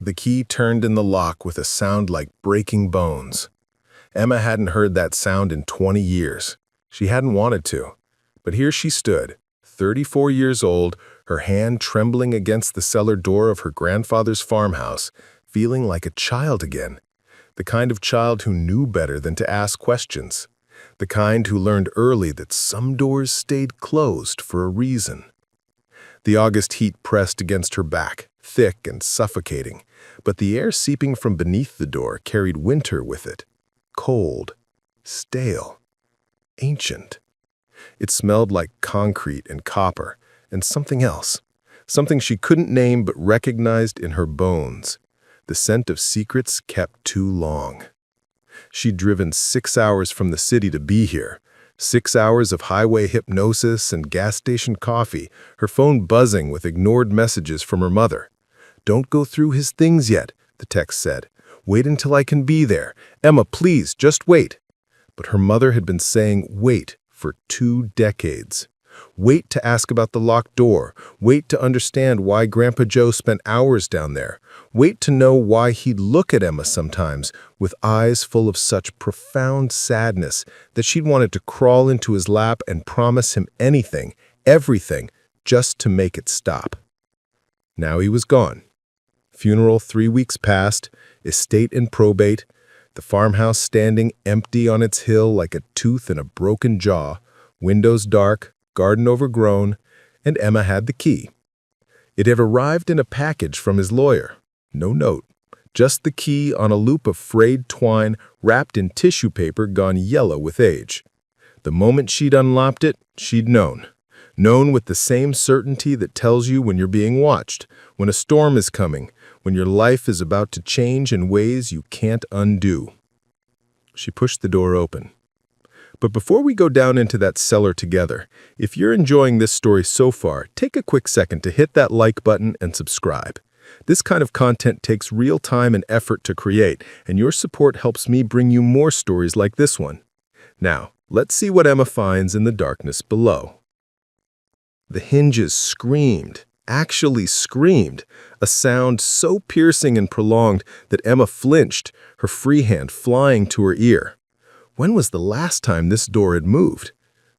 The key turned in the lock with a sound like breaking bones. Emma hadn't heard that sound in 20 years. She hadn't wanted to. But here she stood, 34 years old, her hand trembling against the cellar door of her grandfather's farmhouse, feeling like a child again. The kind of child who knew better than to ask questions. The kind who learned early that some doors stayed closed for a reason. The August heat pressed against her back, thick and suffocating, but the air seeping from beneath the door carried winter with it. Cold, stale, ancient. It smelled like concrete and copper, and something else. Something she couldn't name but recognized in her bones. The scent of secrets kept too long. She'd driven 6 hours from the city to be here. 6 hours of highway hypnosis and gas station coffee, her phone buzzing with ignored messages from her mother. "Don't go through his things yet," the text said. "Wait until I can be there. Emma, please, just wait." But her mother had been saying wait for 2 decades. Wait to ask about the locked door. Wait to understand why Grandpa Joe spent hours down there. Wait to know why he'd look at Emma sometimes with eyes full of such profound sadness that she'd wanted to crawl into his lap and promise him anything, everything, just to make it stop. Now he was gone. Funeral 3 weeks past, estate and probate, the farmhouse standing empty on its hill like a tooth in a broken jaw, windows dark, garden overgrown, and Emma had the key. It had arrived in a package from his lawyer. No note, just the key on a loop of frayed twine wrapped in tissue paper gone yellow with age. The moment she'd unlocked it, she'd known. Known with the same certainty that tells you when you're being watched, when a storm is coming, when your life is about to change in ways you can't undo. She pushed the door open. But before we go down into that cellar together, if you're enjoying this story so far, take a quick second to hit that like button and subscribe. This kind of content takes real time and effort to create, and your support helps me bring you more stories like this one. Now, let's see what Emma finds in the darkness below. The hinges screamed, actually screamed, a sound so piercing and prolonged that Emma flinched, her free hand flying to her ear. When was the last time this door had moved?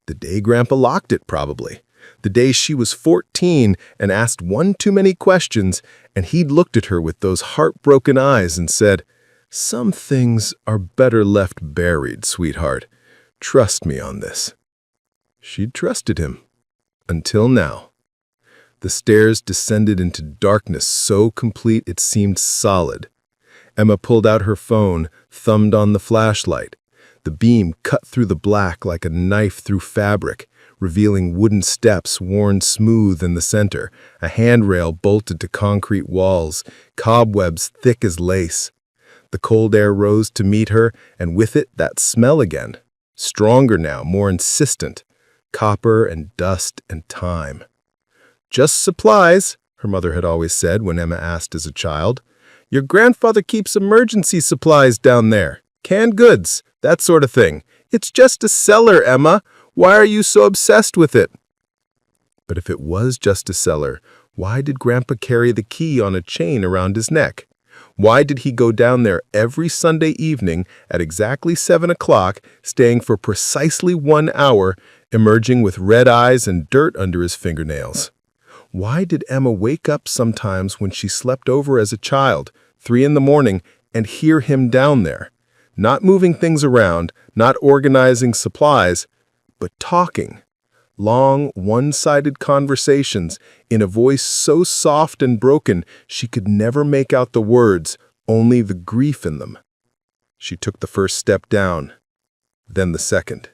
The day Grandpa locked it, probably. The day she was 14 and asked one too many questions, and he'd looked at her with those heartbroken eyes and said, "Some things are better left buried, sweetheart. Trust me on this." She'd trusted him. Until now. The stairs descended into darkness so complete it seemed solid. Emma pulled out her phone, thumbed on the flashlight. The beam cut through the black like a knife through fabric, revealing wooden steps worn smooth in the center, a handrail bolted to concrete walls, cobwebs thick as lace. The cold air rose to meet her, and with it that smell again. Stronger now, more insistent. Copper and dust and time. "Just supplies," her mother had always said when Emma asked as a child. "Your grandfather keeps emergency supplies down there. Canned goods, that sort of thing. It's just a cellar, Emma. Why are you so obsessed with it?" But if it was just a cellar, why did Grandpa carry the key on a chain around his neck? Why did he go down there every Sunday evening at exactly 7 o'clock, staying for precisely 1 hour, emerging with red eyes and dirt under his fingernails? Why did Emma wake up sometimes when she slept over as a child, 3 in the morning, and hear him down there? Not moving things around, not organizing supplies, but talking. Long, one-sided conversations in a voice so soft and broken she could never make out the words, only the grief in them. She took the first step down, then the second.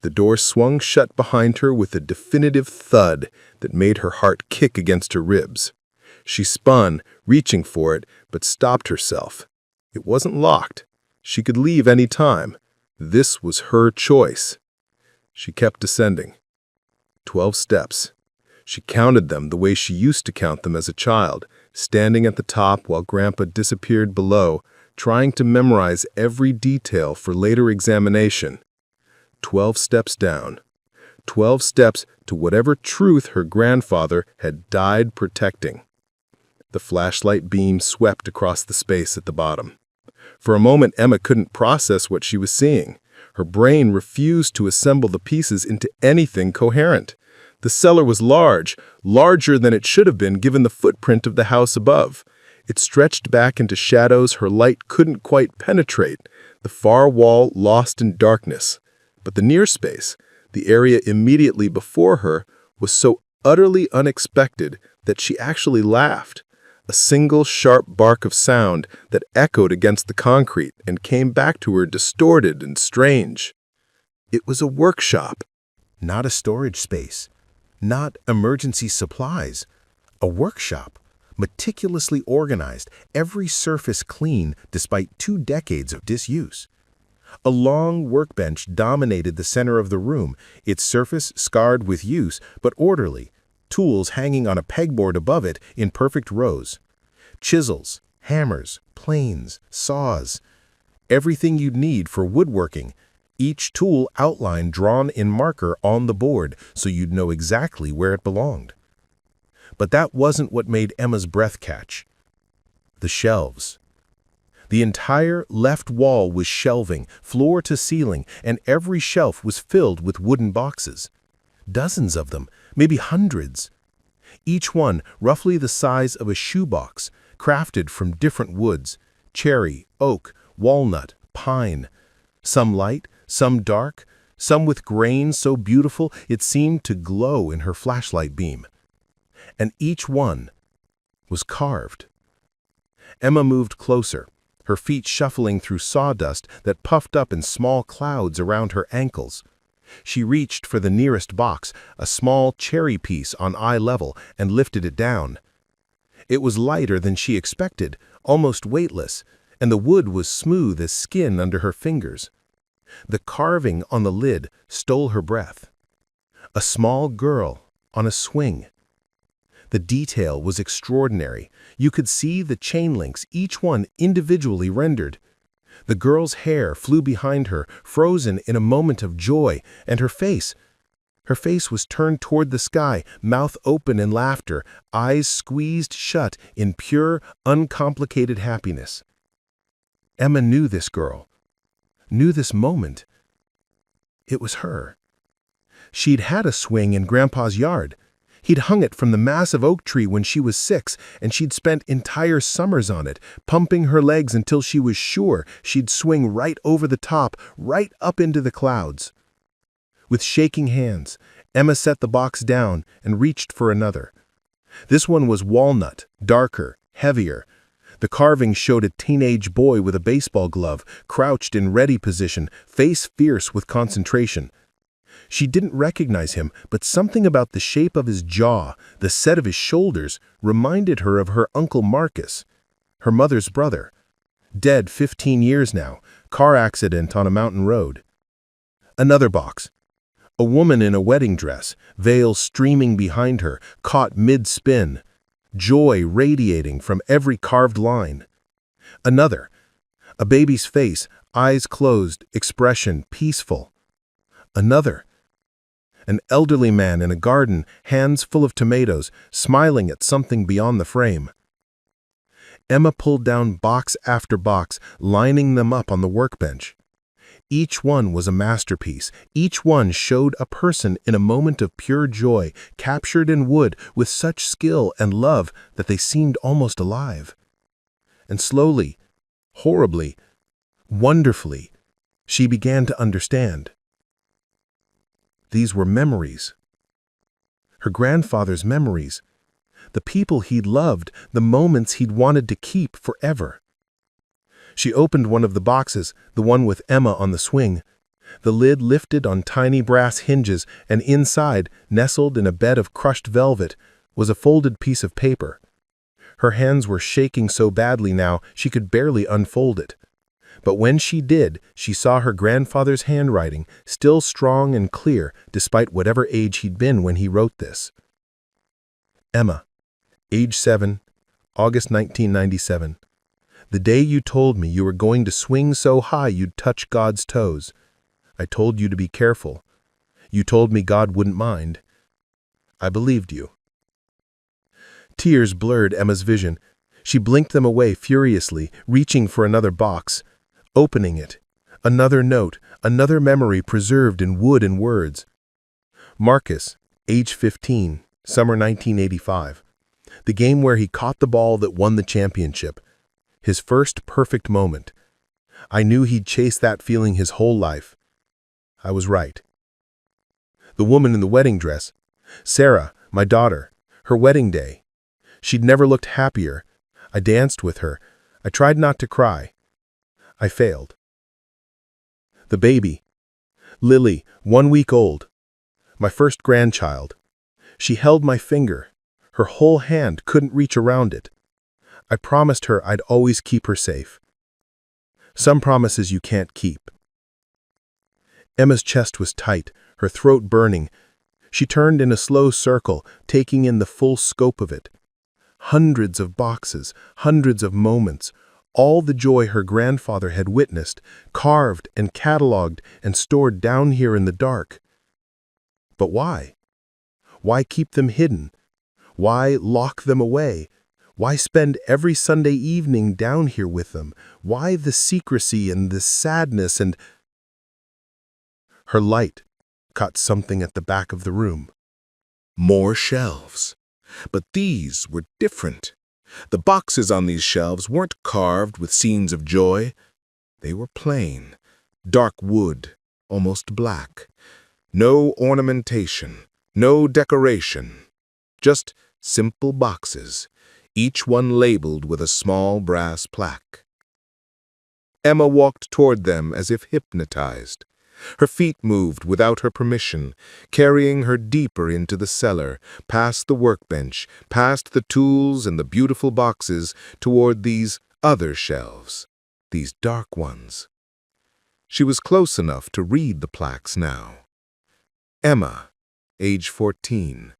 The door swung shut behind her with a definitive thud that made her heart kick against her ribs. She spun, reaching for it, but stopped herself. It wasn't locked. She could leave any time. This was her choice. She kept descending. 12 steps. She counted them the way she used to count them as a child, standing at the top while Grandpa disappeared below, trying to memorize every detail for later examination. 12 steps down. 12 steps to whatever truth her grandfather had died protecting. The flashlight beam swept across the space at the bottom. For a moment, Emma couldn't process what she was seeing. Her brain refused to assemble the pieces into anything coherent. The cellar was large, larger than it should have been given the footprint of the house above. It stretched back into shadows her light couldn't quite penetrate, the far wall lost in darkness. But the near space, the area immediately before her, was so utterly unexpected that she actually laughed. A single sharp bark of sound that echoed against the concrete and came back to her distorted and strange. It was a workshop, not a storage space, not emergency supplies. A workshop, meticulously organized, every surface clean despite 2 decades of disuse. A long workbench dominated the center of the room, its surface scarred with use but orderly, tools hanging on a pegboard above it in perfect rows. Chisels, hammers, planes, saws, everything you'd need for woodworking, each tool outline drawn in marker on the board so you'd know exactly where it belonged. But that wasn't what made Emma's breath catch. The shelves. The entire left wall was shelving, floor to ceiling, and every shelf was filled with wooden boxes. Dozens of them, maybe hundreds. Each one roughly the size of a shoebox, crafted from different woods: cherry, oak, walnut, pine. Some light, some dark, some with grain so beautiful it seemed to glow in her flashlight beam. And each one was carved. Emma moved closer, her feet shuffling through sawdust that puffed up in small clouds around her ankles. She reached for the nearest box, a small cherry piece on eye level, and lifted it down. It was lighter than she expected, almost weightless, and the wood was smooth as skin under her fingers. The carving on the lid stole her breath. A small girl on a swing. The detail was extraordinary. You could see the chain links, each one individually rendered. The girl's hair flew behind her, frozen in a moment of joy, and her face was turned toward the sky, mouth open in laughter, eyes squeezed shut in pure, uncomplicated happiness. Emma knew this girl, knew this moment. It was her. She'd had a swing in Grandpa's yard. He'd hung it from the massive oak tree when she was 6, and she'd spent entire summers on it, pumping her legs until she was sure she'd swing right over the top, right up into the clouds. With shaking hands, Emma set the box down and reached for another. This one was walnut, darker, heavier. The carving showed a teenage boy with a baseball glove, crouched in ready position, face fierce with concentration. She didn't recognize him, but something about the shape of his jaw, the set of his shoulders, reminded her of her Uncle Marcus, her mother's brother. Dead 15 years now, car accident on a mountain road. Another box. A woman in a wedding dress, veil streaming behind her, caught mid-spin, joy radiating from every carved line. Another. A baby's face, eyes closed, expression peaceful. Another. An elderly man in a garden, hands full of tomatoes, smiling at something beyond the frame. Emma pulled down box after box, lining them up on the workbench. Each one was a masterpiece. Each one showed a person in a moment of pure joy, captured in wood with such skill and love that they seemed almost alive. And slowly, horribly, wonderfully, she began to understand. These were memories. Her grandfather's memories. The people he'd loved, the moments he'd wanted to keep forever. She opened one of the boxes, the one with Emma on the swing. The lid lifted on tiny brass hinges, and inside, nestled in a bed of crushed velvet, was a folded piece of paper. Her hands were shaking so badly now she could barely unfold it. But when she did, she saw her grandfather's handwriting, still strong and clear despite whatever age he'd been when he wrote this. Emma, age 7, August 1997. The day you told me you were going to swing so high you'd touch God's toes. I told you to be careful. You told me God wouldn't mind. I believed you. Tears blurred Emma's vision. She blinked them away furiously, reaching for another box, opening it. Another note, another memory preserved in wood and words. Marcus, age 15, summer 1985. The game where he caught the ball that won the championship. His first perfect moment. I knew he'd chase that feeling his whole life. I was right. The woman in the wedding dress. Sarah, my daughter. Her wedding day. She'd never looked happier. I danced with her. I tried not to cry. I failed. The baby. Lily, 1 week old. My first grandchild. She held my finger. Her whole hand couldn't reach around it. I promised her I'd always keep her safe. Some promises you can't keep. Emma's chest was tight, her throat burning. She turned in a slow circle, taking in the full scope of it. Hundreds of boxes, hundreds of moments, all the joy her grandfather had witnessed, carved and cataloged and stored down here in the dark. But why? Why keep them hidden? Why lock them away? Why spend every Sunday evening down here with them? Why the secrecy and the sadness and... Her light caught something at the back of the room. More shelves. But these were different. The boxes on these shelves weren't carved with scenes of joy. They were plain, dark wood, almost black. No ornamentation, no decoration. Just simple boxes, each one labeled with a small brass plaque. Emma walked toward them as if hypnotized. Her feet moved without her permission, carrying her deeper into the cellar, past the workbench, past the tools and the beautiful boxes, toward these other shelves, these dark ones. She was close enough to read the plaques now. Emma, age 14.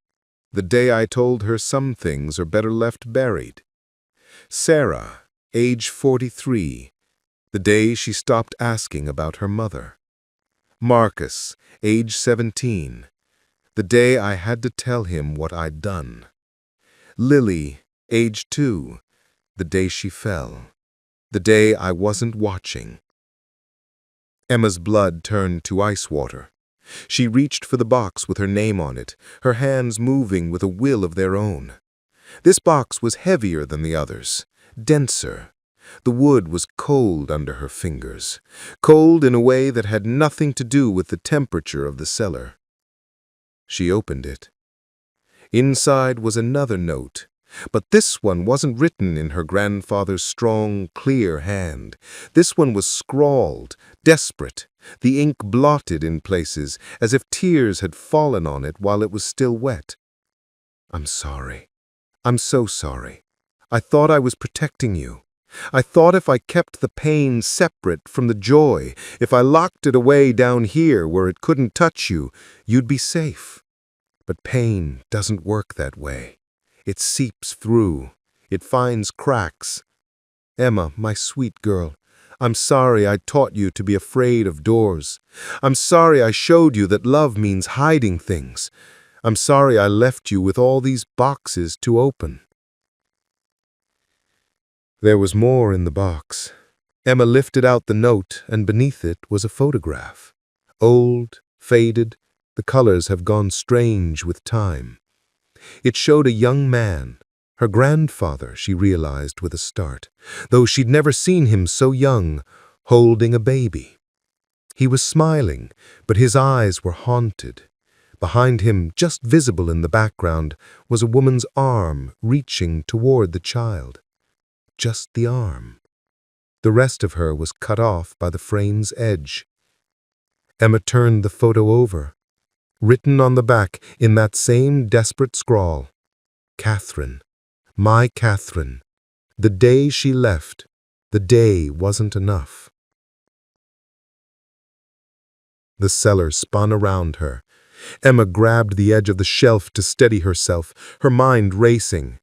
The day I told her some things are better left buried. Sarah, age 43. The day she stopped asking about her mother. Marcus, age 17. The day I had to tell him what I'd done. Lily, age 2. The day she fell. The day I wasn't watching. Emma's blood turned to ice water. She reached for the box with her name on it, her hands moving with a will of their own. This box was heavier than the others, denser. The wood was cold under her fingers, cold in a way that had nothing to do with the temperature of the cellar. She opened it. Inside was another note, but this one wasn't written in her grandfather's strong, clear hand. This one was scrawled, desperate, the ink blotted in places, as if tears had fallen on it while it was still wet. I'm sorry. I'm so sorry. I thought I was protecting you. I thought if I kept the pain separate from the joy, if I locked it away down here where it couldn't touch you, you'd be safe. But pain doesn't work that way. It seeps through. It finds cracks. Emma, my sweet girl, I'm sorry I taught you to be afraid of doors. I'm sorry I showed you that love means hiding things. I'm sorry I left you with all these boxes to open. There was more in the box. Emma lifted out the note, and beneath it was a photograph. Old, faded, the colors have gone strange with time. It showed a young man, her grandfather, she realized with a start, though she'd never seen him so young, holding a baby. He was smiling, but his eyes were haunted. Behind him, just visible in the background, was a woman's arm reaching toward the child. Just the arm. The rest of her was cut off by the frame's edge. Emma turned the photo over. Written on the back in that same desperate scrawl, Catherine, my Catherine. The day she left, the day wasn't enough. The cellar spun around her. Emma grabbed the edge of the shelf to steady herself, her mind racing.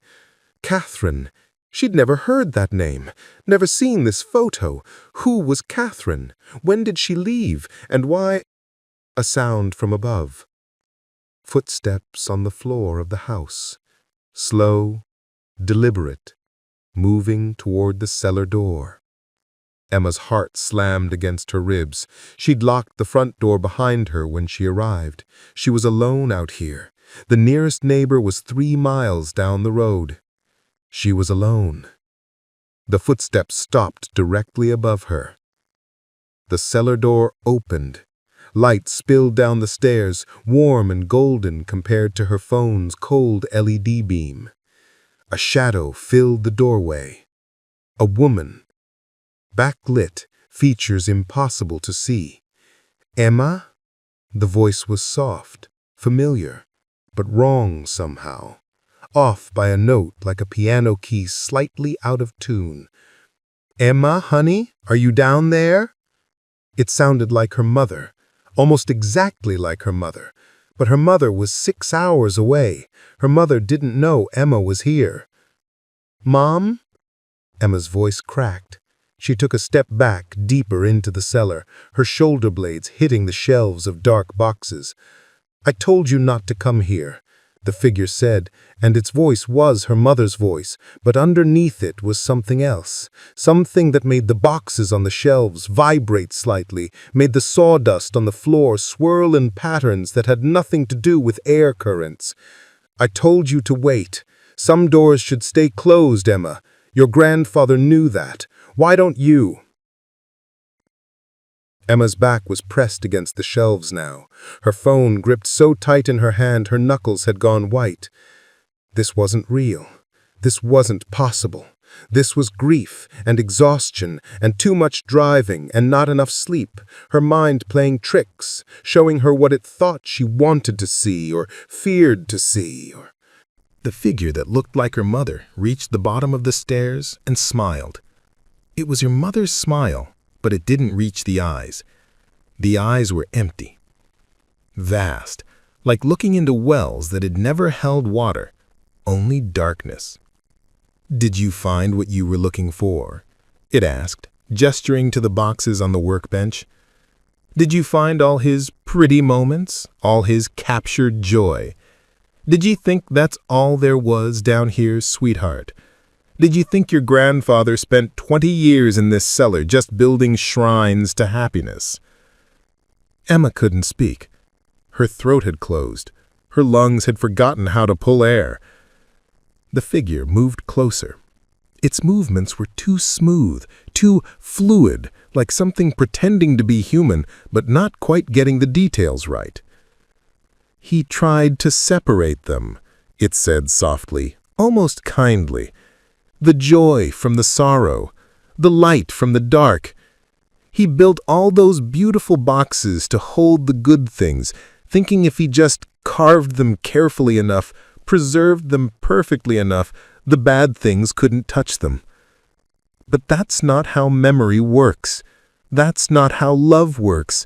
Catherine. She'd never heard that name, never seen this photo. Who was Catherine? When did she leave? And why? A sound from above. Footsteps on the floor of the house. Slow, deliberate, moving toward the cellar door. Emma's heart slammed against her ribs. She'd locked the front door behind her when she arrived. She was alone out here. The nearest neighbor was 3 miles down the road. She was alone. The footsteps stopped directly above her. The cellar door opened. Light spilled down the stairs, warm and golden compared to her phone's cold LED beam. A shadow filled the doorway. A woman. Backlit, features impossible to see. "Emma?" The voice was soft, familiar, but wrong somehow. Off by a note like a piano key slightly out of tune. "Emma, honey, are you down there?" It sounded like her mother, almost exactly like her mother. But her mother was 6 hours away. Her mother didn't know Emma was here. "Mom?" Emma's voice cracked. She took a step back, deeper into the cellar, her shoulder blades hitting the shelves of dark boxes. "I told you not to come here," the figure said, and its voice was her mother's voice, but underneath it was something else, something that made the boxes on the shelves vibrate slightly, made the sawdust on the floor swirl in patterns that had nothing to do with air currents. "I told you to wait. Some doors should stay closed, Emma. Your grandfather knew that. Why don't you?" Emma's back was pressed against the shelves now. Her phone gripped so tight in her hand her knuckles had gone white. This wasn't real. This wasn't possible. This was grief and exhaustion and too much driving and not enough sleep. Her mind playing tricks, showing her what it thought she wanted to see or feared to see. The figure that looked like her mother reached the bottom of the stairs and smiled. It was her mother's smile, but it didn't reach the eyes. The eyes were empty. Vast, like looking into wells that had never held water, only darkness. "Did you find what you were looking for?" it asked, gesturing to the boxes on the workbench. "Did you find all his pretty moments, all his captured joy? Did you think that's all there was down here, sweetheart? Did you think your grandfather spent 20 years in this cellar just building shrines to happiness?" Emma couldn't speak. Her throat had closed. Her lungs had forgotten how to pull air. The figure moved closer. Its movements were too smooth, too fluid, like something pretending to be human, but not quite getting the details right. "He tried to separate them," it said softly, almost kindly. "The joy from the sorrow, the light from the dark. He built all those beautiful boxes to hold the good things, thinking if he just carved them carefully enough, preserved them perfectly enough, the bad things couldn't touch them. But that's not how memory works. That's not how love works.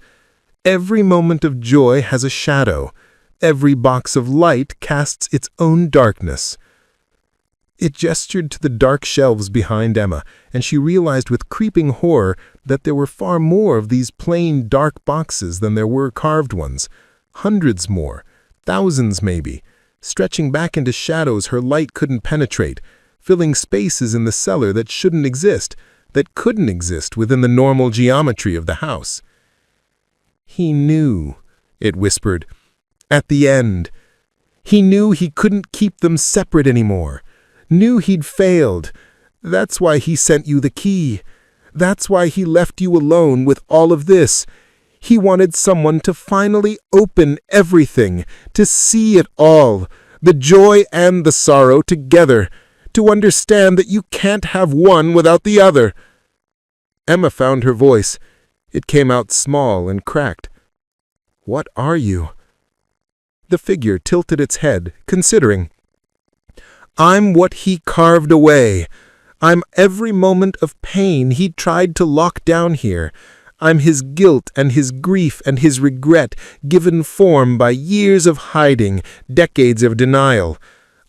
Every moment of joy has a shadow. Every box of light casts its own darkness." It gestured to the dark shelves behind Emma, and she realized with creeping horror that there were far more of these plain dark boxes than there were carved ones. Hundreds more, thousands maybe, stretching back into shadows her light couldn't penetrate, filling spaces in the cellar that shouldn't exist, that couldn't exist within the normal geometry of the house. "He knew," it whispered. "At the end. He knew he couldn't keep them separate anymore. Knew he'd failed. That's why he sent you the key. That's why he left you alone with all of this. He wanted someone to finally open everything, to see it all, the joy and the sorrow together, to understand that you can't have one without the other." Emma found her voice. It came out small and cracked. "What are you?" The figure tilted its head, considering. "I'm what he carved away. I'm every moment of pain he tried to lock down here. I'm his guilt and his grief and his regret, given form by years of hiding, decades of denial.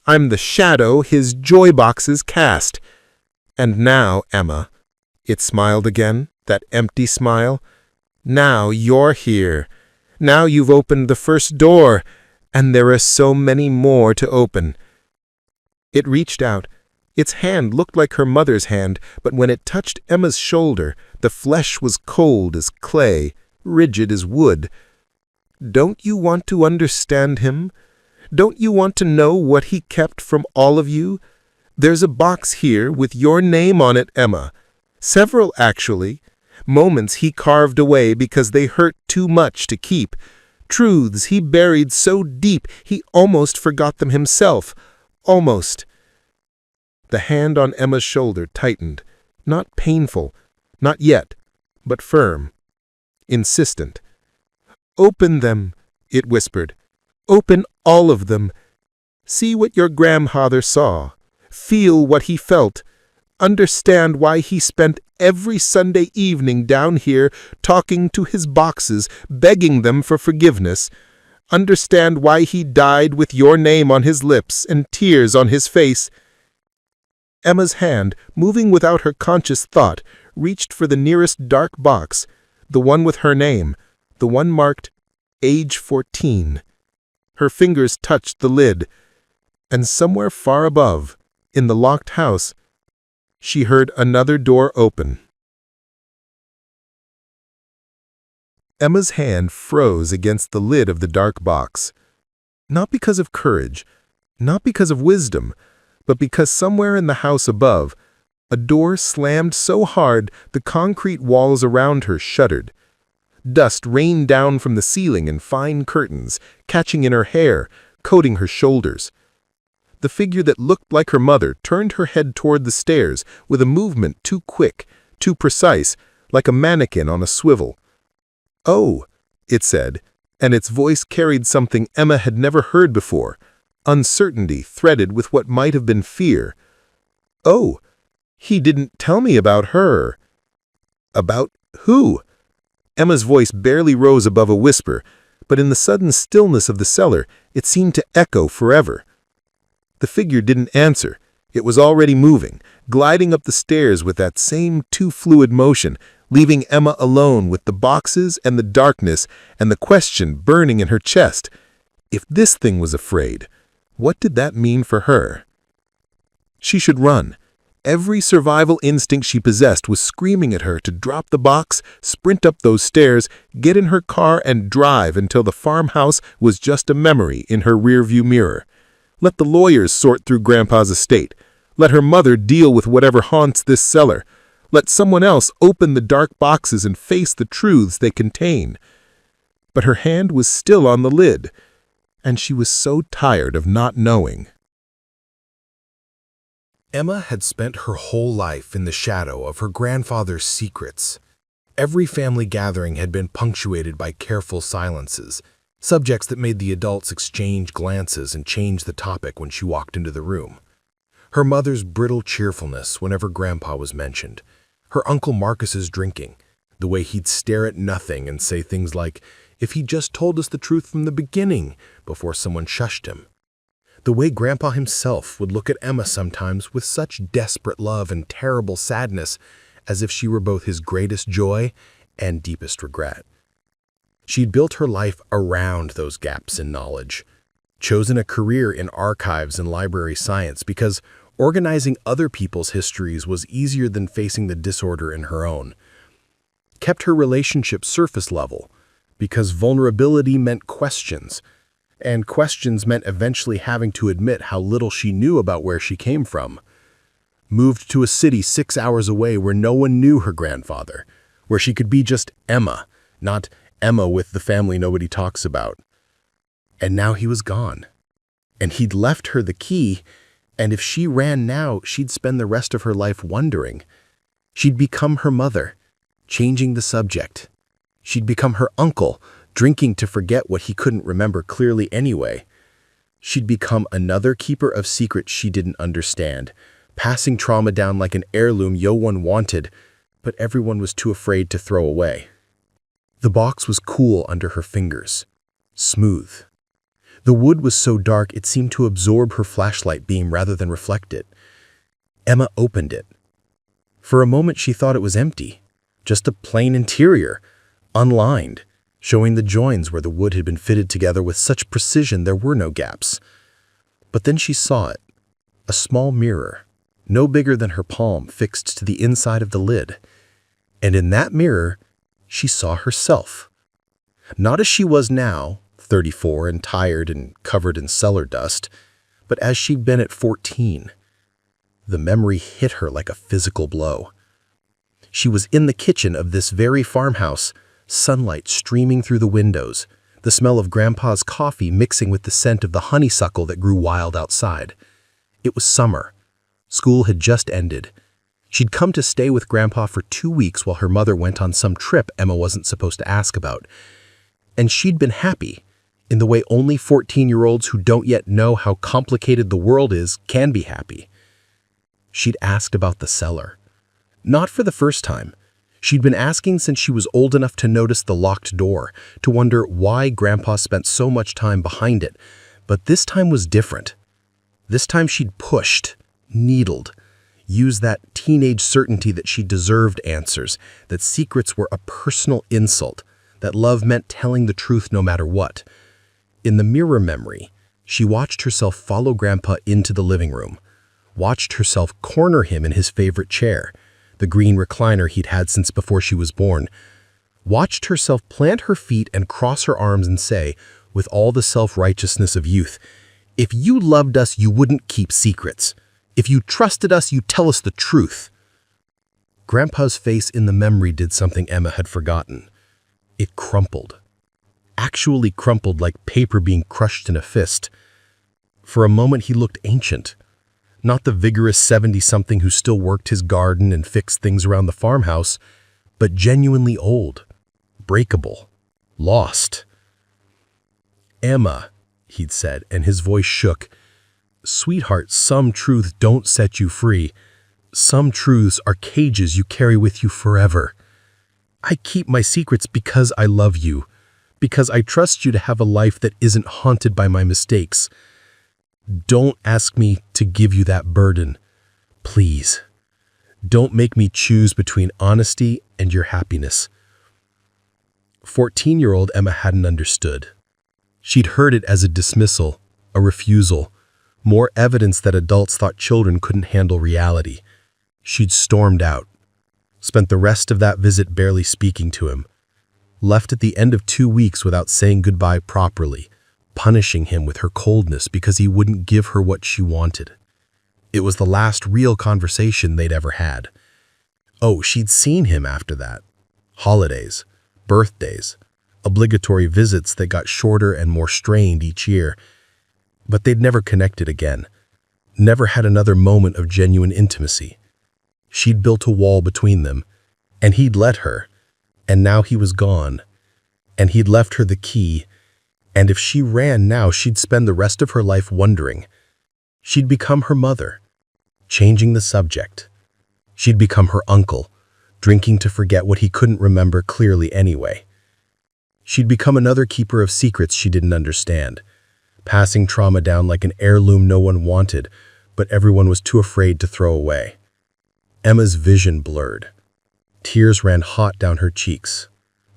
I'm the shadow his joy boxes cast. And now, Emma," it smiled again, that empty smile, "now you're here. Now you've opened the first door, and there are so many more to open." It reached out, Its hand looked like her mother's hand, but when it touched Emma's shoulder, the flesh was cold as clay, rigid as wood. "Don't you want to understand him? Don't you want to know what he kept from all of you? There's a box here with your name on it, Emma. Several, actually. Moments he carved away because they hurt too much to keep. Truths he buried so deep he almost forgot them himself. Almost." The hand on Emma's shoulder tightened. Not painful, not yet, but firm, insistent. "Open them," it whispered. "Open all of them. See what your grandfather saw. Feel what he felt. Understand why he spent every Sunday evening down here talking to his boxes, begging them for forgiveness. Understand why he died with your name on his lips and tears on his face." Emma's hand, moving without her conscious thought, reached for the nearest dark box, the one with her name, the one marked Age 14. Her fingers touched the lid, and somewhere far above, in the locked house, she heard another door open. Emma's hand froze against the lid of the dark box. Not because of courage, not because of wisdom, but because somewhere in the house above, a door slammed so hard the concrete walls around her shuddered. Dust rained down from the ceiling in fine curtains, catching in her hair, coating her shoulders. The figure that looked like her mother turned her head toward the stairs with a movement too quick, too precise, like a mannequin on a swivel. "Oh," it said, and its voice carried something Emma had never heard before, uncertainty threaded with what might have been fear. "Oh, he didn't tell me about her." "About who?" Emma's voice barely rose above a whisper, but in the sudden stillness of the cellar, it seemed to echo forever. The figure didn't answer. It was already moving, gliding up the stairs with that same too fluid motion, leaving Emma alone with the boxes and the darkness and the question burning in her chest. If this thing was afraid, what did that mean for her? She should run. Every survival instinct she possessed was screaming at her to drop the box, sprint up those stairs, get in her car and drive until the farmhouse was just a memory in her rearview mirror. Let the lawyers sort through Grandpa's estate. Let her mother deal with whatever haunts this cellar. Let someone else open the dark boxes and face the truths they contain. But her hand was still on the lid, and she was so tired of not knowing. Emma had spent her whole life in the shadow of her grandfather's secrets. Every family gathering had been punctuated by careful silences, subjects that made the adults exchange glances and change the topic when she walked into the room. Her mother's brittle cheerfulness whenever Grandpa was mentioned, her Uncle Marcus's drinking, the way he'd stare at nothing and say things like, "If he just told us the truth from the beginning," before someone shushed him. The way Grandpa himself would look at Emma sometimes with such desperate love and terrible sadness, as if she were both his greatest joy and deepest regret. She'd built her life around those gaps in knowledge, chosen a career in archives and library science because organizing other people's histories was easier than facing the disorder in her own. Kept her relationship surface level because vulnerability meant questions, and questions meant eventually having to admit how little she knew about where she came from. Moved to a city 6 hours away where no one knew her grandfather, where she could be just Emma, not Emma with the family nobody talks about. And now he was gone. And he'd left her the key, and if she ran now, she'd spend the rest of her life wondering. She'd become her mother, changing the subject. She'd become her uncle, drinking to forget what he couldn't remember clearly anyway. She'd become another keeper of secrets she didn't understand, passing trauma down like an heirloom no one wanted, but everyone was too afraid to throw away. The box was cool under her fingers, smooth. The wood was so dark it seemed to absorb her flashlight beam rather than reflect it. Emma opened it. For a moment she thought it was empty, just a plain interior, unlined, showing the joins where the wood had been fitted together with such precision there were no gaps. But then she saw it, a small mirror, no bigger than her palm, fixed to the inside of the lid. And in that mirror, she saw herself. Not as she was now, 34 and tired and covered in cellar dust, but as she'd been at 14. The memory hit her like a physical blow. She was in the kitchen of this very farmhouse, sunlight streaming through the windows, the smell of Grandpa's coffee mixing with the scent of the honeysuckle that grew wild outside. It was summer. School had just ended. She'd come to stay with Grandpa for 2 weeks while her mother went on some trip Emma wasn't supposed to ask about. And she'd been happy, in the way only 14-year-olds who don't yet know how complicated the world is can be happy. She'd asked about the cellar. Not for the first time. She'd been asking since she was old enough to notice the locked door, to wonder why Grandpa spent so much time behind it. But this time was different. This time she'd pushed, needled, used that teenage certainty that she deserved answers, that secrets were a personal insult, that love meant telling the truth no matter what. In the mirror memory, she watched herself follow Grandpa into the living room, watched herself corner him in his favorite chair, the green recliner he'd had since before she was born, watched herself plant her feet and cross her arms and say, with all the self-righteousness of youth, "If you loved us, you wouldn't keep secrets. If you trusted us, you'd tell us the truth." Grandpa's face in the memory did something Emma had forgotten. It crumpled. Actually crumpled like paper being crushed in a fist. For a moment he looked ancient. Not the vigorous 70-something who still worked his garden and fixed things around the farmhouse, but genuinely old, breakable, lost. "Emma," he'd said, and his voice shook. "Sweetheart, some truths don't set you free. Some truths are cages you carry with you forever. I keep my secrets because I love you, because I trust you to have a life that isn't haunted by my mistakes. Don't ask me to give you that burden. Please. Don't make me choose between honesty and your happiness." 14-year-old Emma hadn't understood. She'd heard it as a dismissal, a refusal, more evidence that adults thought children couldn't handle reality. She'd stormed out, spent the rest of that visit barely speaking to him, left at the end of 2 weeks without saying goodbye properly, punishing him with her coldness because he wouldn't give her what she wanted. It was the last real conversation they'd ever had. Oh, she'd seen him after that. Holidays, birthdays, obligatory visits that got shorter and more strained each year. But they'd never connected again, never had another moment of genuine intimacy. She'd built a wall between them, and he'd let her, and now he was gone, and he'd left her the key. And if she ran now, she'd spend the rest of her life wondering. She'd become her mother, changing the subject. She'd become her uncle, drinking to forget what he couldn't remember clearly anyway. She'd become another keeper of secrets she didn't understand, passing trauma down like an heirloom no one wanted, but everyone was too afraid to throw away. Emma's vision blurred. Tears ran hot down her cheeks,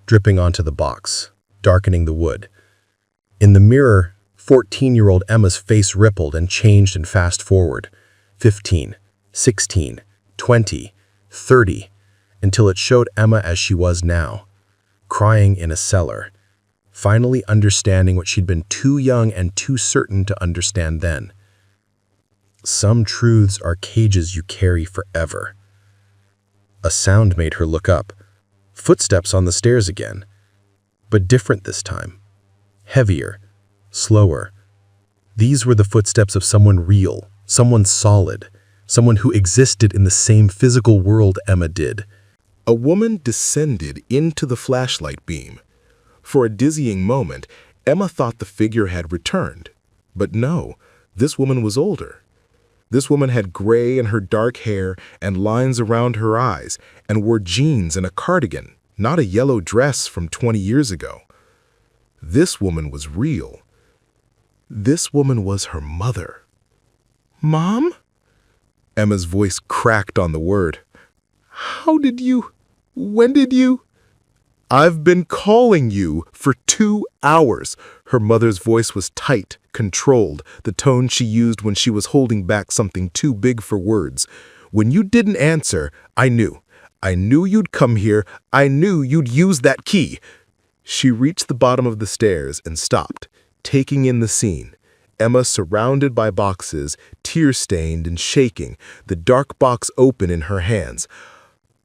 dripping onto the box, darkening the wood. In the mirror, 14-year-old Emma's face rippled and changed in fast forward, 15, 16, 20, 30, until it showed Emma as she was now, crying in a cellar, finally understanding what she'd been too young and too certain to understand then. Some truths are cages you carry forever. A sound made her look up. Footsteps on the stairs again, but different this time. Heavier, slower. These were the footsteps of someone real, someone solid, someone who existed in the same physical world Emma did. A woman descended into the flashlight beam. For a dizzying moment, Emma thought the figure had returned. But no, this woman was older. This woman had gray in her dark hair and lines around her eyes and wore jeans and a cardigan, not a yellow dress from 20 years ago. This woman was real. This woman was her mother. "Mom?" Emma's voice cracked on the word. "How did you? When did you?" "I've been calling you for 2 hours. Her mother's voice was tight, controlled, the tone she used when she was holding back something too big for words. When you didn't answer, I knew. I knew you'd come here. I knew you'd use that key. She reached the bottom of the stairs and stopped, taking in the scene. Emma surrounded by boxes, tear-stained and shaking, the dark box open in her hands.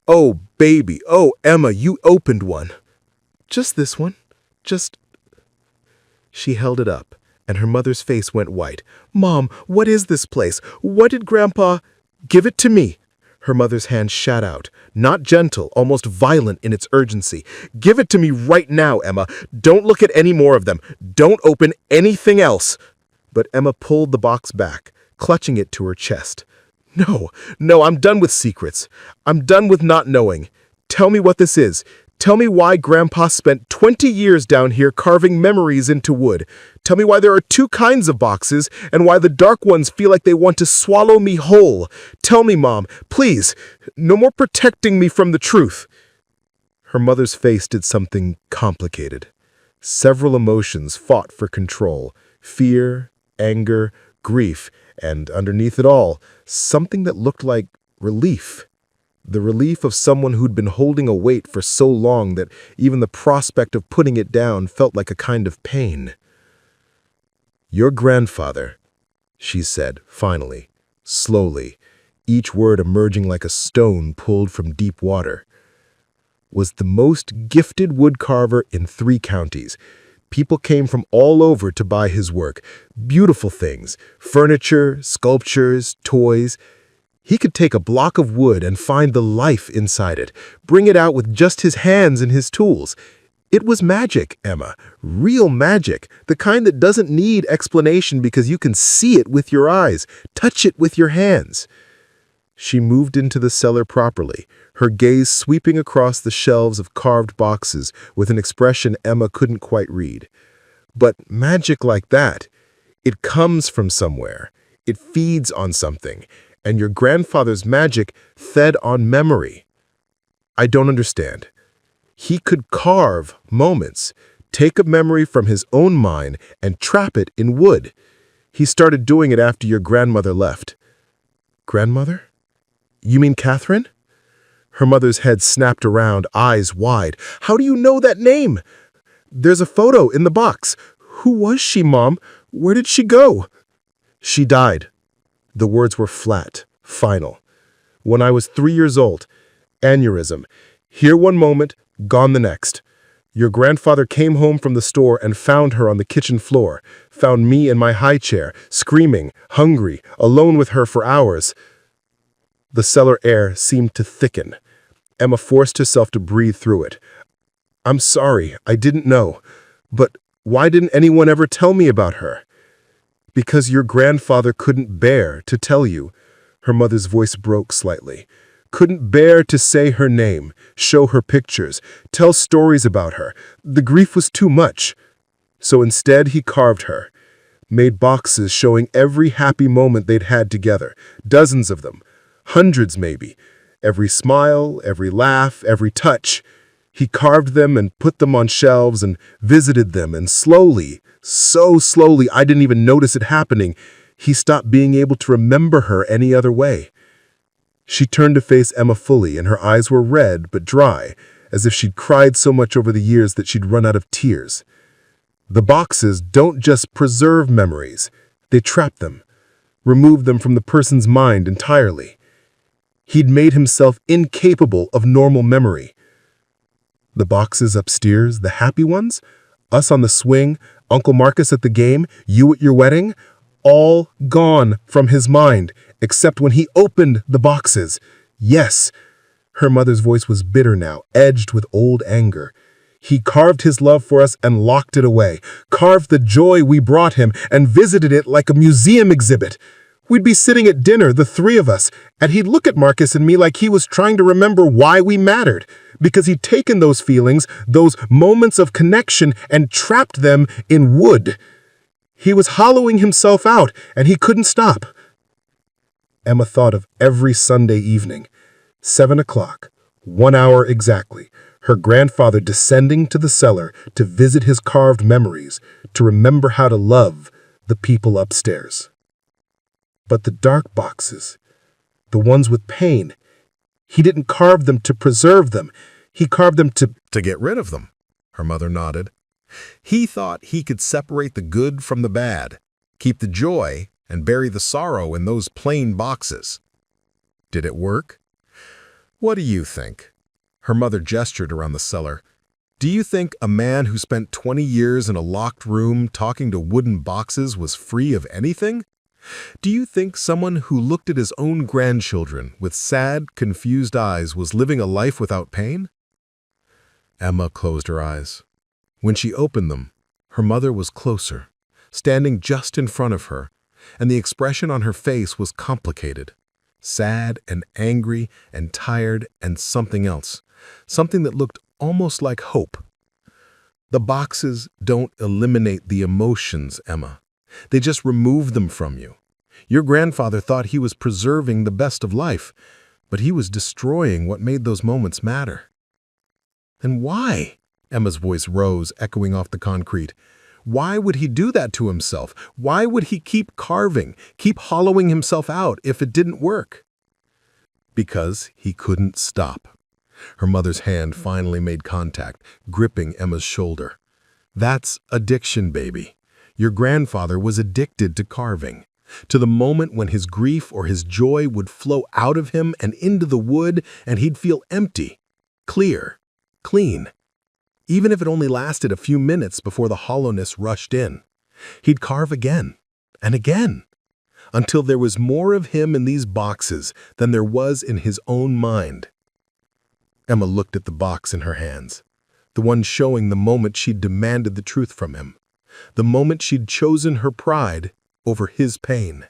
"Oh, baby, oh, Emma, you opened one." "Just this one, just—" She held it up, and her mother's face went white. "Mom, what is this place? What did Grandpa—" "Give it to me." Her mother's hand shot out, not gentle, almost violent in its urgency. "Give it to me right now, Emma. Don't look at any more of them. Don't open anything else." But Emma pulled the box back, clutching it to her chest. "No, no, I'm done with secrets. I'm done with not knowing. Tell me what this is. Tell me why Grandpa spent 20 years down here carving memories into wood. Tell me why there are two kinds of boxes and why the dark ones feel like they want to swallow me whole. Tell me, Mom, please. No more protecting me from the truth." Her mother's face did something complicated. Several emotions fought for control: fear, anger, grief, and underneath it all, something that looked like relief. The relief of someone who'd been holding a weight for so long that even the prospect of putting it down felt like a kind of pain. "Your grandfather," she said, finally, slowly, each word emerging like a stone pulled from deep water, "was the most gifted woodcarver in 3 counties. People came from all over to buy his work. Beautiful things, furniture, sculptures, toys. He could take a block of wood and find the life inside it, bring it out with just his hands and his tools. It was magic, Emma, real magic, the kind that doesn't need explanation because you can see it with your eyes, touch it with your hands." She moved into the cellar properly, her gaze sweeping across the shelves of carved boxes with an expression Emma couldn't quite read. But magic like that, it comes from somewhere. It feeds on something, and your grandfather's magic fed on memory. I don't understand. He could carve moments, take a memory from his own mind and trap it in wood. He started doing it after your grandmother left. Grandmother? You mean Catherine? Her mother's head snapped around, eyes wide. How do you know that name? There's a photo in the box. Who was she, Mom? Where did she go? She died. The words were flat, final. When I was 3 years old, aneurysm. Here one moment, gone the next. Your grandfather came home from the store and found her on the kitchen floor, found me in my high chair, screaming, hungry, alone with her for hours. The cellar air seemed to thicken. Emma forced herself to breathe through it. I'm sorry, I didn't know. But why didn't anyone ever tell me about her? Because your grandfather couldn't bear to tell you. Her mother's voice broke slightly. Couldn't bear to say her name, show her pictures, tell stories about her. The grief was too much. So instead he carved her, made boxes showing every happy moment they'd had together, dozens of them, hundreds maybe. Every smile, every laugh, every touch. He carved them and put them on shelves and visited them, and slowly, so slowly I didn't even notice it happening, he stopped being able to remember her any other way. She turned to face Emma fully, and her eyes were red but dry, as if she'd cried so much over the years that she'd run out of tears. The boxes don't just preserve memories, they trap them, remove them from the person's mind entirely. He'd made himself incapable of normal memory. The boxes upstairs, the happy ones, us on the swing, Uncle Marcus at the game, you at your wedding, all gone from his mind, except when he opened the boxes. Yes, her mother's voice was bitter now, edged with old anger. He carved his love for us and locked it away, carved the joy we brought him and visited it like a museum exhibit. We'd be sitting at dinner, the 3 of us, and he'd look at Marcus and me like he was trying to remember why we mattered, because he'd taken those feelings, those moments of connection, and trapped them in wood. He was hollowing himself out, and he couldn't stop. Emma thought of every Sunday evening. 7 o'clock, 1 hour exactly. Her grandfather descending to the cellar to visit his carved memories, to remember how to love the people upstairs. But the dark boxes, the ones with pain, he didn't carve them to preserve them. He carved them To get rid of them, her mother nodded. He thought he could separate the good from the bad, keep the joy and bury the sorrow in those plain boxes. Did it work? What do you think? Her mother gestured around the cellar. Do you think a man who spent 20 years in a locked room talking to wooden boxes was free of anything? Do you think someone who looked at his own grandchildren with sad, confused eyes was living a life without pain? Emma closed her eyes. When she opened them, her mother was closer, standing just in front of her, and the expression on her face was complicated. Sad and angry and tired and something else, something that looked almost like hope. The boxes don't eliminate the emotions, Emma. They just remove them from you. Your grandfather thought he was preserving the best of life, but he was destroying what made those moments matter. And why? Emma's voice rose, echoing off the concrete. Why would he do that to himself? Why would he keep carving, keep hollowing himself out if it didn't work? Because he couldn't stop. Her mother's hand finally made contact, gripping Emma's shoulder. That's addiction, baby. Your grandfather was addicted to carving, to the moment when his grief or his joy would flow out of him and into the wood, and he'd feel empty, clear, clean. Even if it only lasted a few minutes before the hollowness rushed in. He'd carve again and again, until there was more of him in these boxes than there was in his own mind. Emma looked at the box in her hands, the one showing the moment she'd demanded the truth from him, the moment she'd chosen her pride over his pain.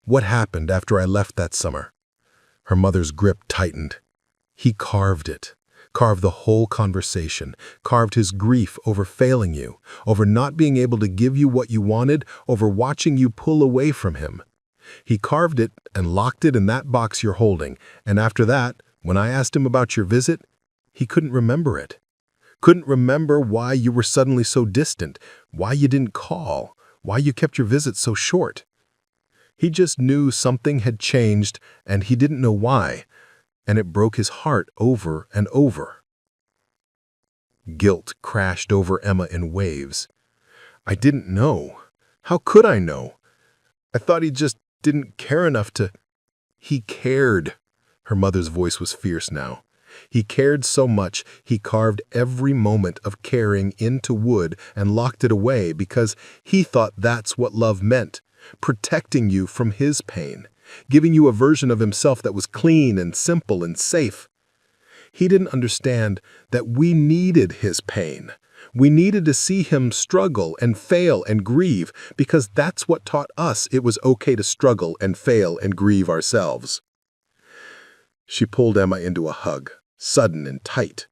What happened after I left that summer? Her mother's grip tightened. He carved it. Carved the whole conversation, carved his grief over failing you, over not being able to give you what you wanted, over watching you pull away from him. He carved it and locked it in that box you're holding, and after that, when I asked him about your visit, he couldn't remember it. Couldn't remember why you were suddenly so distant, why you didn't call, why you kept your visits so short. He just knew something had changed, and he didn't know why. And it broke his heart over and over. Guilt crashed over Emma in waves. I didn't know. How could I know? I thought he just didn't care enough to... He cared. Her mother's voice was fierce now. He cared so much, he carved every moment of caring into wood and locked it away because he thought that's what love meant, protecting you from his pain. Giving you a version of himself that was clean and simple and safe. He didn't understand that we needed his pain. We needed to see him struggle and fail and grieve because that's what taught us it was okay to struggle and fail and grieve ourselves. She pulled Emma into a hug, sudden and tight,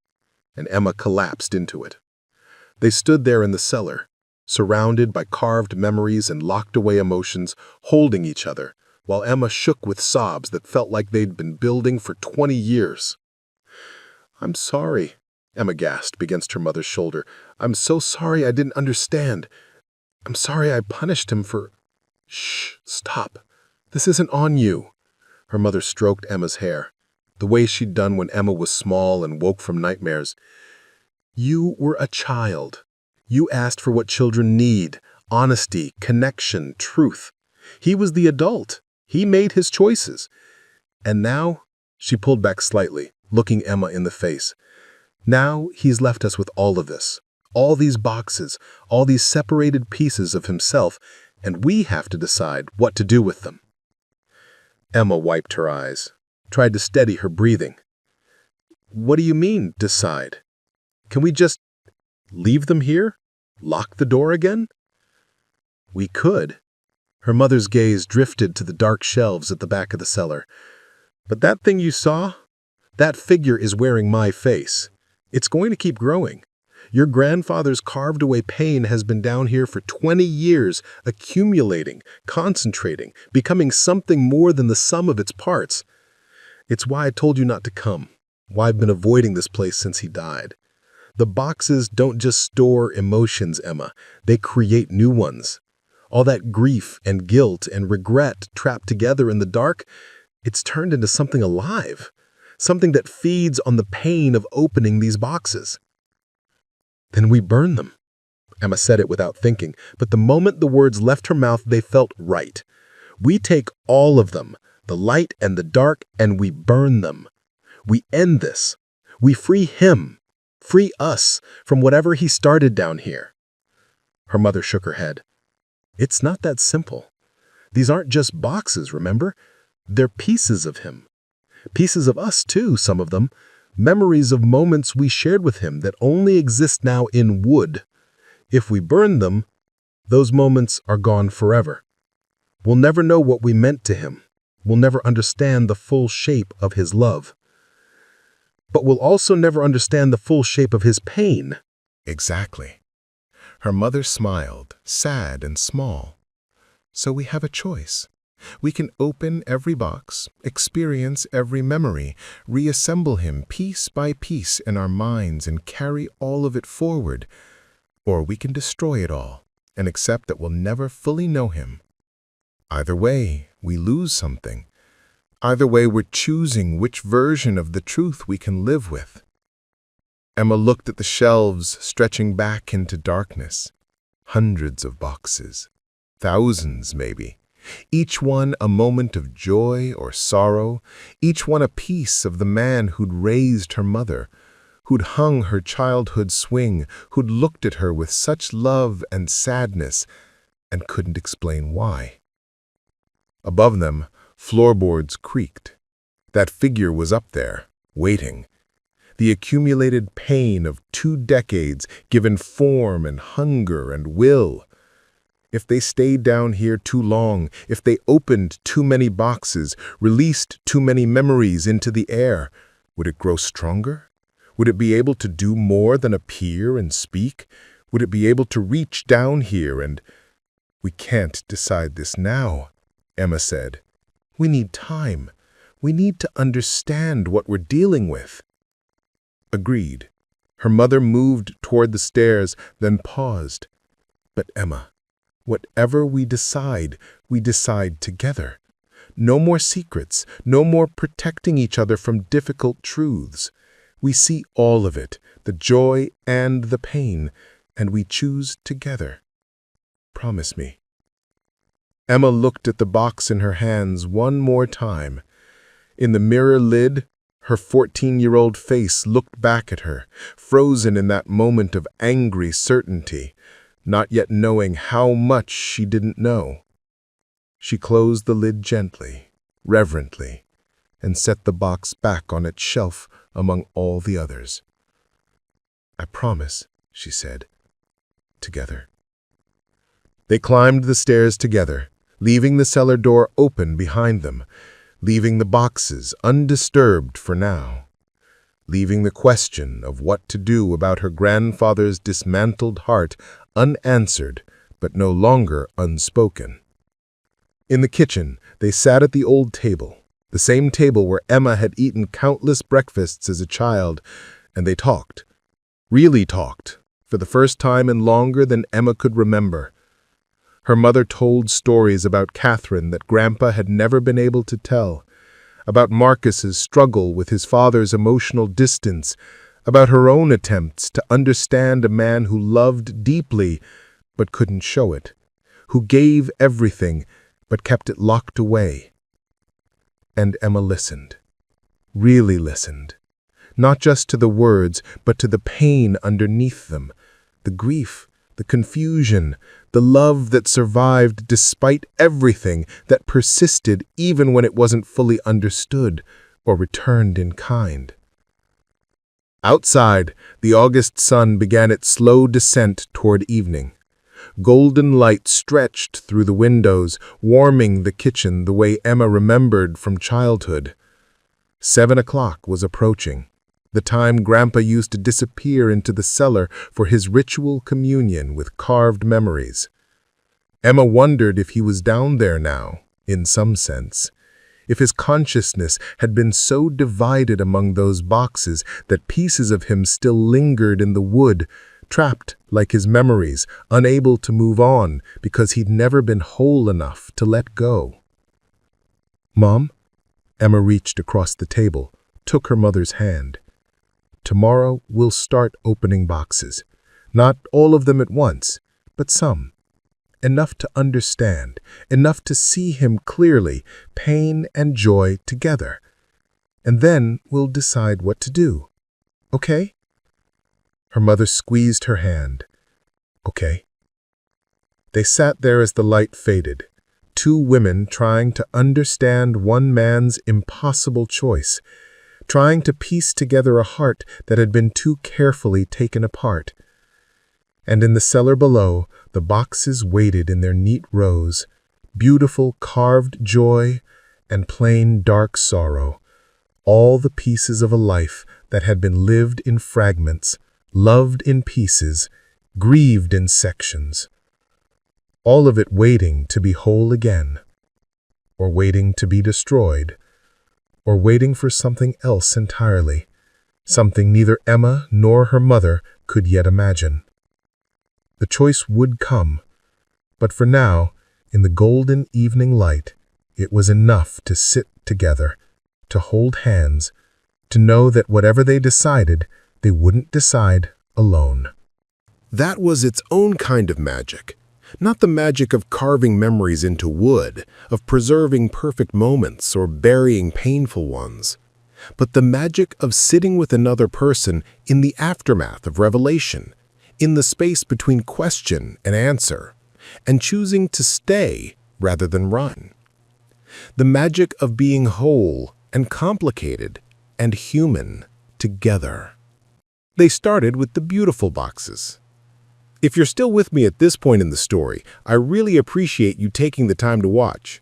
and Emma collapsed into it. They stood there in the cellar, surrounded by carved memories and locked away emotions, holding each other, while Emma shook with sobs that felt like they'd been building for 20 years. I'm sorry, Emma gasped against her mother's shoulder. I'm so sorry I didn't understand. I'm sorry I punished him for... Shh, stop. This isn't on you. Her mother stroked Emma's hair, the way she'd done when Emma was small and woke from nightmares. You were a child. You asked for what children need, honesty, connection, truth. He was the adult. He made his choices. And now, she pulled back slightly, looking Emma in the face. Now he's left us with all of this, all these boxes, all these separated pieces of himself, and we have to decide what to do with them. Emma wiped her eyes, tried to steady her breathing. What do you mean, decide? Can we just leave them here? Lock the door again? We could. Her mother's gaze drifted to the dark shelves at the back of the cellar. But that thing you saw? That figure is wearing my face. It's going to keep growing. Your grandfather's carved away pain has been down here for 20 years, accumulating, concentrating, becoming something more than the sum of its parts. It's why I told you not to come. why I've been avoiding this place since he died. The boxes don't just store emotions, Emma. They create new ones. All that grief and guilt and regret trapped together in the dark, it's turned into something alive. Something that feeds on the pain of opening these boxes. Then we burn them. Emma said it without thinking, but the moment the words left her mouth, they felt right. We take all of them, the light and the dark, and we burn them. We end this. We free him, free us from whatever he started down here. Her mother shook her head. It's not that simple. These aren't just boxes, remember? They're pieces of him. Pieces of us, too, some of them. Memories of moments we shared with him that only exist now in wood. If we burn them, those moments are gone forever. We'll never know what we meant to him. We'll never understand the full shape of his love. But we'll also never understand the full shape of his pain. Exactly. Her mother smiled, sad and small. So we have a choice. We can open every box, experience every memory, reassemble him piece by piece in our minds and carry all of it forward. Or we can destroy it all and accept that we'll never fully know him. Either way, we lose something. Either way, we're choosing which version of the truth we can live with. Emma looked at the shelves stretching back into darkness. Hundreds of boxes. Thousands, maybe. Each one a moment of joy or sorrow, each one a piece of the man who'd raised her mother, who'd hung her childhood swing, who'd looked at her with such love and sadness and couldn't explain why. Above them, floorboards creaked. That figure was up there, waiting. The accumulated pain of 2 decades given form and hunger and will. If they stayed down here too long, if they opened too many boxes, released too many memories into the air, would it grow stronger? Would it be able to do more than appear and speak? Would it be able to reach down here and... We can't decide this now, Emma said. We need time. We need to understand what we're dealing with. Agreed. Her mother moved toward the stairs, then paused. But Emma, whatever we decide together. No more secrets, no more protecting each other from difficult truths. We see all of it, the joy and the pain, and we choose together. Promise me. Emma looked at the box in her hands one more time. In the mirror lid, her 14-year-old face looked back at her, frozen in that moment of angry certainty, not yet knowing how much she didn't know. She closed the lid gently, reverently, and set the box back on its shelf among all the others. I promise, she said, together. They climbed the stairs together, leaving the cellar door open behind them, leaving the boxes undisturbed for now, leaving the question of what to do about her grandfather's dismantled heart unanswered, but no longer unspoken. In the kitchen, they sat at the old table, the same table where Emma had eaten countless breakfasts as a child, and they talked, really talked, for the first time in longer than Emma could remember. Her mother told stories about Catherine that Grandpa had never been able to tell, about Marcus's struggle with his father's emotional distance, about her own attempts to understand a man who loved deeply but couldn't show it, who gave everything but kept it locked away. And Emma listened, really listened, not just to the words, but to the pain underneath them, the grief, the confusion, the love that survived despite everything, that persisted even when it wasn't fully understood or returned in kind. Outside, the August sun began its slow descent toward evening. Golden light stretched through the windows, warming the kitchen the way Emma remembered from childhood. 7 o'clock was approaching, the time Grandpa used to disappear into the cellar for his ritual communion with carved memories. Emma wondered if he was down there now, in some sense, if his consciousness had been so divided among those boxes that pieces of him still lingered in the wood, trapped like his memories, unable to move on because he'd never been whole enough to let go. "Mom?" Emma reached across the table, took her mother's hand. "Tomorrow we'll start opening boxes. Not all of them at once, but some. Enough to understand, enough to see him clearly, pain and joy together. And then we'll decide what to do. Okay?" Her mother squeezed her hand. "Okay." They sat there as the light faded, two women trying to understand one man's impossible choice, trying to piece together a heart that had been too carefully taken apart. And in the cellar below, the boxes waited in their neat rows, beautiful carved joy and plain dark sorrow, all the pieces of a life that had been lived in fragments, loved in pieces, grieved in sections. All of it waiting to be whole again, or waiting to be destroyed, or waiting for something else entirely, something neither Emma nor her mother could yet imagine. The choice would come, but for now, in the golden evening light, it was enough to sit together, to hold hands, to know that whatever they decided, they wouldn't decide alone. That was its own kind of magic. Not the magic of carving memories into wood, of preserving perfect moments or burying painful ones, but the magic of sitting with another person in the aftermath of revelation, in the space between question and answer, and choosing to stay rather than run. The magic of being whole and complicated and human together. They started with the beautiful boxes. If you're still with me at this point in the story, I really appreciate you taking the time to watch.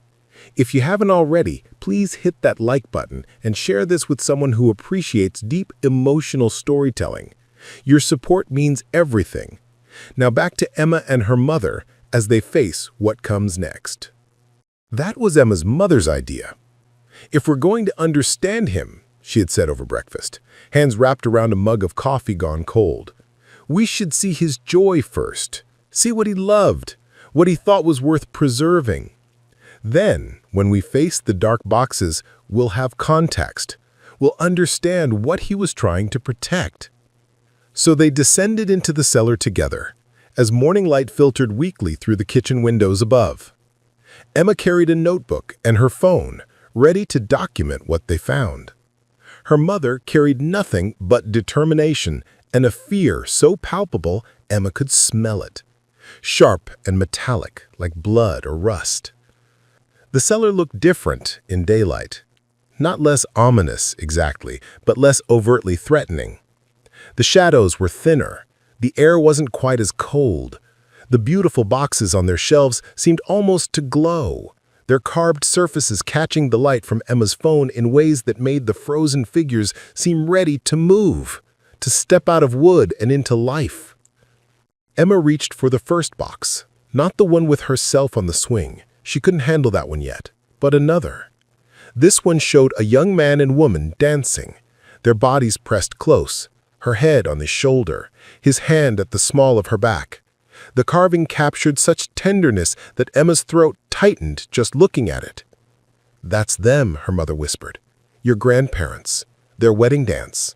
If you haven't already, please hit that like button and share this with someone who appreciates deep emotional storytelling. Your support means everything. Now back to Emma and her mother as they face what comes next. That was Emma's mother's idea. "If we're going to understand him," she had said over breakfast, hands wrapped around a mug of coffee gone cold, "we should see his joy first, see what he loved, what he thought was worth preserving. Then, when we face the dark boxes, we'll have context. We'll understand what he was trying to protect." So they descended into the cellar together, as morning light filtered weakly through the kitchen windows above. Emma carried a notebook and her phone, ready to document what they found. Her mother carried nothing but determination and a fear so palpable Emma could smell it, sharp and metallic like blood or rust. The cellar looked different in daylight, not less ominous exactly, but less overtly threatening. The shadows were thinner, the air wasn't quite as cold. The beautiful boxes on their shelves seemed almost to glow, their carved surfaces catching the light from Emma's phone in ways that made the frozen figures seem ready to move, to step out of wood and into life. Emma reached for the first box, not the one with herself on the swing. She couldn't handle that one yet, but another. This one showed a young man and woman dancing, their bodies pressed close, her head on his shoulder, his hand at the small of her back. The carving captured such tenderness that Emma's throat tightened just looking at it. "That's them," her mother whispered. "Your grandparents. Their wedding dance."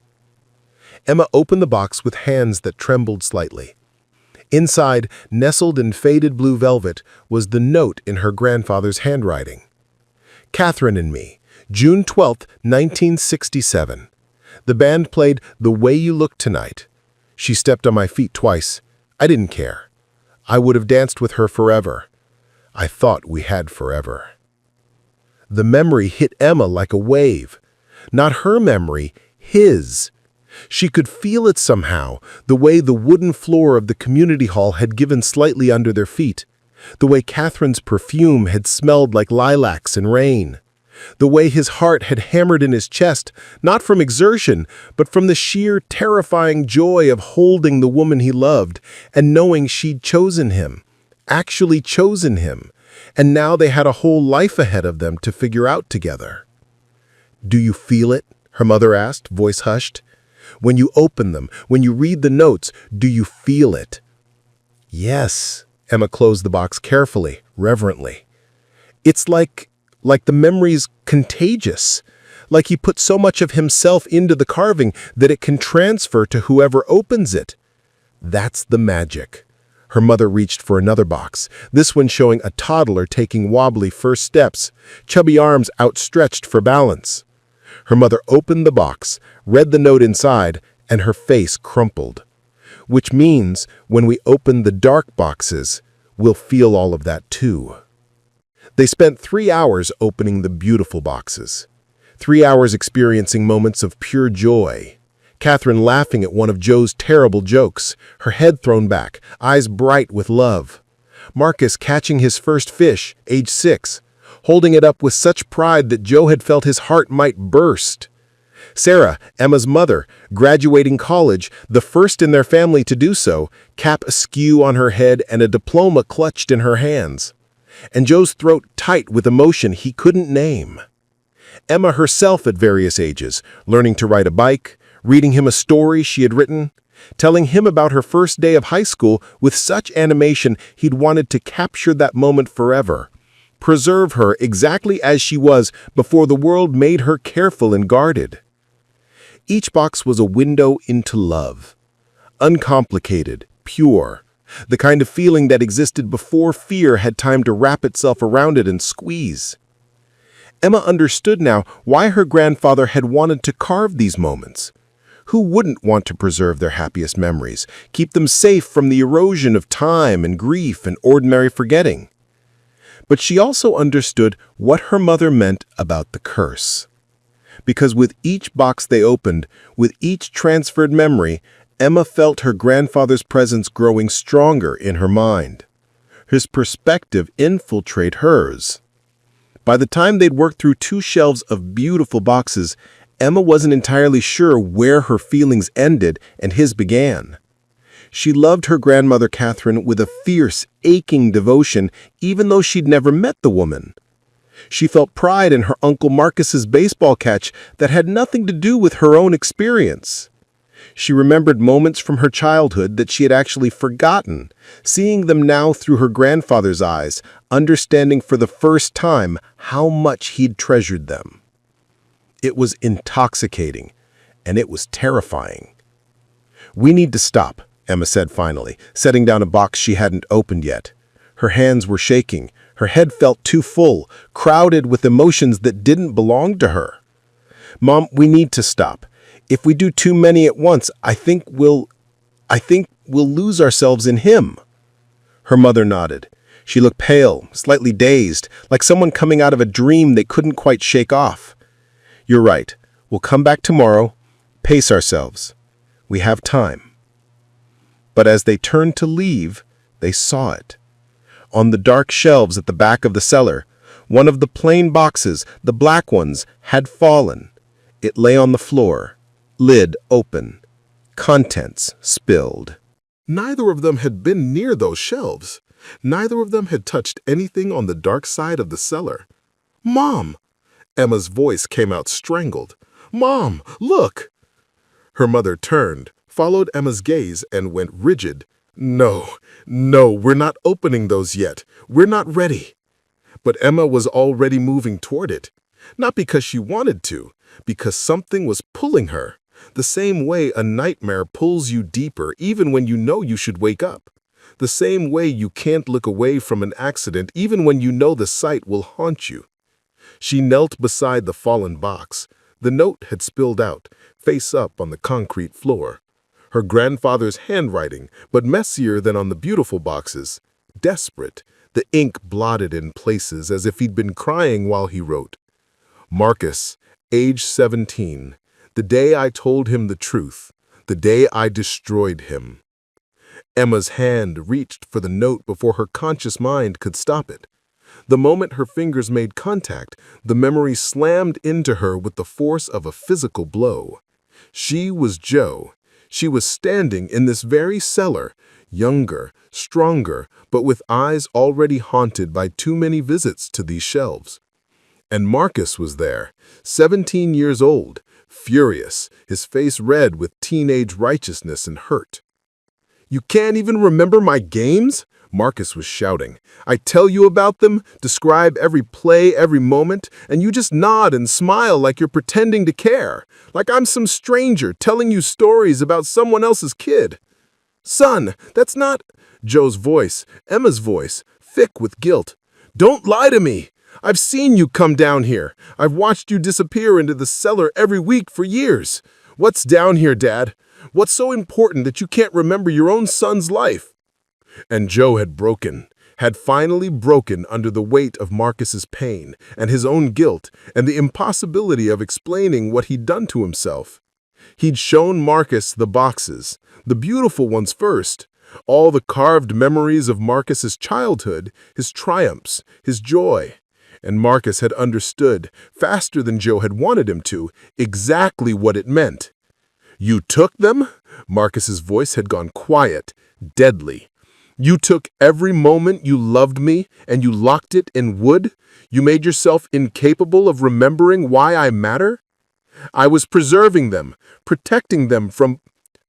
Emma opened the box with hands that trembled slightly. Inside, nestled in faded blue velvet, was the note in her grandfather's handwriting. "Catherine and me, June 12, 1967. The band played The Way You Look Tonight. She stepped on my feet twice. I didn't care. I would have danced with her forever. I thought we had forever." The memory hit Emma like a wave. Not her memory, his. She could feel it somehow, the way the wooden floor of the community hall had given slightly under their feet, the way Catherine's perfume had smelled like lilacs and rain, the way his heart had hammered in his chest, not from exertion, but from the sheer, terrifying joy of holding the woman he loved and knowing she'd chosen him, actually chosen him, And now they had a whole life ahead of them to figure out together. "Do you feel it?" her mother asked, voice hushed. "When you open them, when you read the notes, do you feel it?" "Yes." Emma closed the box carefully, reverently. "It's like the memory's contagious. Like he put so much of himself into the carving that it can transfer to whoever opens it." "That's the magic." Her mother reached for another box, this one showing a toddler taking wobbly first steps, chubby arms outstretched for balance. Her mother opened the box, read the note inside, and her face crumpled. "Which means when we open the dark boxes, we'll feel all of that too." They spent 3 hours opening the beautiful boxes. 3 hours experiencing moments of pure joy. Catherine laughing at one of Joe's terrible jokes, her head thrown back, eyes bright with love. Marcus catching his first fish, age 6, holding it up with such pride that Joe had felt his heart might burst. Sarah, Emma's mother, graduating college, the first in their family to do so, cap askew on her head and a diploma clutched in her hands. And Joe's throat tight with emotion he couldn't name. Emma herself at various ages, learning to ride a bike, reading him a story she had written, telling him about her first day of high school with such animation he'd wanted to capture that moment forever. Preserve her exactly as she was before the world made her careful and guarded. Each box was a window into love. Uncomplicated, pure, the kind of feeling that existed before fear had time to wrap itself around it and squeeze. Emma understood now why her grandfather had wanted to carve these moments. Who wouldn't want to preserve their happiest memories, keep them safe from the erosion of time and grief and ordinary forgetting? But she also understood what her mother meant about the curse. Because with each box they opened, with each transferred memory, Emma felt her grandfather's presence growing stronger in her mind. His perspective infiltrate hers. By the time they'd worked through 2 shelves of beautiful boxes, Emma wasn't entirely sure where her feelings ended and his began. She loved her grandmother Catherine with a fierce, aching devotion, even though she'd never met the woman. She felt pride in her Uncle Marcus's baseball catch that had nothing to do with her own experience. She remembered moments from her childhood that she had actually forgotten, seeing them now through her grandfather's eyes, understanding for the first time how much he'd treasured them. It was intoxicating, and it was terrifying. "We need to stop," Emma said finally, setting down a box she hadn't opened yet. Her hands were shaking. Her head felt too full, crowded with emotions that didn't belong to her. "Mom, we need to stop. If we do too many at once, I think we'll lose ourselves in him." Her mother nodded. She looked pale, slightly dazed, like someone coming out of a dream they couldn't quite shake off. "You're right. We'll come back tomorrow. Pace ourselves. We have time." But as they turned to leave, they saw it. On the dark shelves at the back of the cellar, one of the plain boxes, the black ones, had fallen. It lay on the floor, lid open, contents spilled. Neither of them had been near those shelves. Neither of them had touched anything on the dark side of the cellar. "Mom!" Emma's voice came out strangled. "Mom, look!" Her mother turned, followed Emma's gaze, and went rigid. No, we're not opening those yet. We're not ready." But Emma was already moving toward it. Not because she wanted to, because something was pulling her. The same way a nightmare pulls you deeper even when you know you should wake up. The same way you can't look away from an accident even when you know the sight will haunt you. She knelt beside the fallen box. The note had spilled out, face up on the concrete floor. Her grandfather's handwriting, but messier than on the beautiful boxes. Desperate, the ink blotted in places as if he'd been crying while he wrote. "Marcus, age 17, the day I told him the truth, the day I destroyed him." Emma's hand reached for the note before her conscious mind could stop it. The moment her fingers made contact, the memory slammed into her with the force of a physical blow. She was Joe. She was standing in this very cellar, younger, stronger, but with eyes already haunted by too many visits to these shelves. And Marcus was there, 17 years old, furious, his face red with teenage righteousness and hurt. "You can't even remember my games?" Marcus was shouting. "I tell you about them, describe every play, every moment, and you just nod and smile like you're pretending to care, like I'm some stranger telling you stories about someone else's kid." "Son, that's not—" Joe's voice, Emma's voice, thick with guilt. "Don't lie to me! I've seen you come down here. I've watched you disappear into the cellar every week for years. What's down here, Dad? What's so important that you can't remember your own son's life?" And Joe had finally broken under the weight of Marcus's pain and his own guilt and the impossibility of explaining what he'd done to himself. He'd shown Marcus the boxes, the beautiful ones first, all the carved memories of Marcus's childhood, his triumphs, his joy. And Marcus had understood, faster than Joe had wanted him to, exactly what it meant. "You took them?" Marcus's voice had gone quiet, deadly. "You took every moment you loved me and you locked it in wood? You made yourself incapable of remembering why I matter? I was preserving them, protecting them from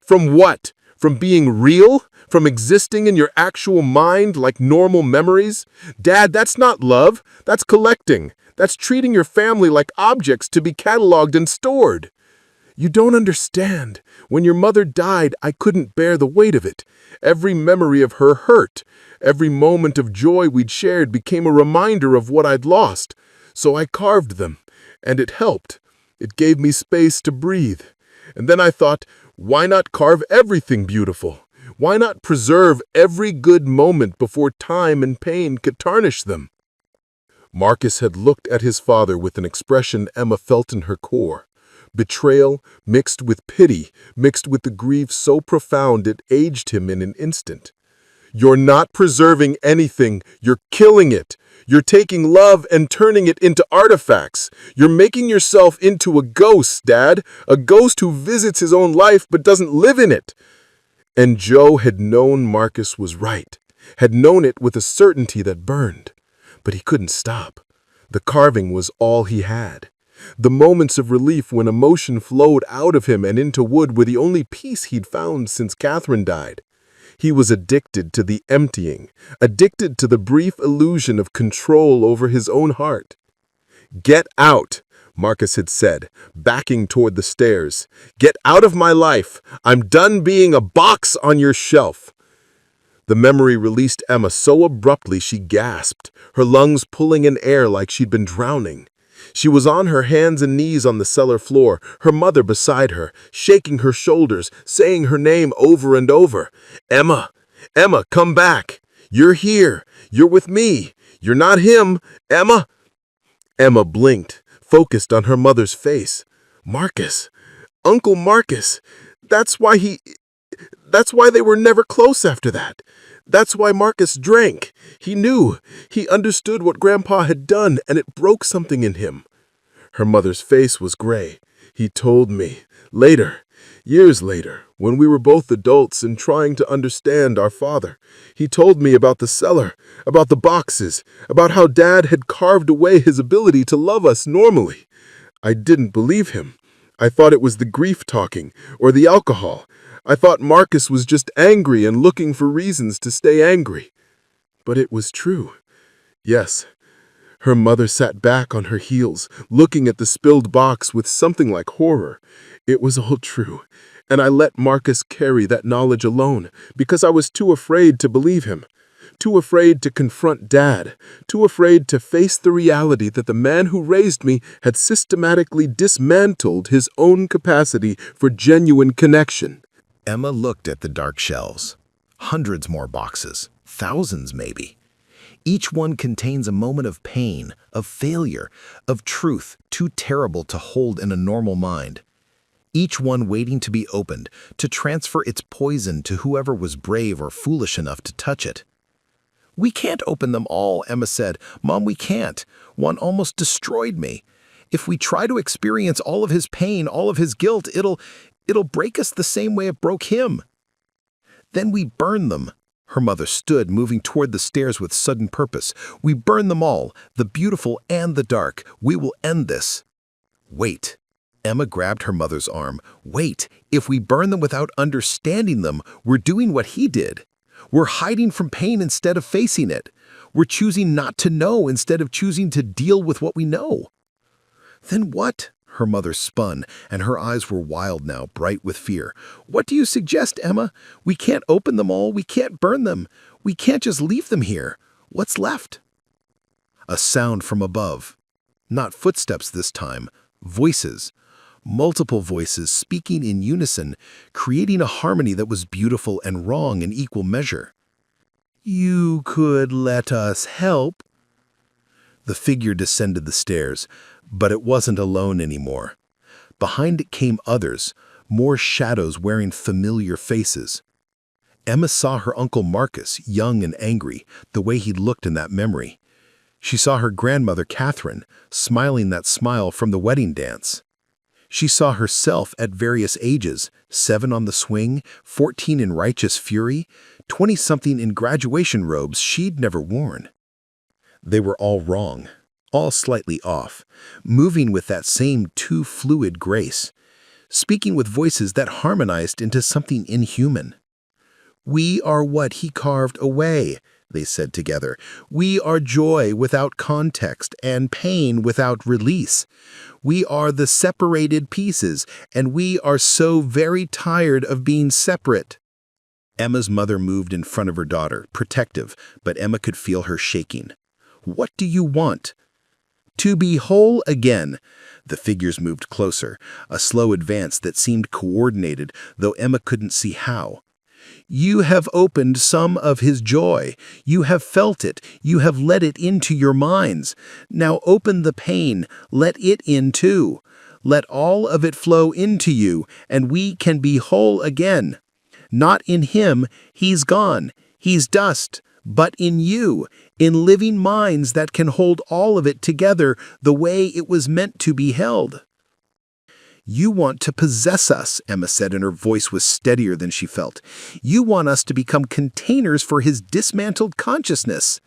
what? From being real? From existing in your actual mind like normal memories? Dad, that's not love. That's collecting. That's treating your family like objects to be cataloged and stored. You don't understand. When your mother died, I couldn't bear the weight of it. Every memory of her hurt. Every moment of joy we'd shared became a reminder of what I'd lost. So I carved them, and it helped. It gave me space to breathe. And then I thought, why not carve everything beautiful? Why not preserve every good moment before time and pain could tarnish them?" Marcus had looked at his father with an expression Emma felt in her core. Betrayal, mixed with pity, mixed with the grief so profound it aged him in an instant. "You're not preserving anything, you're killing it. You're taking love and turning it into artifacts. You're making yourself into a ghost, Dad, a ghost who visits his own life but doesn't live in it." And Joe had known Marcus was right, had known it with a certainty that burned. But he couldn't stop. The carving was all he had. The moments of relief when emotion flowed out of him and into wood were the only peace he'd found since Catherine died. He was addicted to the emptying, addicted to the brief illusion of control over his own heart. "Get out," Marcus had said, backing toward the stairs. "Get out of my life. I'm done being a box on your shelf." The memory released Emma so abruptly she gasped, her lungs pulling in air like she'd been drowning. She was on her hands and knees on the cellar floor, her mother beside her, shaking her shoulders, saying her name over and over. "Emma! Emma, come back! You're here! You're with me! You're not him! Emma!" Emma blinked, focused on her mother's face. "Marcus! Uncle Marcus! That's why they were never close after that. That's why Marcus drank. He knew. He understood what Grandpa had done, and it broke something in him." Her mother's face was gray. "He told me. Later, years later, when we were both adults and trying to understand our father. He told me about the cellar, about the boxes, about how Dad had carved away his ability to love us normally. I didn't believe him. I thought it was the grief talking, or the alcohol. I thought Marcus was just angry and looking for reasons to stay angry. But it was true. Yes." Her mother sat back on her heels, looking at the spilled box with something like horror. "It was all true, and I let Marcus carry that knowledge alone because I was too afraid to believe him, too afraid to confront Dad, too afraid to face the reality that the man who raised me had systematically dismantled his own capacity for genuine connection." Emma looked at the dark shelves. Hundreds more boxes, thousands maybe. Each one contains a moment of pain, of failure, of truth too terrible to hold in a normal mind. Each one waiting to be opened, to transfer its poison to whoever was brave or foolish enough to touch it. "We can't open them all," Emma said. "Mom, we can't. One almost destroyed me. If we try to experience all of his pain, all of his guilt, it'll break us the same way it broke him." Then we burn them. Her mother stood, moving toward the stairs with sudden purpose. We burn them all, the beautiful and the dark. We will end this. Wait. Emma grabbed her mother's arm. Wait, if we burn them without understanding them, we're doing what he did. We're hiding from pain instead of facing it. We're choosing not to know instead of choosing to deal with what we know. Then what? Her mother spun, and her eyes were wild now, bright with fear. What do you suggest, Emma? We can't open them all. We can't burn them. We can't just leave them here. What's left? A sound from above. Not footsteps this time. Voices. Multiple voices speaking in unison, creating a harmony that was beautiful and wrong in equal measure. You could let us help. The figure descended the stairs, but it wasn't alone anymore. Behind it came others, more shadows wearing familiar faces. Emma saw her Uncle Marcus, young and angry, the way he'd looked in that memory. She saw her grandmother Catherine, smiling that smile from the wedding dance. She saw herself at various ages, 7 on the swing, 14 in righteous fury, 20-something in graduation robes she'd never worn. They were all wrong, all slightly off, moving with that same too fluid grace, speaking with voices that harmonized into something inhuman. We are what he carved away, they said together. We are joy without context and pain without release. We are the separated pieces, and we are so very tired of being separate. Emma's mother moved in front of her daughter, protective, but Emma could feel her shaking. What do you want? To be whole again. The figures moved closer, a slow advance that seemed coordinated, though Emma couldn't see how. You have opened some of his joy. You have felt it. You have let it into your minds. Now open the pain. Let it in too. Let all of it flow into you, and we can be whole again. Not in him, he's gone. He's dust. But in you, in living minds that can hold all of it together the way it was meant to be held. You want to possess us, Emma said, and her voice was steadier than she felt. You want us to become containers for his dismantled consciousness.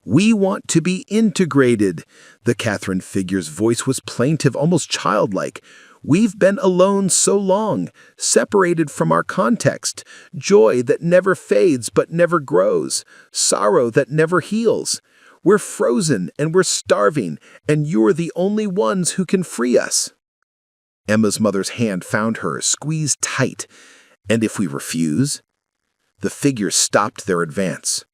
We want to be integrated. The Catherine figure's voice was plaintive, almost childlike. We've been alone so long, separated from our context, joy that never fades but never grows, sorrow that never heals. We're frozen and we're starving, and you're the only ones who can free us. Emma's mother's hand found her, squeezed tight. And if we refuse? The figures stopped their advance.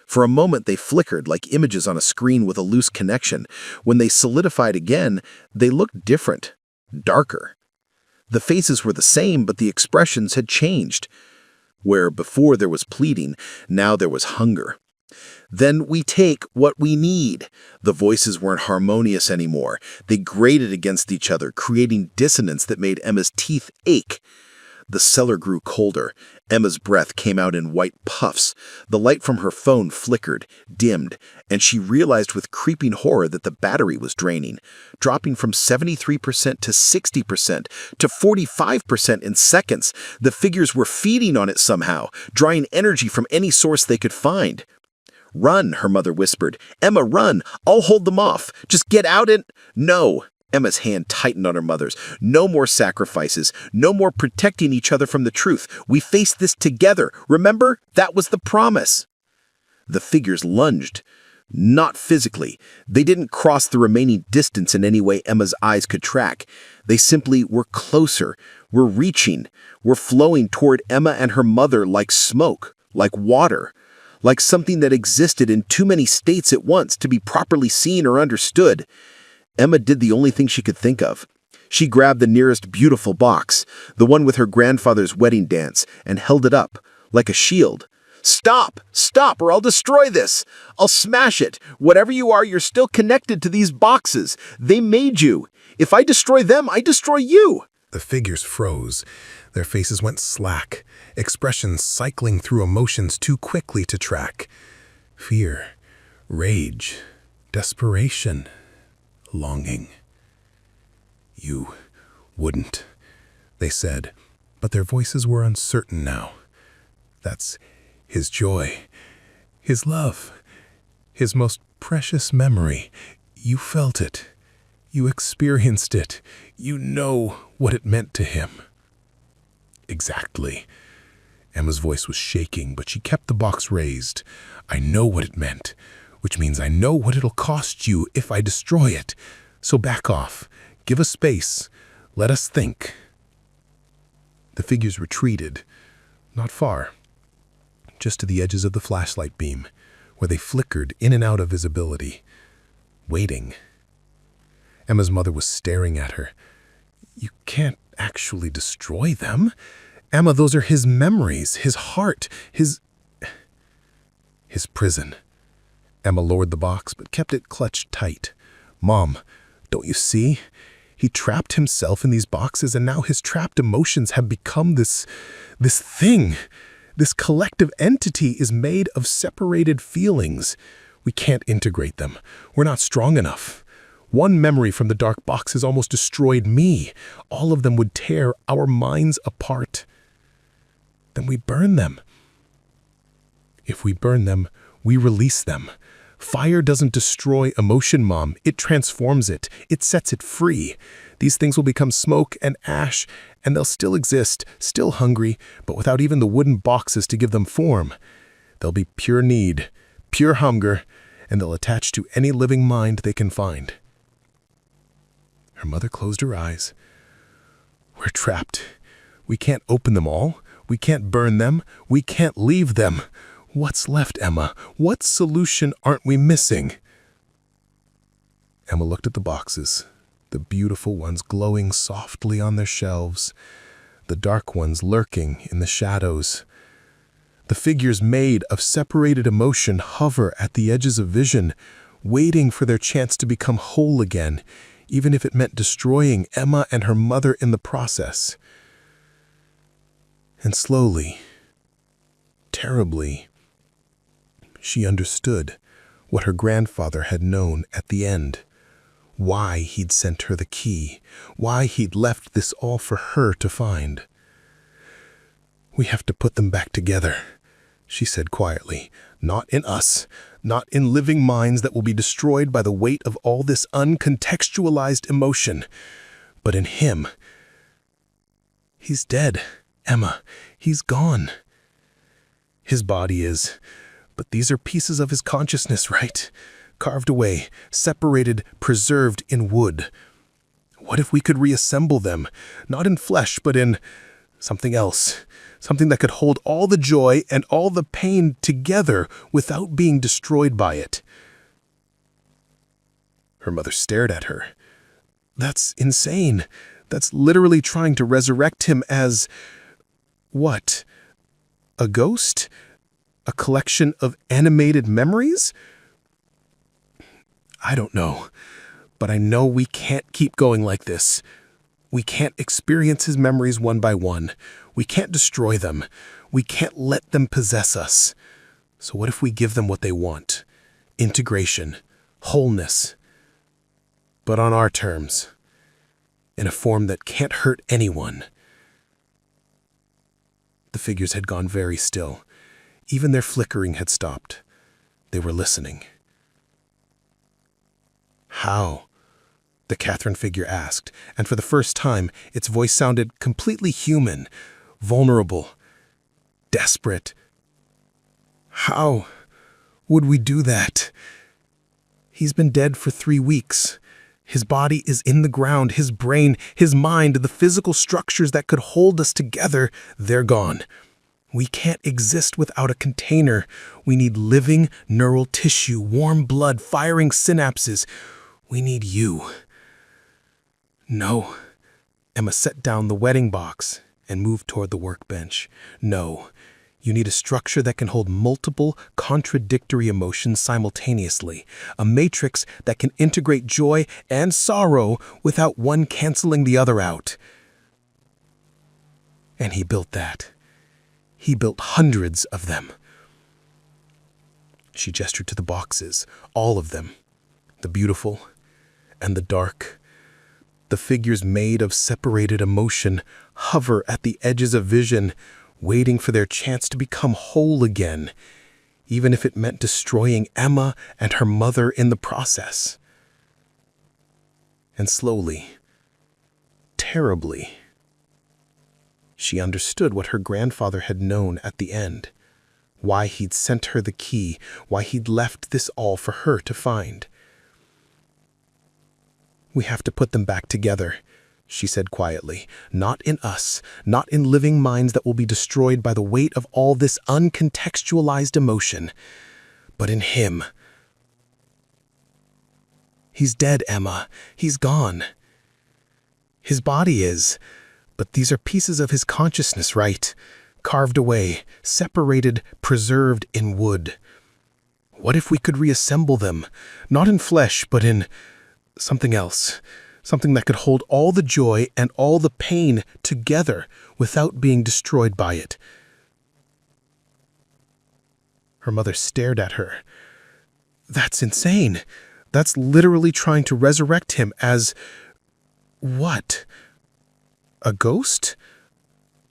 For a moment they flickered like images on a screen with a loose connection. When they solidified again, they looked different, darker. The faces were the same, but the expressions had changed. Where before there was pleading, now there was hunger. Then we take what we need. The voices weren't harmonious anymore. They grated against each other, creating dissonance that made Emma's teeth ache. The cellar grew colder. Emma's breath came out in white puffs. The light from her phone flickered, dimmed, and she realized with creeping horror that the battery was draining, dropping from 73% to 60% to 45% in seconds. The figures were feeding on it somehow, drawing energy from any source they could find. Run, her mother whispered. Emma, run. I'll hold them off. Just get out and... No. Emma's hand tightened on her mother's. No more sacrifices. No more protecting each other from the truth. We face this together. Remember? That was the promise. The figures lunged. Not physically. They didn't cross the remaining distance in any way Emma's eyes could track. They simply were closer. Were reaching. Were flowing toward Emma and her mother like smoke, like water. Like something that existed in too many states at once to be properly seen or understood. Emma did the only thing she could think of. She grabbed the nearest beautiful box, the one with her grandfather's wedding dance, and held it up, like a shield. Stop! Stop, or I'll destroy this! I'll smash it! Whatever you are, you're still connected to these boxes. They made you. If I destroy them, I destroy you! The figures froze. Their faces went slack, expressions cycling through emotions too quickly to track. Fear, rage, desperation, longing. You wouldn't, they said, but their voices were uncertain now. That's his joy, his love, his most precious memory. You felt it. You experienced it. You know what it meant to him. Exactly. Emma's voice was shaking, but she kept the box raised. I know what it meant, which means I know what it'll cost you if I destroy it. So back off. Give us space. Let us think. The figures retreated. Not far. Just to the edges of the flashlight beam, where they flickered in and out of visibility. Waiting. Emma's mother was staring at her. You can't actually destroy them. Emma, those are his memories, his heart, his prison. Emma lowered the box, but kept it clutched tight. Mom, don't you see? He trapped himself in these boxes, and now his trapped emotions have become this thing. This collective entity is made of separated feelings. We can't integrate them. We're not strong enough. One memory from the dark boxes almost destroyed me. All of them would tear our minds apart. Then we burn them. If we burn them, we release them. Fire doesn't destroy emotion, Mom. It transforms it. It sets it free. These things will become smoke and ash, and they'll still exist, still hungry, but without even the wooden boxes to give them form. They'll be pure need, pure hunger, and they'll attach to any living mind they can find. Her mother closed her eyes. We're trapped. We can't open them all. We can't burn them. We can't leave them. What's left, Emma? What solution aren't we missing? Emma looked at the boxes, the beautiful ones glowing softly on their shelves, the dark ones lurking in the shadows. The figures made of separated emotion hover at the edges of vision, waiting for their chance to become whole again, even if it meant destroying Emma and her mother in the process. And slowly, terribly, she understood what her grandfather had known at the end, why he'd sent her the key, why he'd left this all for her to find. We have to put them back together, she said quietly, not in us, not in living minds that will be destroyed by the weight of all this uncontextualized emotion, but in him. He's dead, Emma. He's gone. His body is, but these are pieces of his consciousness, right? Carved away, separated, preserved in wood. What if we could reassemble them, not in flesh, but in something else, something that could hold all the joy and all the pain together without being destroyed by it? Her mother stared at her. That's insane. That's literally trying to resurrect him as what? A ghost? A collection of animated memories? I don't know, but I know we can't keep going like this. We can't experience his memories one by one. We can't destroy them. We can't let them possess us. So what if we give them what they want? Integration, wholeness, but on our terms, in a form that can't hurt anyone. The figures had gone very still. Even their flickering had stopped. They were listening. How? The Catherine figure asked, and for the first time, its voice sounded completely human, vulnerable, desperate. How would we do that? He's been dead for 3 weeks. His body is in the ground, his brain, his mind, the physical structures that could hold us together, they're gone. We can't exist without a container. We need living neural tissue, warm blood, firing synapses. We need you. No. Emma set down the wedding box and moved toward the workbench. No. You need a structure that can hold multiple, contradictory emotions simultaneously. A matrix that can integrate joy and sorrow without one canceling the other out. And he built that. He built hundreds of them. She gestured to the boxes, all of them. The beautiful and the dark. The figures made of separated emotion hover at the edges of vision, waiting for their chance to become whole again, even if it meant destroying Emma and her mother in the process. And slowly, terribly, she understood what her grandfather had known at the end, why he'd sent her the key, why he'd left this all for her to find. "We have to put them back together," she said quietly. "Not in us, not in living minds that will be destroyed by the weight of all this uncontextualized emotion, but in him. He's dead, Emma. He's gone. His body is, but these are pieces of his consciousness, right? Carved away, separated, preserved in wood. What if we could reassemble them, not in flesh, but in something else, something that could hold all the joy and all the pain together without being destroyed by it?" Her mother stared at her. "That's insane. That's literally trying to resurrect him as what? A ghost?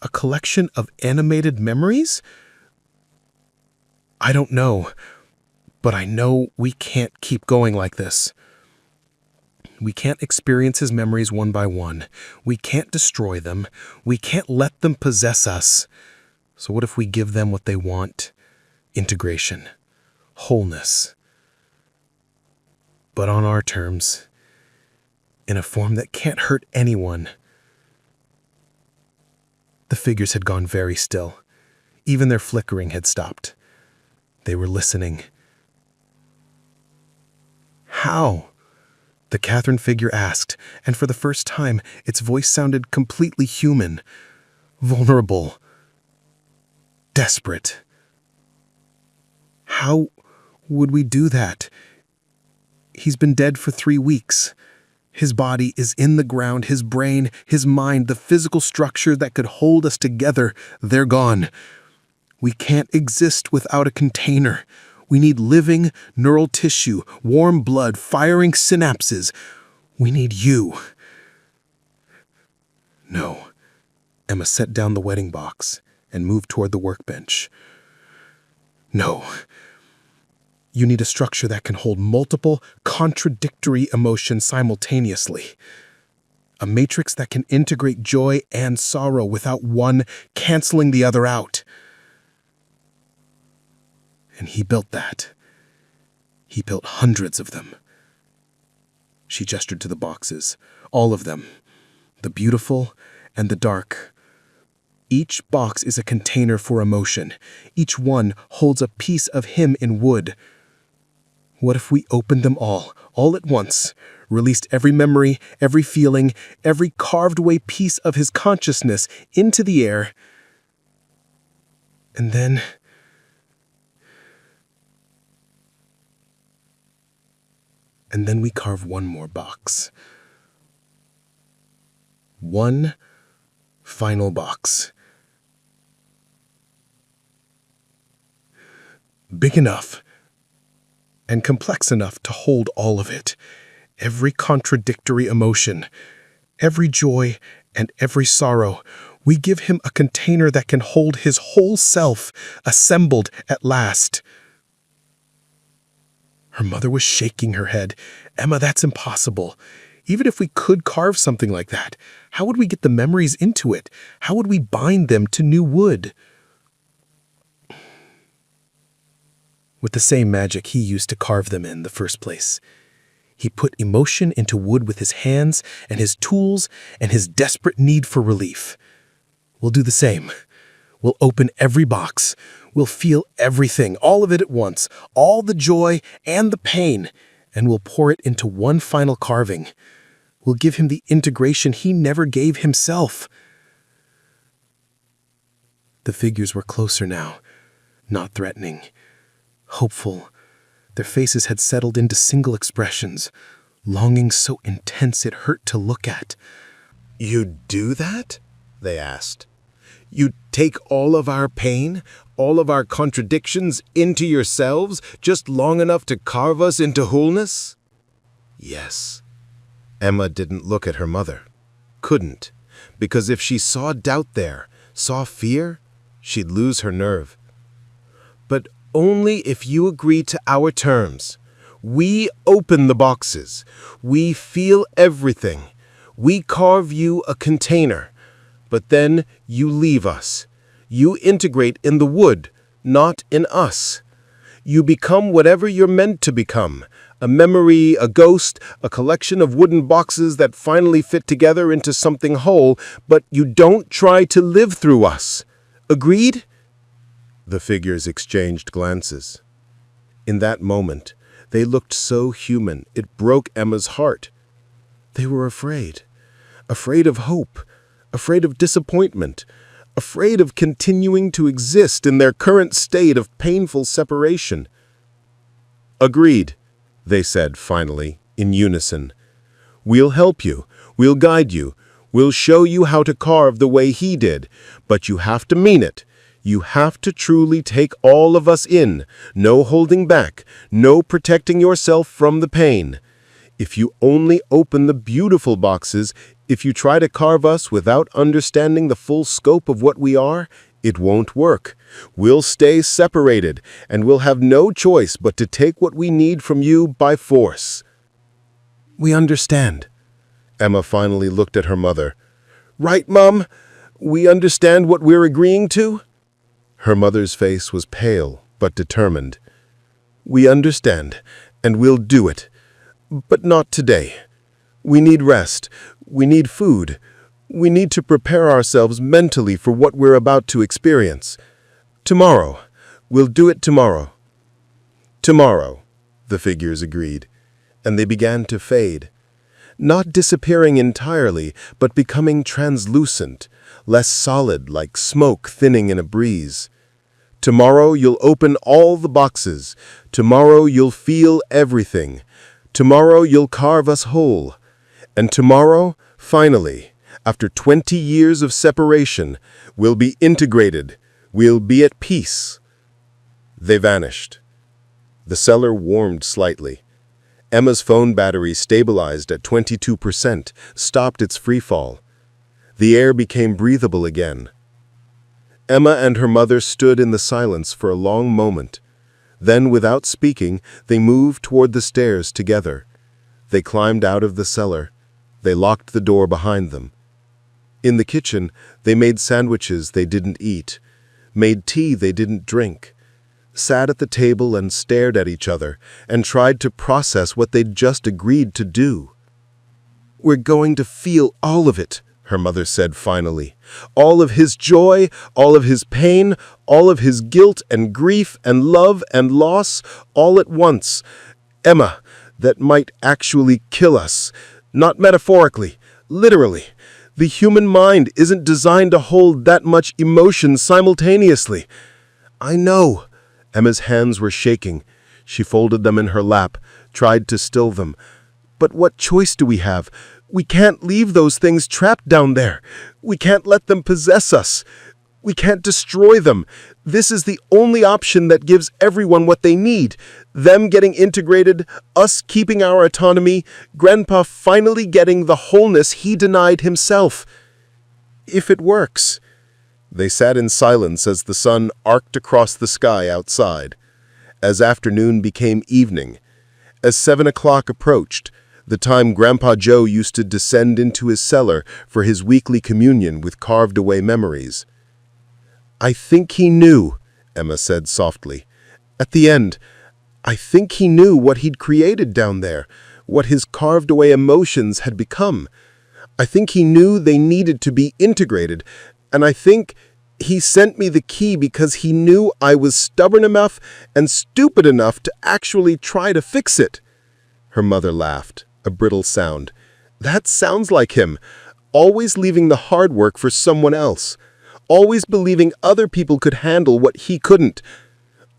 A collection of animated memories? I don't know, but I know we can't keep going like this. We can't experience his memories one by one. We can't destroy them. We can't let them possess us. So what if we give them what they want? Integration, wholeness. But on our terms, in a form that can't hurt anyone." The figures had gone very still. Even their flickering had stopped. They were listening. "How?" the Catherine figure asked, and for the first time, its voice sounded completely human, vulnerable, desperate. "How would we do that? He's been dead for 3 weeks. His body is in the ground, his brain, his mind, the physical structure that could hold us together, they're gone. We can't exist without a container. We need living, neural tissue, warm blood, firing synapses. We need you." "No." Emma set down the wedding box and moved toward the workbench. "No. You need a structure that can hold multiple, contradictory emotions simultaneously. A matrix that can integrate joy and sorrow without one canceling the other out." And he built that. He built hundreds of them. She gestured to the boxes, all of them, the beautiful and the dark. Each box is a container for emotion. Each one holds a piece of him in wood. What if we opened them all at once, released every memory, every feeling, every carved-away piece of his consciousness into the air, and then we carve one more box. One final box. Big enough and complex enough to hold all of it. Every contradictory emotion, every joy and every sorrow. We give him a container that can hold his whole self, assembled at last. Her mother was shaking her head. "Emma, that's impossible. Even if we could carve something like that, how would we get the memories into it? How would we bind them to new wood?" With the same magic he used to carve them in the first place. He put emotion into wood with his hands and his tools and his desperate need for relief. We'll do the same. We'll open every box. We'll feel everything, all of it at once, all the joy and the pain, and we'll pour it into one final carving. We'll give him the integration he never gave himself. The figures were closer now, not threatening, hopeful. Their faces had settled into single expressions, longing so intense it hurt to look at. "You'd do that?" they asked. "You'd take all of our pain, all of our contradictions into yourselves just long enough to carve us into wholeness?" Yes. Emma didn't look at her mother. Couldn't. Because if she saw doubt there, saw fear, She'd lose her nerve. But only if you agree to our terms. We open the boxes. We feel everything. We carve you a container. But then you leave us. You integrate in the wood, not in us. You become whatever you're meant to become. A memory, a ghost, a collection of wooden boxes that finally fit together into something whole, but you don't try to live through us. Agreed? The figures exchanged glances. In that moment, they looked so human, it broke Emma's heart. They were afraid. Afraid of hope. Afraid of disappointment. Afraid of continuing to exist in their current state of painful separation. Agreed, they said finally, in unison. We'll help you. We'll guide you. We'll show you how to carve the way he did. But you have to mean it. You have to truly take all of us in. No holding back. No protecting yourself from the pain. If you only open the beautiful boxes, if you try to carve us without understanding the full scope of what we are, it won't work. We'll stay separated, and we'll have no choice but to take what we need from you by force. We understand. Emma finally looked at her mother. Right, Mom? We understand what we're agreeing to? Her mother's face was pale, but determined. We understand, and we'll do it. But not today. We need rest. We need food. We need to prepare ourselves mentally for what we're about to experience. Tomorrow. We'll do it tomorrow. Tomorrow, the figures agreed, and they began to fade. Not disappearing entirely, but becoming translucent, less solid like smoke thinning in a breeze. Tomorrow you'll open all the boxes. Tomorrow you'll feel everything. Tomorrow you'll carve us whole. And tomorrow, finally, after 20 years of separation, we'll be integrated. We'll be at peace. They vanished. The cellar warmed slightly. Emma's phone battery stabilized at 22%, stopped its freefall. The air became breathable again. Emma and her mother stood in the silence for a long moment. Then, without speaking, they moved toward the stairs together. They climbed out of the cellar. They locked the door behind them. In the kitchen, they made sandwiches they didn't eat, made tea they didn't drink, sat at the table and stared at each other and tried to process what they'd just agreed to do. We're going to feel all of it, her mother said finally. All of his joy, all of his pain, all of his guilt and grief and love and loss, all at once. Emma, that might actually kill us. Not metaphorically, literally. The human mind isn't designed to hold that much emotion simultaneously. I know. Emma's hands were shaking. She folded them in her lap, tried to still them. But what choice do we have? We can't leave those things trapped down there. We can't let them possess us. We can't destroy them. This is the only option that gives everyone what they need. Them getting integrated, us keeping our autonomy, Grandpa finally getting the wholeness he denied himself. If it works. They sat in silence as the sun arced across the sky outside. As afternoon became evening, as 7 o'clock approached, the time Grandpa Joe used to descend into his cellar for his weekly communion with carved-away memories. I think he knew, Emma said softly. At the end, I think he knew what he'd created down there, what his carved-away emotions had become. I think he knew they needed to be integrated, and I think he sent me the key because he knew I was stubborn enough and stupid enough to actually try to fix it. Her mother laughed, a brittle sound. That sounds like him, always leaving the hard work for someone else, always believing other people could handle what he couldn't.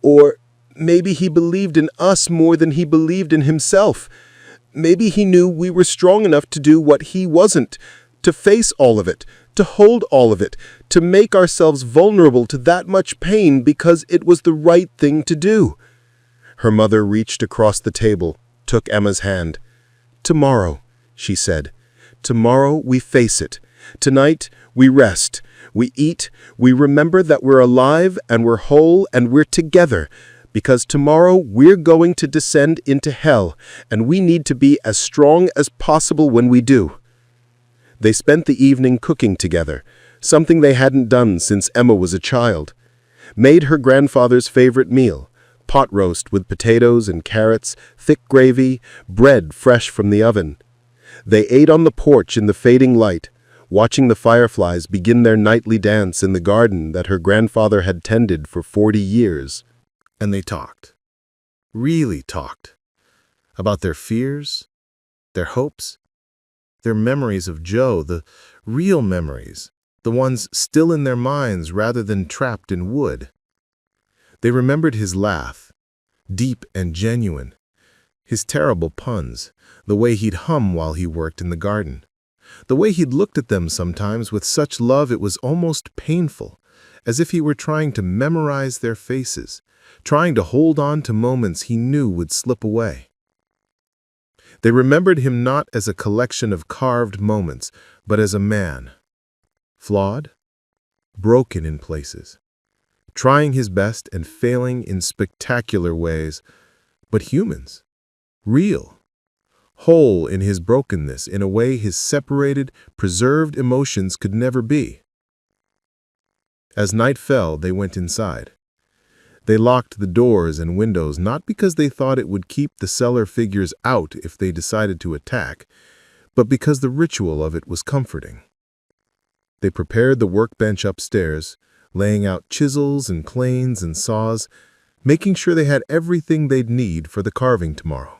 Or maybe he believed in us more than he believed in himself. Maybe he knew we were strong enough to do what he wasn't, to face all of it, to hold all of it, to make ourselves vulnerable to that much pain because it was the right thing to do. Her mother reached across the table, took Emma's hand. Tomorrow, she said. Tomorrow we face it, Tonight, we rest, we eat, we remember that we're alive and we're whole and we're together, because tomorrow we're going to descend into hell, and we need to be as strong as possible when we do. They spent the evening cooking together, something they hadn't done since Emma was a child. Made her grandfather's favorite meal, pot roast with potatoes and carrots, thick gravy, bread fresh from the oven. They ate on the porch in the fading light, watching the fireflies begin their nightly dance in the garden that her grandfather had tended for 40 years. And they talked, really talked, about their fears, their hopes, their memories of Joe, the real memories, the ones still in their minds rather than trapped in wood. They remembered his laugh, deep and genuine, his terrible puns, the way he'd hum while he worked in the garden, the way he'd looked at them sometimes with such love it was almost painful, as if he were trying to memorize their faces, trying to hold on to moments he knew would slip away. They remembered him not as a collection of carved moments, but as a man, flawed, broken in places, trying his best and failing in spectacular ways, but humans, real, whole in his brokenness in a way his separated, preserved emotions could never be. As night fell, they went inside. They locked the doors and windows not because they thought it would keep the cellar figures out if they decided to attack, but because the ritual of it was comforting. They prepared the workbench upstairs, laying out chisels and planes and saws, making sure they had everything they'd need for the carving tomorrow.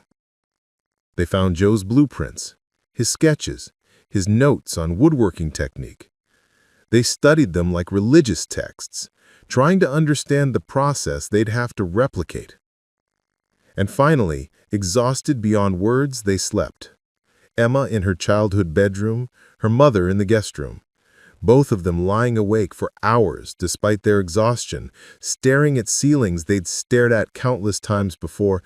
They found Joe's blueprints, his sketches, his notes on woodworking technique. They studied them like religious texts, trying to understand the process they'd have to replicate. And finally, exhausted beyond words, they slept. Emma in her childhood bedroom, her mother in the guest room, both of them lying awake for hours despite their exhaustion, staring at ceilings they'd stared at countless times before,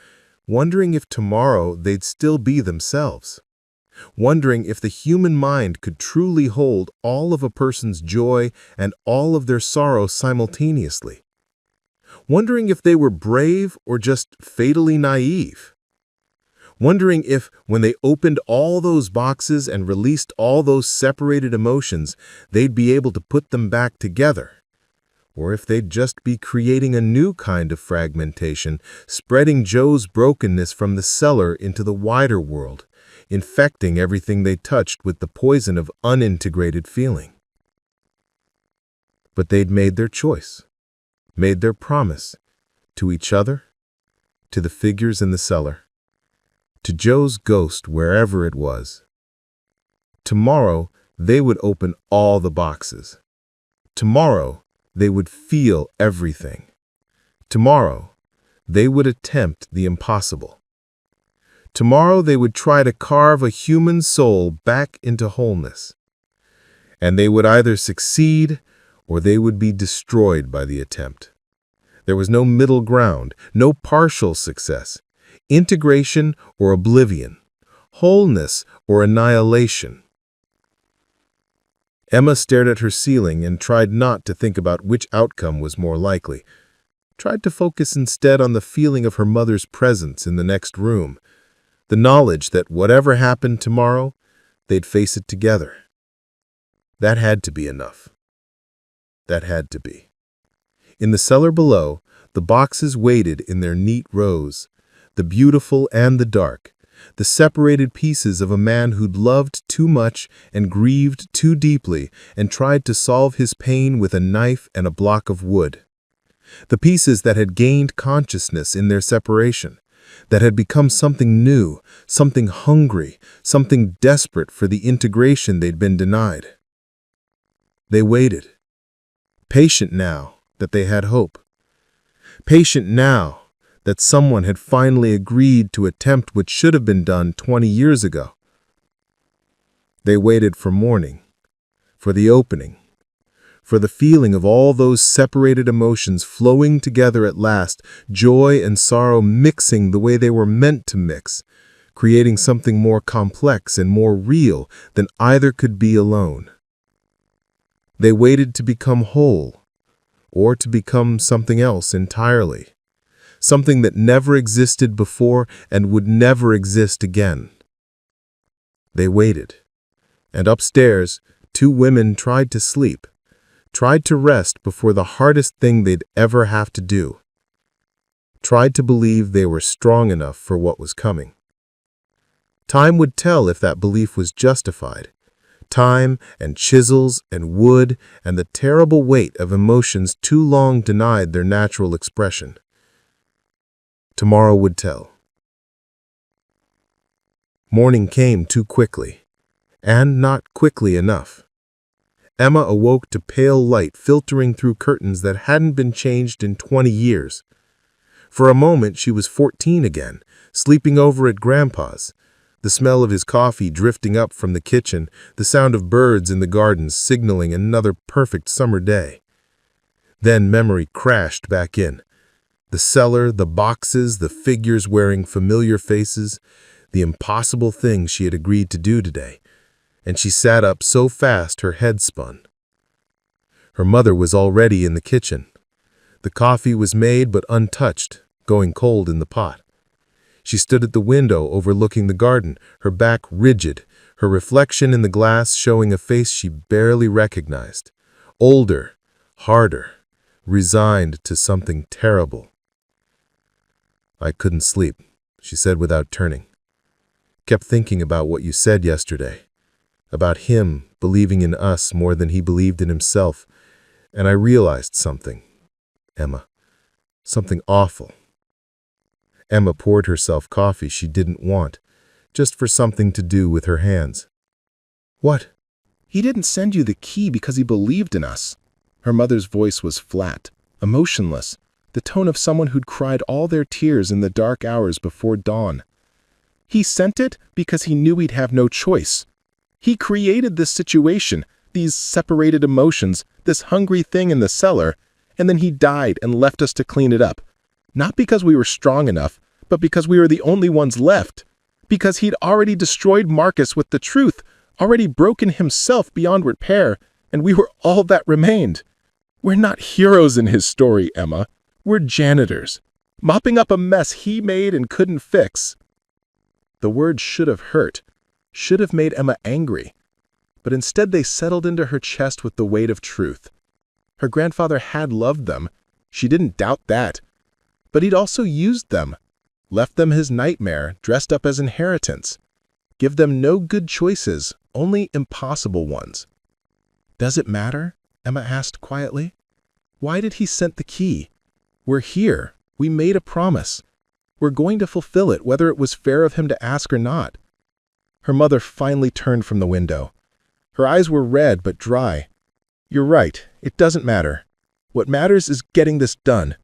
wondering if tomorrow they'd still be themselves, wondering if the human mind could truly hold all of a person's joy and all of their sorrow simultaneously, wondering if they were brave or just fatally naive, wondering if, when they opened all those boxes and released all those separated emotions, they'd be able to put them back together, or if they'd just be creating a new kind of fragmentation, spreading Joe's brokenness from the cellar into the wider world, infecting everything they touched with the poison of unintegrated feeling. But they'd made their choice, made their promise, to each other, to the figures in the cellar, to Joe's ghost wherever it was. Tomorrow, they would open all the boxes. Tomorrow, they would feel everything. Tomorrow, they would attempt the impossible. Tomorrow, they would try to carve a human soul back into wholeness. And they would either succeed or they would be destroyed by the attempt. There was no middle ground, no partial success, integration or oblivion, wholeness or annihilation. Emma stared at her ceiling and tried not to think about which outcome was more likely, tried to focus instead on the feeling of her mother's presence in the next room, the knowledge that whatever happened tomorrow, they'd face it together. That had to be enough. That had to be. In the cellar below, the boxes waited in their neat rows, the beautiful and the dark, the separated pieces of a man who'd loved too much and grieved too deeply and tried to solve his pain with a knife and a block of wood. The pieces that had gained consciousness in their separation, that had become something new, something hungry, something desperate for the integration they'd been denied. They waited, patient now that they had hope, patient now that someone had finally agreed to attempt what should have been done 20 years ago. They waited for morning, for the opening, for the feeling of all those separated emotions flowing together at last, joy and sorrow mixing the way they were meant to mix, creating something more complex and more real than either could be alone. They waited to become whole, or to become something else entirely, something that never existed before and would never exist again. They waited, and upstairs, two women tried to sleep, tried to rest before the hardest thing they'd ever have to do, tried to believe they were strong enough for what was coming. Time would tell if that belief was justified. Time and chisels and wood and the terrible weight of emotions too long denied their natural expression. Tomorrow would tell. Morning came too quickly, and not quickly enough. Emma awoke to pale light filtering through curtains that hadn't been changed in 20 years. For a moment she was 14 again, sleeping over at Grandpa's. The smell of his coffee drifting up from the kitchen, the sound of birds in the gardens signaling another perfect summer day. Then memory crashed back in. The cellar, the boxes, the figures wearing familiar faces, the impossible things she had agreed to do today. And she sat up so fast her head spun. Her mother was already in the kitchen. The coffee was made but untouched, going cold in the pot. She stood at the window overlooking the garden, her back rigid, her reflection in the glass showing a face she barely recognized. Older, harder, resigned to something terrible. "I couldn't sleep," she said without turning. "Kept thinking about what you said yesterday, about him believing in us more than he believed in himself, and I realized something, Emma, something awful." Emma poured herself coffee she didn't want, just for something to do with her hands. "What?" He didn't send you the key because he believed in us." Her mother's voice was flat, emotionless, the tone of someone who'd cried all their tears in the dark hours before dawn. "He sent it because he knew he'd have no choice. He created this situation, these separated emotions, this hungry thing in the cellar, and then he died and left us to clean it up. Not because we were strong enough, but because we were the only ones left. Because he'd already destroyed Marcus with the truth, already broken himself beyond repair, and we were all that remained. We're not heroes in his story, Emma. We're janitors, mopping up a mess he made and couldn't fix." The words should have hurt, should have made Emma angry, but instead they settled into her chest with the weight of truth. Her grandfather had loved them, she didn't doubt that, but he'd also used them, left them his nightmare dressed up as inheritance, give them no good choices, only impossible ones. "Does it matter?" Emma asked quietly. "Why did he send the key? We're here. We made a promise. We're going to fulfill it, whether it was fair of him to ask or not." Her mother finally turned from the window. Her eyes were red but dry. "You're right. It doesn't matter. What matters is getting this done.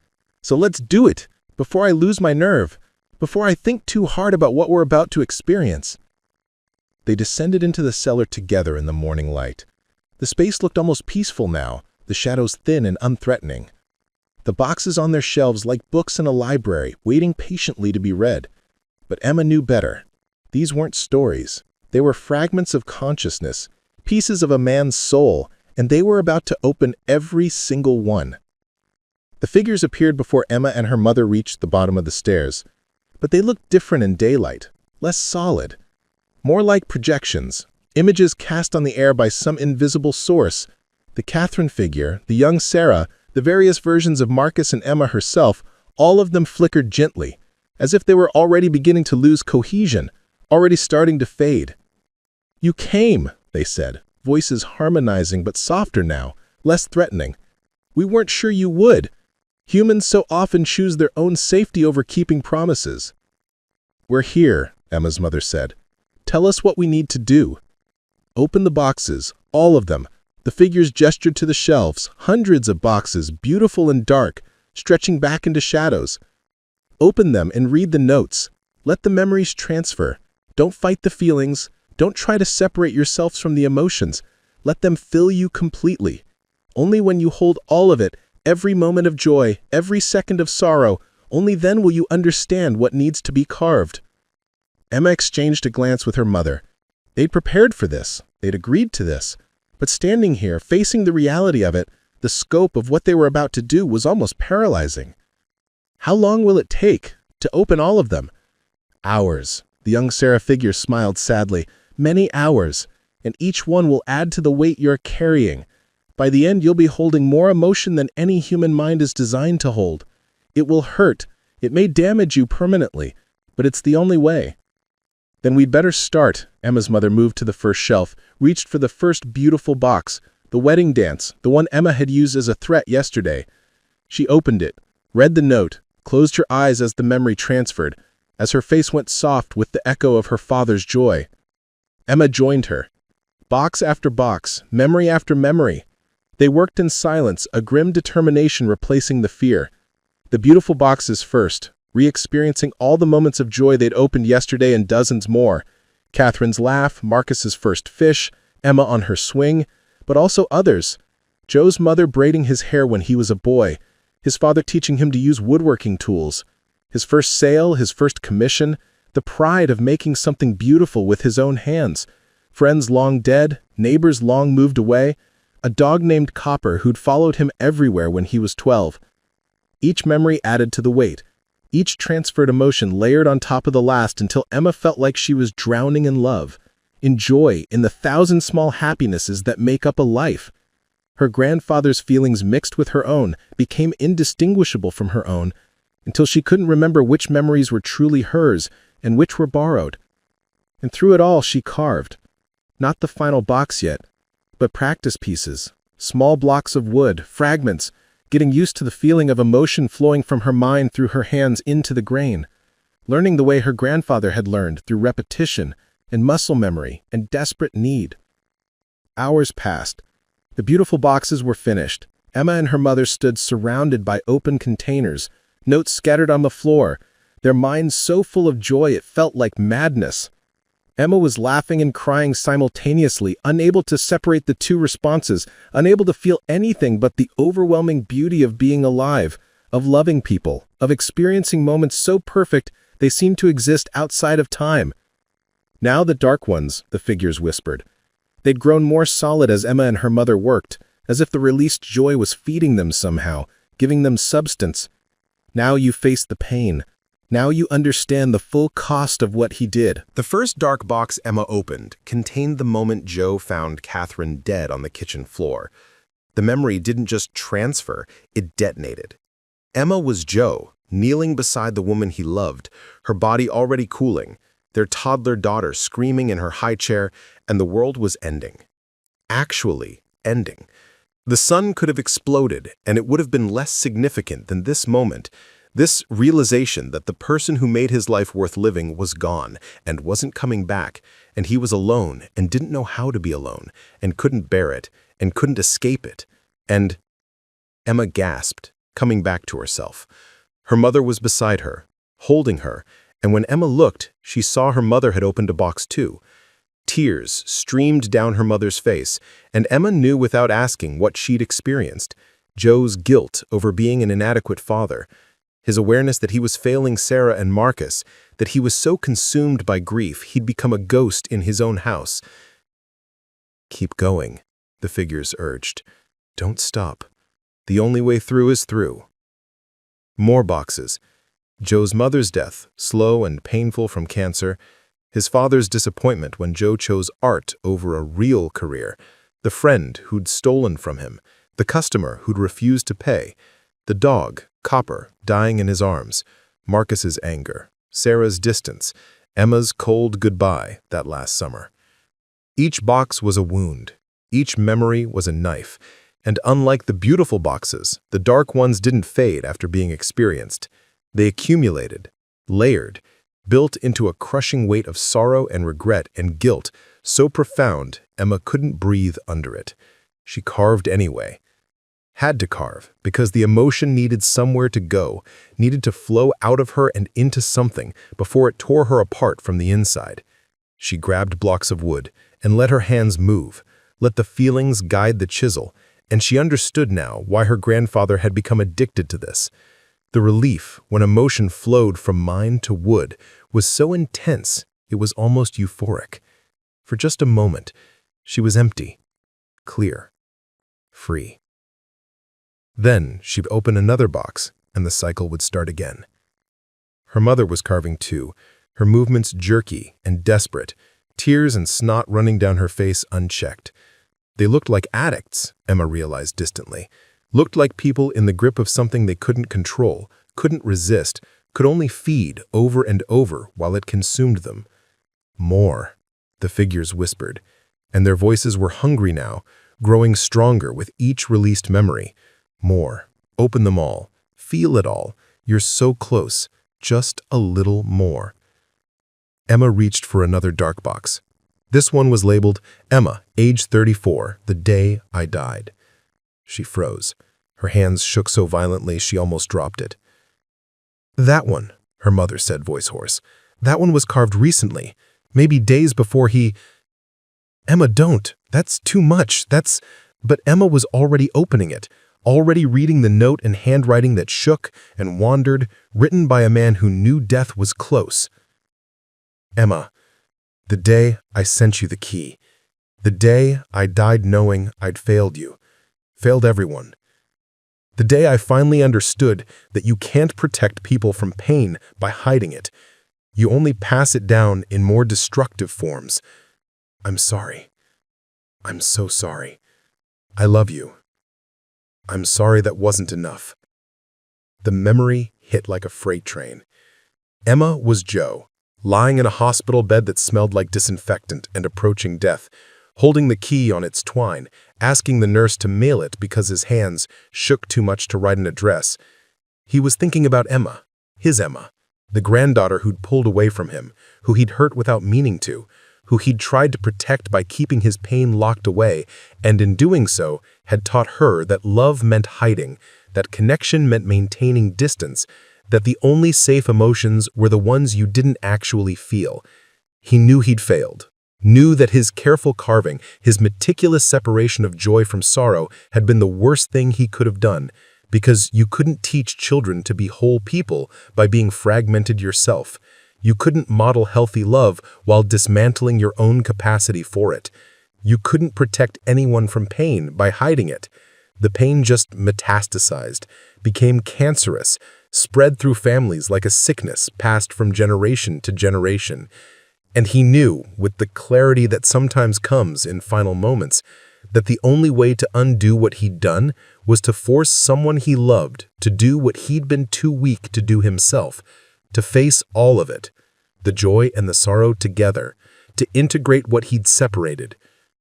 So let's do it, before I lose my nerve, before I think too hard about what we're about to experience." They descended into the cellar together in the morning light. The space looked almost peaceful now, the shadows thin and unthreatening. The boxes on their shelves like books in a library, waiting patiently to be read. But Emma knew better. These weren't stories. They were fragments of consciousness, pieces of a man's soul, and they were about to open every single one. The figures appeared before Emma and her mother reached the bottom of the stairs, but they looked different in daylight, less solid, more like projections, images cast on the air by some invisible source. The Catherine figure, the young Sarah, the various versions of Marcus and Emma herself, all of them flickered gently, as if they were already beginning to lose cohesion, already starting to fade. "You came," they said, voices harmonizing but softer now, less threatening. "We weren't sure you would. Humans so often choose their own safety over keeping promises." "We're here," Emma's mother said. "Tell us what we need to do." "Open the boxes, all of them." The figures gestured to the shelves, hundreds of boxes, beautiful and dark, stretching back into shadows. "Open them and read the notes. Let the memories transfer. Don't fight the feelings. Don't try to separate yourselves from the emotions. Let them fill you completely. Only when you hold all of it, every moment of joy, every second of sorrow, only then will you understand what needs to be carved." Emma exchanged a glance with her mother. They'd prepared for this. They'd agreed to this. But standing here, facing the reality of it, the scope of what they were about to do was almost paralyzing. How long will it take to open all of them? Hours. The young Sarah figure smiled sadly. Many hours, and each one will add to the weight you're carrying. By the end, you'll be holding more emotion than any human mind is designed to hold. It will hurt. It may damage you permanently, but it's the only way. Then we'd better start. Emma's mother moved to the first shelf, reached for the first beautiful box, the wedding dance, the one Emma had used as a threat yesterday. She opened it, read the note, closed her eyes as the memory transferred, as her face went soft with the echo of her father's joy. Emma joined her. Box after box, memory after memory. They worked in silence, a grim determination replacing the fear. The beautiful boxes first, re-experiencing all the moments of joy they'd opened yesterday and dozens more. Catherine's laugh, Marcus's first fish, Emma on her swing, but also others. Joe's mother braiding his hair when he was a boy, his father teaching him to use woodworking tools, his first sale, his first commission, the pride of making something beautiful with his own hands, friends long dead, neighbors long moved away, a dog named Copper who'd followed him everywhere when he was 12. Each memory added to the weight, each transferred emotion layered on top of the last until Emma felt like she was drowning in love, in joy, in the thousand small happinesses that make up a life. Her grandfather's feelings mixed with her own, became indistinguishable from her own, until she couldn't remember which memories were truly hers and which were borrowed. And through it all she carved. Not the final box yet, but practice pieces, small blocks of wood, fragments, getting used to the feeling of emotion flowing from her mind through her hands into the grain, learning the way her grandfather had learned through repetition and muscle memory and desperate need. Hours passed. The beautiful boxes were finished. Emma and her mother stood surrounded by open containers, notes scattered on the floor, their minds so full of joy it felt like madness. Emma was laughing and crying simultaneously, unable to separate the two responses, unable to feel anything but the overwhelming beauty of being alive, of loving people, of experiencing moments so perfect they seemed to exist outside of time. Now the dark ones, the figures whispered. They'd grown more solid as Emma and her mother worked, as if the released joy was feeding them somehow, giving them substance. Now you face the pain. Now you understand the full cost of what he did. The first dark box Emma opened contained the moment Joe found Catherine dead on the kitchen floor. The memory didn't just transfer, it detonated. Emma was Joe, kneeling beside the woman he loved, her body already cooling, their toddler daughter screaming in her high chair, and the world was ending. Actually ending. The sun could have exploded, and it would have been less significant than this moment, this realization that the person who made his life worth living was gone and wasn't coming back, and he was alone and didn't know how to be alone, and couldn't bear it, and couldn't escape it. And Emma gasped, coming back to herself. Her mother was beside her, holding her, and when Emma looked, she saw her mother had opened a box too. Tears streamed down her mother's face, and Emma knew without asking what she'd experienced. Joe's guilt over being an inadequate father, his awareness that he was failing Sarah and Marcus, that he was so consumed by grief he'd become a ghost in his own house. "Keep going," the figures urged. "Don't stop. The only way through is through." More boxes. Joe's mother's death, slow and painful from cancer, his father's disappointment when Joe chose art over a real career, the friend who'd stolen from him, the customer who'd refused to pay, the dog, Copper, dying in his arms, Marcus's anger, Sarah's distance, Emma's cold goodbye that last summer. Each box was a wound. Each memory was a knife. And unlike the beautiful boxes, the dark ones didn't fade after being experienced. They accumulated, layered, built into a crushing weight of sorrow and regret and guilt, so profound Emma couldn't breathe under it. She carved anyway. Had to carve, because the emotion needed somewhere to go, needed to flow out of her and into something before it tore her apart from the inside. She grabbed blocks of wood and let her hands move, let the feelings guide the chisel, and she understood now why her grandfather had become addicted to this. The relief, when emotion flowed from mind to wood, was so intense it was almost euphoric. For just a moment, she was empty. clear, free. Then she'd open another box, and the cycle would start again. Her mother was carving too, her movements jerky and desperate, tears and snot running down her face unchecked. They looked like addicts, Emma realized distantly. Looked like people in the grip of something they couldn't control, couldn't resist, could only feed over and over while it consumed them. More, the figures whispered, and their voices were hungry now, growing stronger with each released memory. More. Open them all. Feel it all. You're so close. Just a little more. Emma reached for another dark box. This one was labeled, Emma, age 34, the day I died. She froze. Her hands shook so violently she almost dropped it. That one, her mother said, voice hoarse. That one was carved recently, maybe days before he... Emma, don't. That's too much. But Emma was already opening it, already reading the note in handwriting that shook and wandered, written by a man who knew death was close. Emma, the day I sent you the key, the day I died knowing I'd failed you, failed everyone. The day I finally understood that you can't protect people from pain by hiding it. You only pass it down in more destructive forms. I'm sorry. I'm so sorry. I love you. I'm sorry that wasn't enough. The memory hit like a freight train. Emma was Joe, lying in a hospital bed that smelled like disinfectant and approaching death, holding the key on its twine, asking the nurse to mail it because his hands shook too much to write an address. He was thinking about Emma, his Emma, the granddaughter who'd pulled away from him, who he'd hurt without meaning to, who he'd tried to protect by keeping his pain locked away, and in doing so had taught her that love meant hiding, that connection meant maintaining distance, that the only safe emotions were the ones you didn't actually feel. He knew he'd failed, knew that his careful carving, his meticulous separation of joy from sorrow had been the worst thing he could have done, because you couldn't teach children to be whole people by being fragmented yourself. You couldn't model healthy love while dismantling your own capacity for it. You couldn't protect anyone from pain by hiding it. The pain just metastasized, became cancerous, spread through families like a sickness passed from generation to generation. And he knew, with the clarity that sometimes comes in final moments, that the only way to undo what he'd done was to force someone he loved to do what he'd been too weak to do himself, to face all of it, the joy and the sorrow together, to integrate what he'd separated,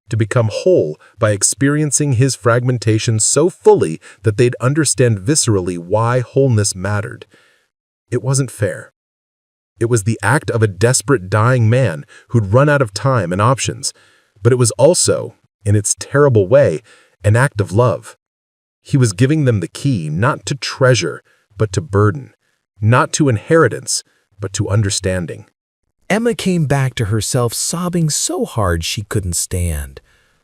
to become whole by experiencing his fragmentation so fully that they'd understand viscerally why wholeness mattered. It wasn't fair. It was the act of a desperate dying man who'd run out of time and options, but it was also, in its terrible way, an act of love. He was giving them the key not to treasure, but to burden, not to inheritance, but to understanding. Emma came back to herself sobbing so hard she couldn't stand.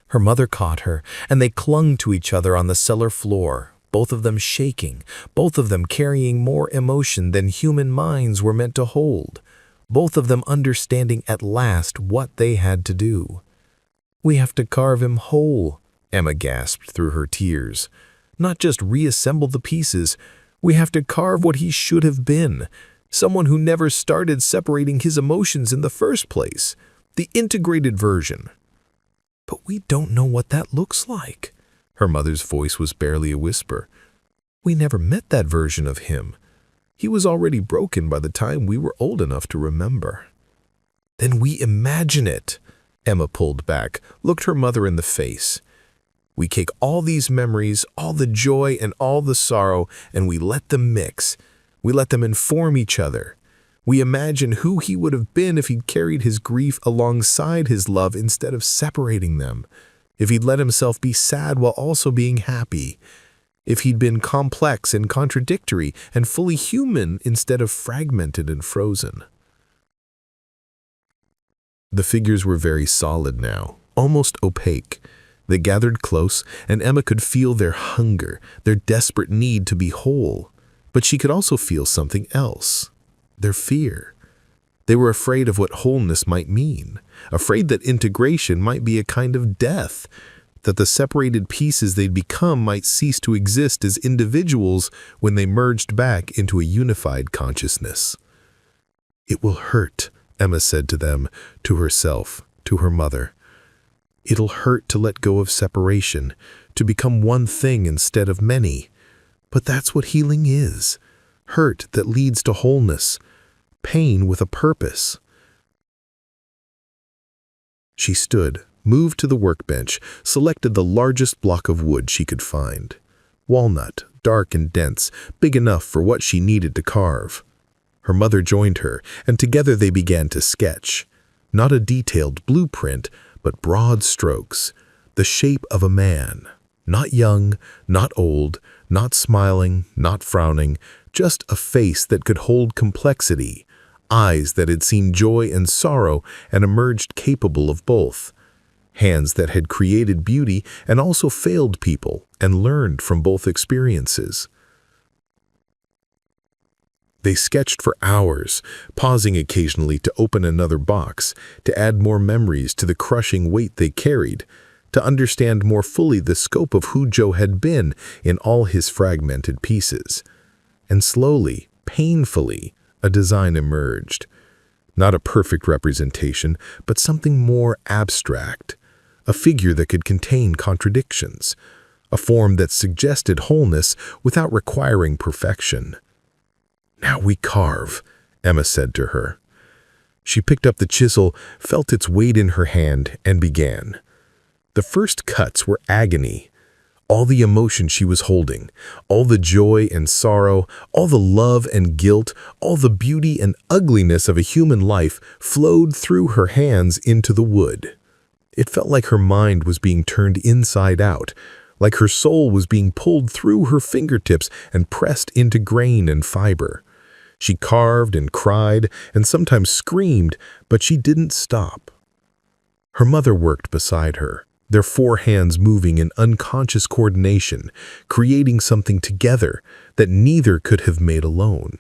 Her mother caught her, and they clung to each other on the cellar floor, both of them shaking, both of them carrying more emotion than human minds were meant to hold, both of them understanding at last what they had to do. "We have to carve him whole," Emma gasped through her tears. "Not just reassemble the pieces. We have to carve what he should have been. Someone who never started separating his emotions in the first place. The integrated version." "But we don't know what that looks like." Her mother's voice was barely a whisper. "We never met that version of him. He was already broken by the time we were old enough to remember." "Then we imagine it." Emma pulled back, looked her mother in the face. "We take all these memories, all the joy and all the sorrow, and we let them mix. We let them inform each other. We imagine who he would have been if he'd carried his grief alongside his love instead of separating them. If he'd let himself be sad while also being happy. If he'd been complex and contradictory and fully human instead of fragmented and frozen." The figures were very solid now, almost opaque. They gathered close, and Emma could feel their hunger, their desperate need to be whole. But she could also feel something else, their fear. They were afraid of what wholeness might mean, afraid that integration might be a kind of death. that the separated pieces they'd become might cease to exist as individuals when they merged back into a unified consciousness. "It will hurt," Emma said to them, to herself, to her mother. "It'll hurt to let go of separation, to become one thing instead of many. But that's what healing is. Hurt that leads to wholeness. Pain with a purpose." She stood, moved to the workbench, selected the largest block of wood she could find. Walnut, dark and dense, big enough for what she needed to carve. Her mother joined her, and together they began to sketch. Not a detailed blueprint, but broad strokes. The shape of a man. Not young, not old, not smiling, not frowning, just a face that could hold complexity. Eyes that had seen joy and sorrow and emerged capable of both. Hands that had created beauty and also failed people and learned from both experiences. They sketched for hours, pausing occasionally to open another box, to add more memories to the crushing weight they carried, to understand more fully the scope of who Joe had been in all his fragmented pieces. And slowly, painfully, a design emerged. Not a perfect representation, but something more abstract. A figure that could contain contradictions. A form that suggested wholeness without requiring perfection. "Now we carve," Emma said to her. She picked up the chisel, felt its weight in her hand, and began. The first cuts were agony. All the emotion she was holding, all the joy and sorrow, all the love and guilt, all the beauty and ugliness of a human life flowed through her hands into the wood. It felt like her mind was being turned inside out, like her soul was being pulled through her fingertips and pressed into grain and fiber. She carved and cried and sometimes screamed, but she didn't stop. Her mother worked beside her, their four hands moving in unconscious coordination, creating something together that neither could have made alone.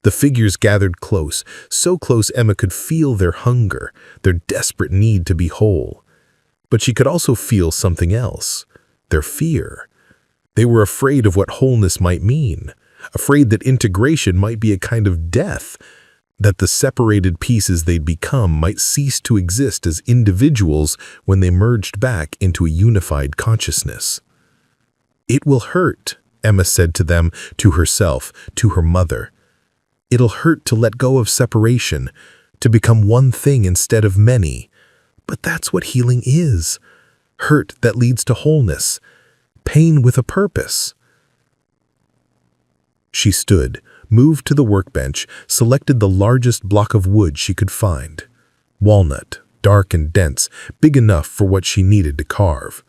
The figures gathered close, so close Emma could feel their hunger, their desperate need to be whole. But she could also feel something else, their fear. They were afraid of what wholeness might mean, afraid that integration might be a kind of death, that the separated pieces they'd become might cease to exist as individuals when they merged back into a unified consciousness. "It will hurt," Emma said to them, to herself, to her mother. "It'll hurt to let go of separation, to become one thing instead of many. But that's what healing is. Hurt that leads to wholeness. Pain with a purpose." She stood, moved to the workbench, selected the largest block of wood she could find. Walnut, dark and dense, big enough for what she needed to carve.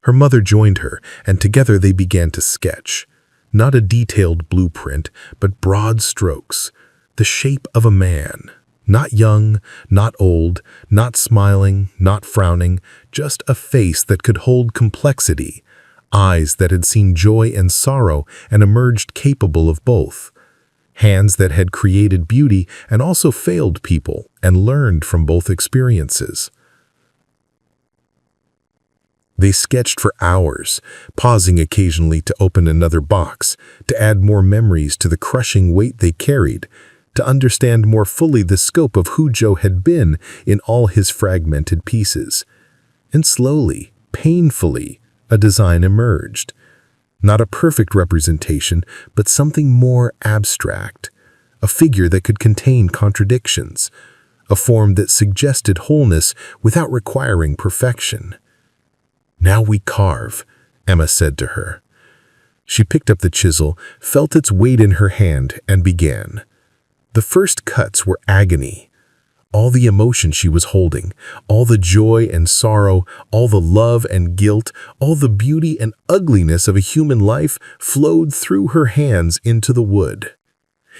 Her mother joined her, and together they began to sketch. Not a detailed blueprint, but broad strokes. The shape of a man. Not young, not old, not smiling, not frowning, just a face that could hold complexity. Eyes that had seen joy and sorrow and emerged capable of both. Hands that had created beauty and also failed people and learned from both experiences. They sketched for hours, pausing occasionally to open another box, to add more memories to the crushing weight they carried, to understand more fully the scope of who Joe had been in all his fragmented pieces. And slowly, painfully, a design emerged. Not a perfect representation, but something more abstract. A figure that could contain contradictions. A form that suggested wholeness without requiring perfection. "Now we carve," Emma said to her. She picked up the chisel, felt its weight in her hand, and began. The first cuts were agony. All the emotion she was holding, all the joy and sorrow, all the love and guilt, all the beauty and ugliness of a human life flowed through her hands into the wood.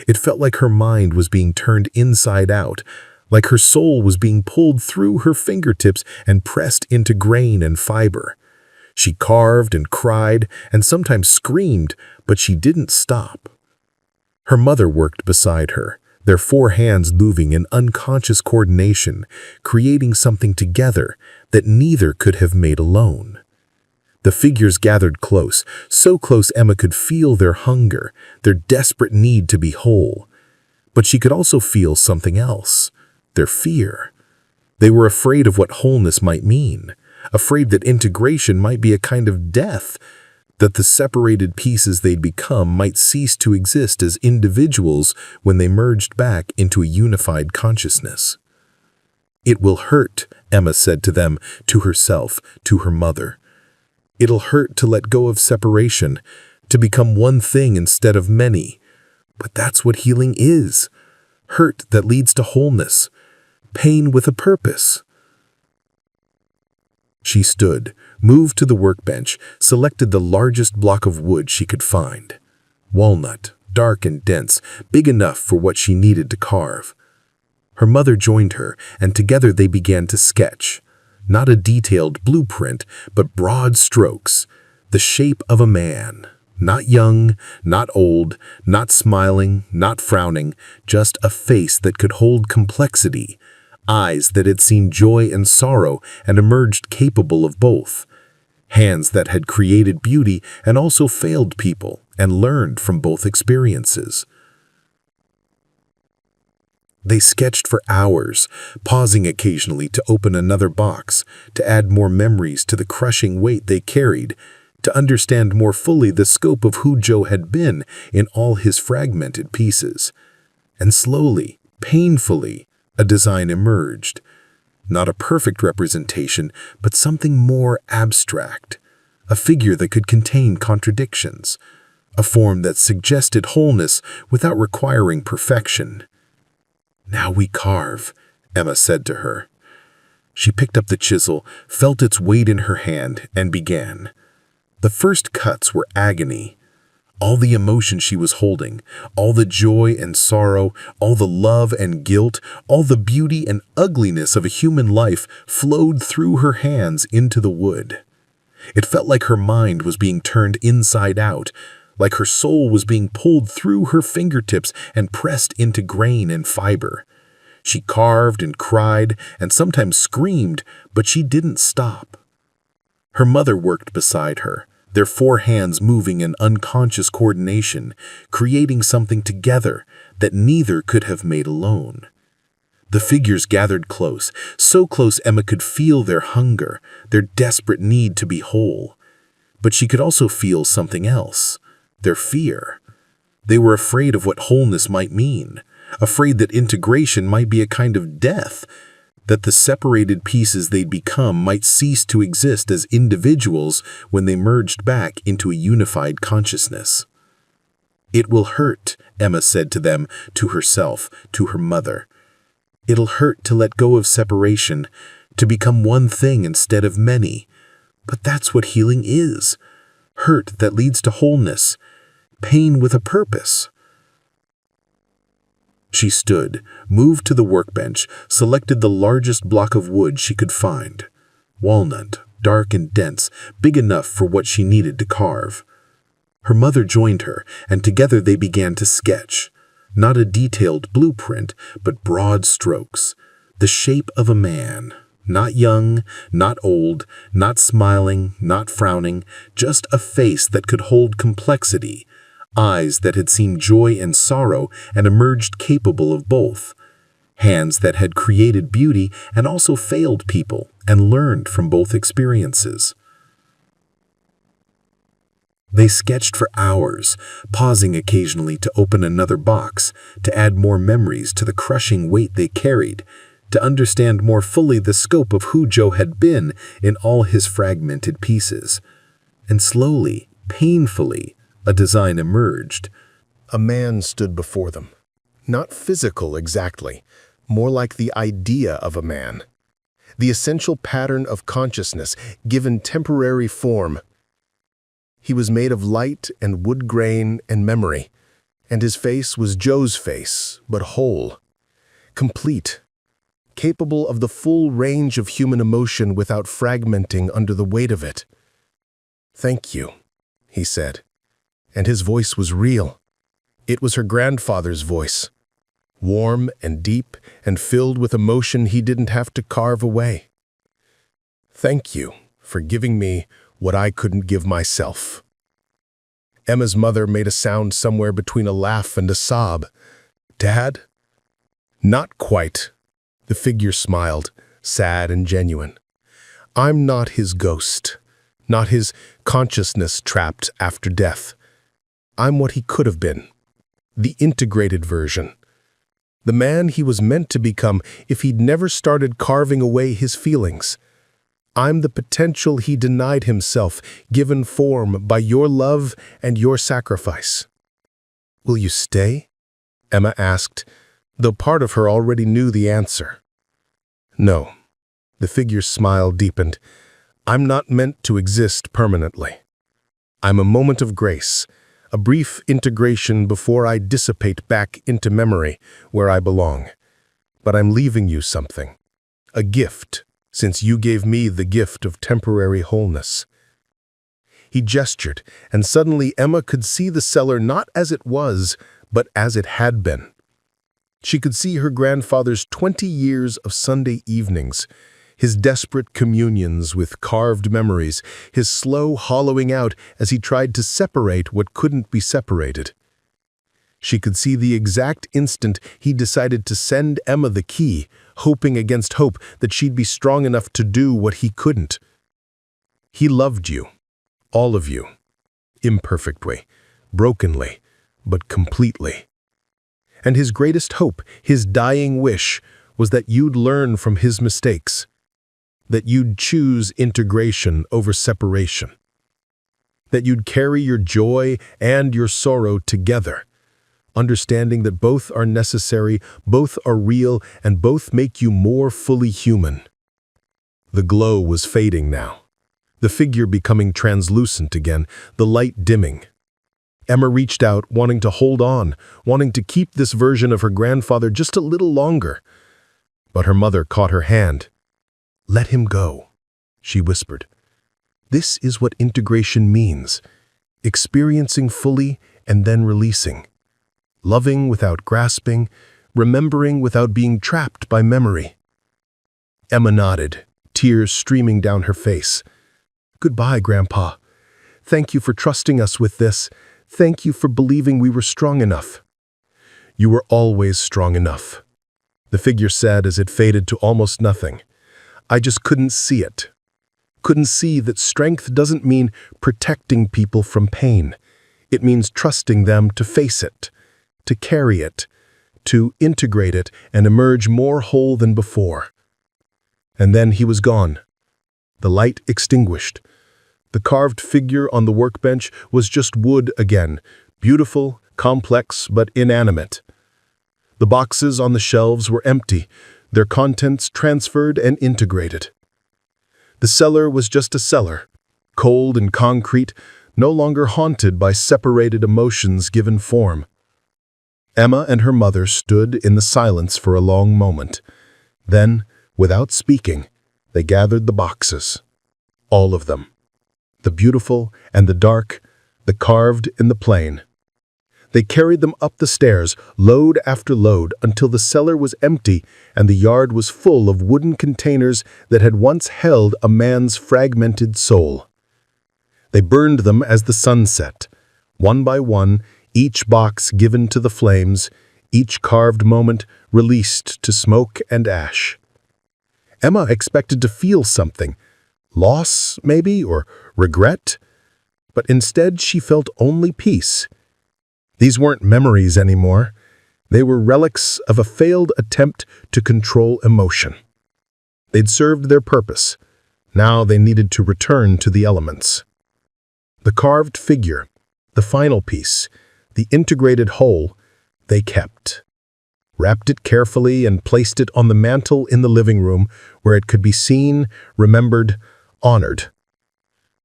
It felt like her mind was being turned inside out, like her soul was being pulled through her fingertips and pressed into grain and fiber. She carved and cried and sometimes screamed, but she didn't stop. Her mother worked beside her, their four hands moving in unconscious coordination, creating something together that neither could have made alone. The figures gathered close, so close Emma could feel their hunger, their desperate need to be whole. But she could also feel something else, their fear. They were afraid of what wholeness might mean, afraid that integration might be a kind of death, that the separated pieces they'd become might cease to exist as individuals when they merged back into a unified consciousness. "It will hurt," Emma said to them, to herself, to her mother. "It'll hurt to let go of separation, to become one thing instead of many. But that's what healing is. Hurt that leads to wholeness. Pain with a purpose." She stood, moved to the workbench, selected the largest block of wood she could find. Walnut, dark and dense, big enough for what she needed to carve. Her mother joined her, and together they began to sketch. Not a detailed blueprint, but broad strokes. The shape of a man. Not young, not old, not smiling, not frowning, just a face that could hold complexity. Eyes that had seen joy and sorrow and emerged capable of both. Hands that had created beauty and also failed people and learned from both experiences. They sketched for hours, pausing occasionally to open another box, to add more memories to the crushing weight they carried, to understand more fully the scope of who Joe had been in all his fragmented pieces. And slowly, painfully, a design emerged. Not a perfect representation, but something more abstract. A figure that could contain contradictions. A form that suggested wholeness without requiring perfection. "Now we carve," Emma said to her. She picked up the chisel, felt its weight in her hand, and began. The first cuts were agony. All the emotion she was holding, all the joy and sorrow, all the love and guilt, all the beauty and ugliness of a human life flowed through her hands into the wood. It felt like her mind was being turned inside out, like her soul was being pulled through her fingertips and pressed into grain and fiber. She carved and cried and sometimes screamed, but she didn't stop. Her mother worked beside her, their four hands moving in unconscious coordination, creating something together that neither could have made alone. The figures gathered close, so close Emma could feel their hunger, their desperate need to be whole. But she could also feel something else, their fear. They were afraid of what wholeness might mean, afraid that integration might be a kind of death, that the separated pieces they'd become might cease to exist as individuals when they merged back into a unified consciousness. "It will hurt," Emma said to them, to herself, to her mother. "It'll hurt to let go of separation, to become one thing instead of many. But that's what healing is. Hurt that leads to wholeness. Pain with a purpose." She stood, moved to the workbench, selected the largest block of wood she could find. Walnut, dark and dense, big enough for what she needed to carve. Her mother joined her, and together they began to sketch. Not a detailed blueprint, but broad strokes. The shape of a man. Not young, not old, not smiling, not frowning, just a face that could hold complexity. Eyes that had seen joy and sorrow and emerged capable of both. Hands that had created beauty and also failed people and learned from both experiences. They sketched for hours, pausing occasionally to open another box, to add more memories to the crushing weight they carried, to understand more fully the scope of who Joe had been in all his fragmented pieces. And slowly, painfully, a design emerged. A man stood before them. Not physical exactly, more like the idea of a man. The essential pattern of consciousness given temporary form. He was made of light and wood grain and memory, and his face was Joe's face, but whole, complete, capable of the full range of human emotion without fragmenting under the weight of it. "Thank you," he said. And his voice was real. It was her grandfather's voice. warm and deep and filled with emotion he didn't have to carve away. Thank you for giving me what I couldn't give myself. Emma's mother made a sound somewhere between a laugh and a sob. Dad? Not quite. The figure smiled, sad and genuine. I'm not his ghost, not his consciousness trapped after death. I'm what he could have been, the integrated version. The man he was meant to become if he'd never started carving away his feelings. I'm the potential he denied himself, given form by your love and your sacrifice. Will you stay? Emma asked, though part of her already knew the answer. No. The figure's smile deepened. I'm not meant to exist permanently. I'm a moment of grace, a brief integration before I dissipate back into memory where I belong. But I'm leaving you something, a gift, since you gave me the gift of temporary wholeness. He gestured, and suddenly Emma could see the cellar not as it was, but as it had been. She could see her grandfather's 20 years of Sunday evenings, his desperate communions with carved memories, his slow hollowing out as he tried to separate what couldn't be separated. She could see the exact instant he decided to send Emma the key, hoping against hope that she'd be strong enough to do what he couldn't. He loved you, all of you, imperfectly, brokenly, but completely. And his greatest hope, his dying wish, was that you'd learn from his mistakes, that you'd choose integration over separation, that you'd carry your joy and your sorrow together, understanding that both are necessary, both are real, and both make you more fully human. The glow was fading now, the figure becoming translucent again, the light dimming. Emma reached out, wanting to hold on, wanting to keep this version of her grandfather just a little longer. But her mother caught her hand. "Let him go," she whispered. "This is what integration means, experiencing fully and then releasing. Loving without grasping, remembering without being trapped by memory." Emma nodded, tears streaming down her face. "Goodbye, Grandpa. Thank you for trusting us with this. Thank you for believing we were strong enough." "You were always strong enough," the figure said as it faded to almost nothing. "I just couldn't see it. Couldn't see that strength doesn't mean protecting people from pain. It means trusting them to face it, to carry it, to integrate it and emerge more whole than before." And then he was gone. The light extinguished. The carved figure on the workbench was just wood again, beautiful, complex, but inanimate. The boxes on the shelves were empty, their contents transferred and integrated. The cellar was just a cellar, cold and concrete, no longer haunted by separated emotions given form. Emma and her mother stood in the silence for a long moment. Then, without speaking, they gathered the boxes. All of them. The beautiful and the dark, the carved and the plain. They carried them up the stairs, load after load, until the cellar was empty and the yard was full of wooden containers that had once held a man's fragmented soul. They burned them as the sun set, one by one, each box given to the flames, each carved moment released to smoke and ash. Emma expected to feel something, loss maybe, or regret, but instead she felt only peace. These weren't memories anymore. They were relics of a failed attempt to control emotion. They'd served their purpose. Now they needed to return to the elements. The carved figure, the final piece, the integrated whole, they kept. Wrapped it carefully and placed it on the mantel in the living room where it could be seen, remembered, honored.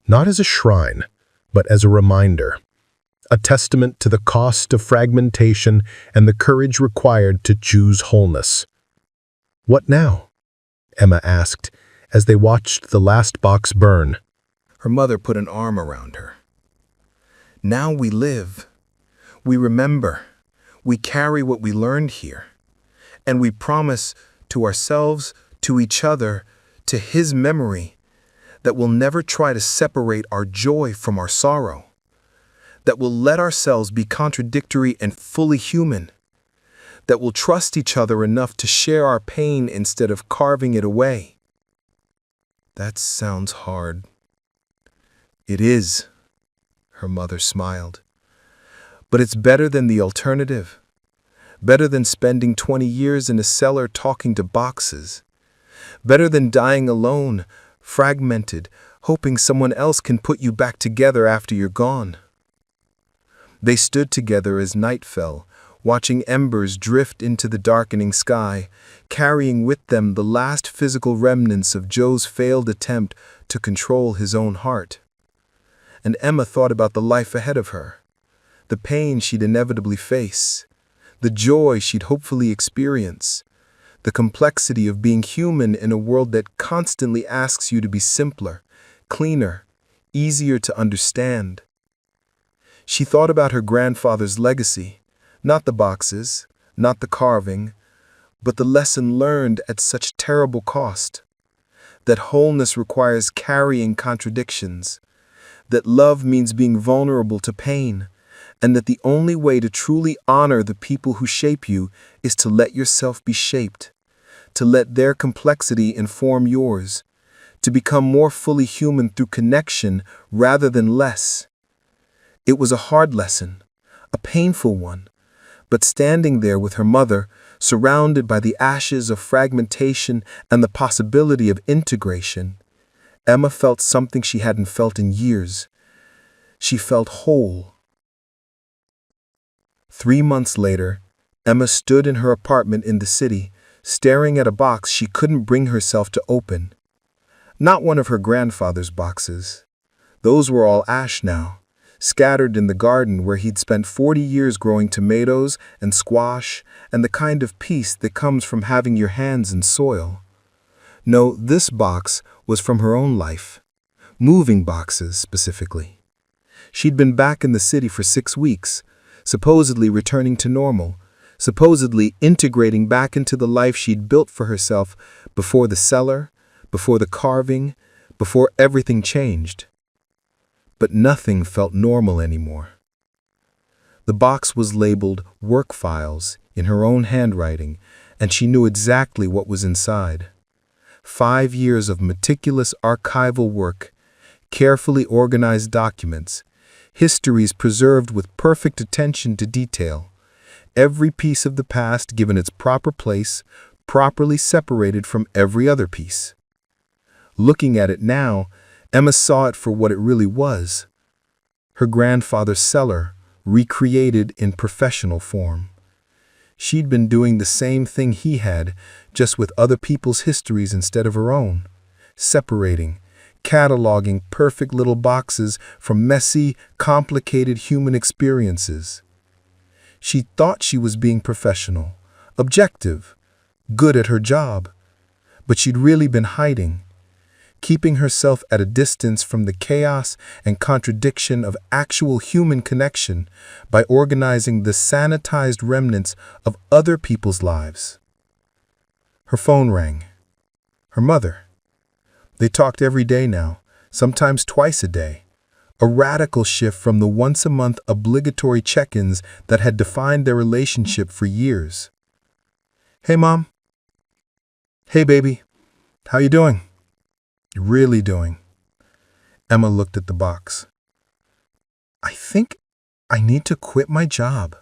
Not as a shrine, but as a reminder. A testament to the cost of fragmentation and the courage required to choose wholeness. "What now?" Emma asked, as they watched the last box burn. Her mother put an arm around her. "Now we live. We remember. We carry what we learned here. And we promise to ourselves, to each other, to His memory, that we'll never try to separate our joy from our sorrow, that we'll let ourselves be contradictory and fully human, that we'll trust each other enough to share our pain instead of carving it away. That sounds hard. It is, her mother smiled. But it's better than the alternative. Better than spending 20 years in a cellar talking to boxes. Better than dying alone, fragmented, hoping someone else can put you back together after you're gone. They stood together as night fell, watching embers drift into the darkening sky, carrying with them the last physical remnants of Joe's failed attempt to control his own heart. And Emma thought about the life ahead of her, the pain she'd inevitably face, the joy she'd hopefully experience, the complexity of being human in a world that constantly asks you to be simpler, cleaner, easier to understand. She thought about her grandfather's legacy, not the boxes, not the carving, but the lesson learned at such terrible cost. That wholeness requires carrying contradictions, that love means being vulnerable to pain, and that the only way to truly honor the people who shape you is to let yourself be shaped, to let their complexity inform yours, to become more fully human through connection rather than less. It was a hard lesson, a painful one, but standing there with her mother, surrounded by the ashes of fragmentation and the possibility of integration, Emma felt something she hadn't felt in years. She felt whole. 3 months later, Emma stood in her apartment in the city, staring at a box she couldn't bring herself to open. Not one of her grandfather's boxes. Those were all ash now, scattered in the garden where he'd spent 40 years growing tomatoes and squash and the kind of peace that comes from having your hands in soil. No, this box was from her own life. Moving boxes, specifically. She'd been back in the city for 6 weeks, supposedly returning to normal, supposedly integrating back into the life she'd built for herself before the cellar, before the carving, before everything changed. But nothing felt normal anymore. The box was labeled work files in her own handwriting, and she knew exactly what was inside. 5 years of meticulous archival work, carefully organized documents, histories preserved with perfect attention to detail, every piece of the past given its proper place, properly separated from every other piece. Looking at it now, Emma saw it for what it really was. Her grandfather's cellar, recreated in professional form. She'd been doing the same thing he had, just with other people's histories instead of her own. Separating, cataloging perfect little boxes from messy, complicated human experiences. She thought she was being professional, objective, good at her job, but she'd really been hiding, keeping herself at a distance from the chaos and contradiction of actual human connection by organizing the sanitized remnants of other people's lives. Her phone rang. Her mother. They talked every day now, sometimes twice a day. A radical shift from the once-a-month obligatory check-ins that had defined their relationship for years. "Hey, Mom." "Hey, baby. How you doing?" "Really doing." Emma looked at the box. "I think I need to quit my job."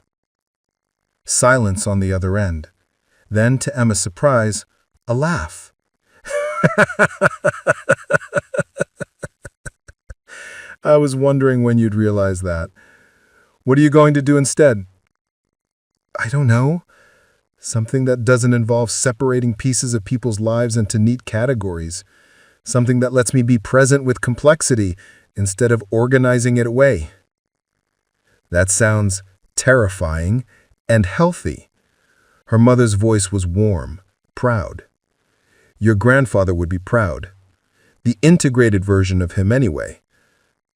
Silence on the other end. Then, to Emma's surprise, a laugh. "I was wondering when you'd realize that. What are you going to do instead?" "I don't know. Something that doesn't involve separating pieces of people's lives into neat categories. Something that lets me be present with complexity instead of organizing it away." "That sounds terrifying and healthy." Her mother's voice was warm, proud. "Your grandfather would be proud. The integrated version of him anyway.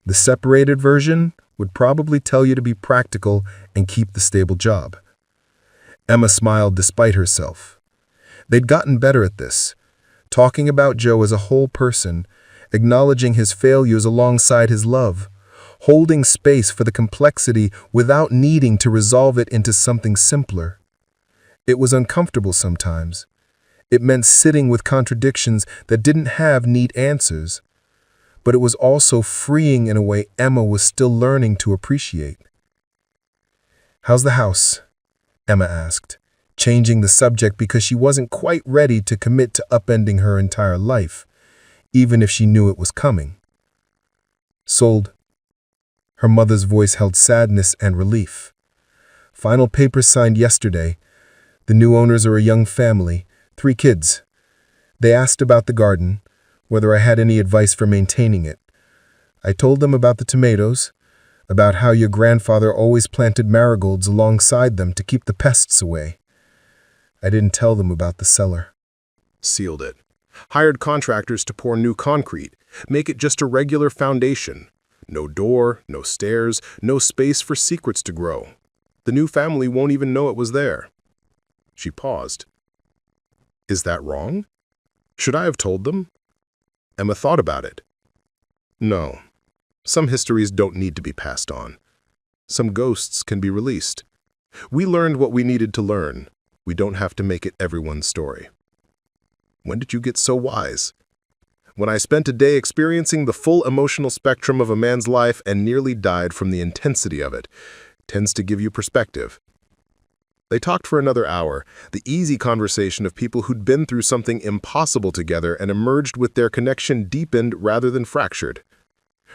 The separated version would probably tell you to be practical and keep the stable job." Emma smiled despite herself. They'd gotten better at this, talking about Joe as a whole person, acknowledging his failures alongside his love, holding space for the complexity without needing to resolve it into something simpler. It was uncomfortable sometimes. It meant sitting with contradictions that didn't have neat answers, but it was also freeing in a way Emma was still learning to appreciate. "How's the house?" Emma asked, changing the subject because she wasn't quite ready to commit to upending her entire life, even if she knew it was coming. "Sold." Her mother's voice held sadness and relief. "Final papers signed yesterday. The new owners are a young family, 3 kids. They asked about the garden, whether I had any advice for maintaining it. I told them about the tomatoes, about how your grandfather always planted marigolds alongside them to keep the pests away. I didn't tell them about the cellar." Sealed it. Hired contractors to pour new concrete, make it just a regular foundation. No door, no stairs, no space for secrets to grow. The new family won't even know it was there. She paused. Is that wrong? Should I have told them? Emma thought about it. No. Some histories don't need to be passed on. Some ghosts can be released. We learned what we needed to learn. We don't have to make it everyone's story. When did you get so wise? When I spent a day experiencing the full emotional spectrum of a man's life and nearly died from the intensity of it. Tends to give you perspective. They talked for another hour, the easy conversation of people who'd been through something impossible together and emerged with their connection deepened rather than fractured.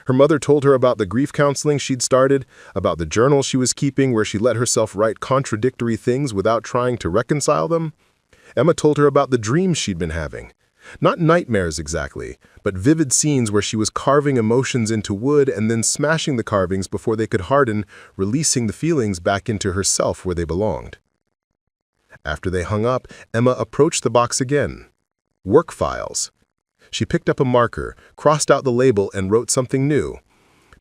Her mother told her about the grief counseling she'd started, about the journal she was keeping where she let herself write contradictory things without trying to reconcile them. Emma told her about the dreams she'd been having. Not nightmares exactly, but vivid scenes where she was carving emotions into wood and then smashing the carvings before they could harden, releasing the feelings back into herself where they belonged. After they hung up, Emma approached the box again. Work files. She picked up a marker, crossed out the label, and wrote something new.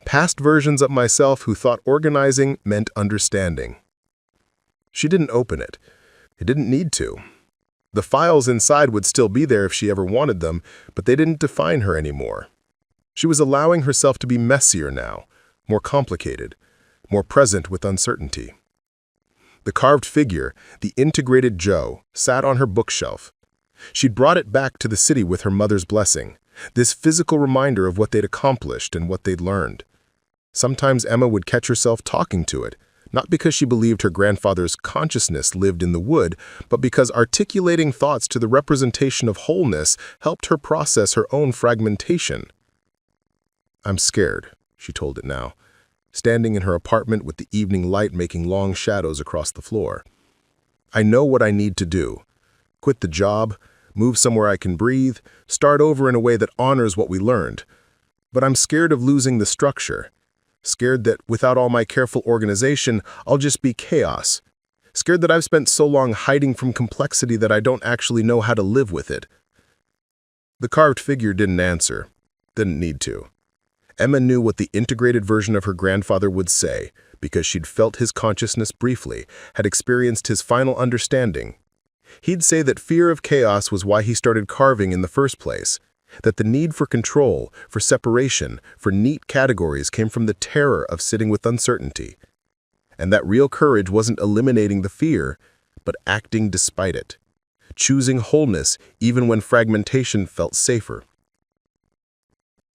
Past versions of myself who thought organizing meant understanding. She didn't open it. It didn't need to. The files inside would still be there if she ever wanted them, but they didn't define her anymore. She was allowing herself to be messier now, more complicated, more present with uncertainty. The carved figure, the integrated Joe, sat on her bookshelf. She'd brought it back to the city with her mother's blessing, this physical reminder of what they'd accomplished and what they'd learned. Sometimes Emma would catch herself talking to it, not because she believed her grandfather's consciousness lived in the wood, but because articulating thoughts to the representation of wholeness helped her process her own fragmentation. "I'm scared," she told it now, standing in her apartment with the evening light making long shadows across the floor. "I know what I need to do. Quit the job, move somewhere I can breathe, start over in a way that honors what we learned. But I'm scared of losing the structure. Scared that without all my careful organization, I'll just be chaos. Scared that I've spent so long hiding from complexity that I don't actually know how to live with it." The carved figure didn't answer. Didn't need to. Emma knew what the integrated version of her grandfather would say, because she'd felt his consciousness briefly, had experienced his final understanding. He'd say that fear of chaos was why he started carving in the first place, that the need for control, for separation, for neat categories came from the terror of sitting with uncertainty, and that real courage wasn't eliminating the fear, but acting despite it, choosing wholeness even when fragmentation felt safer.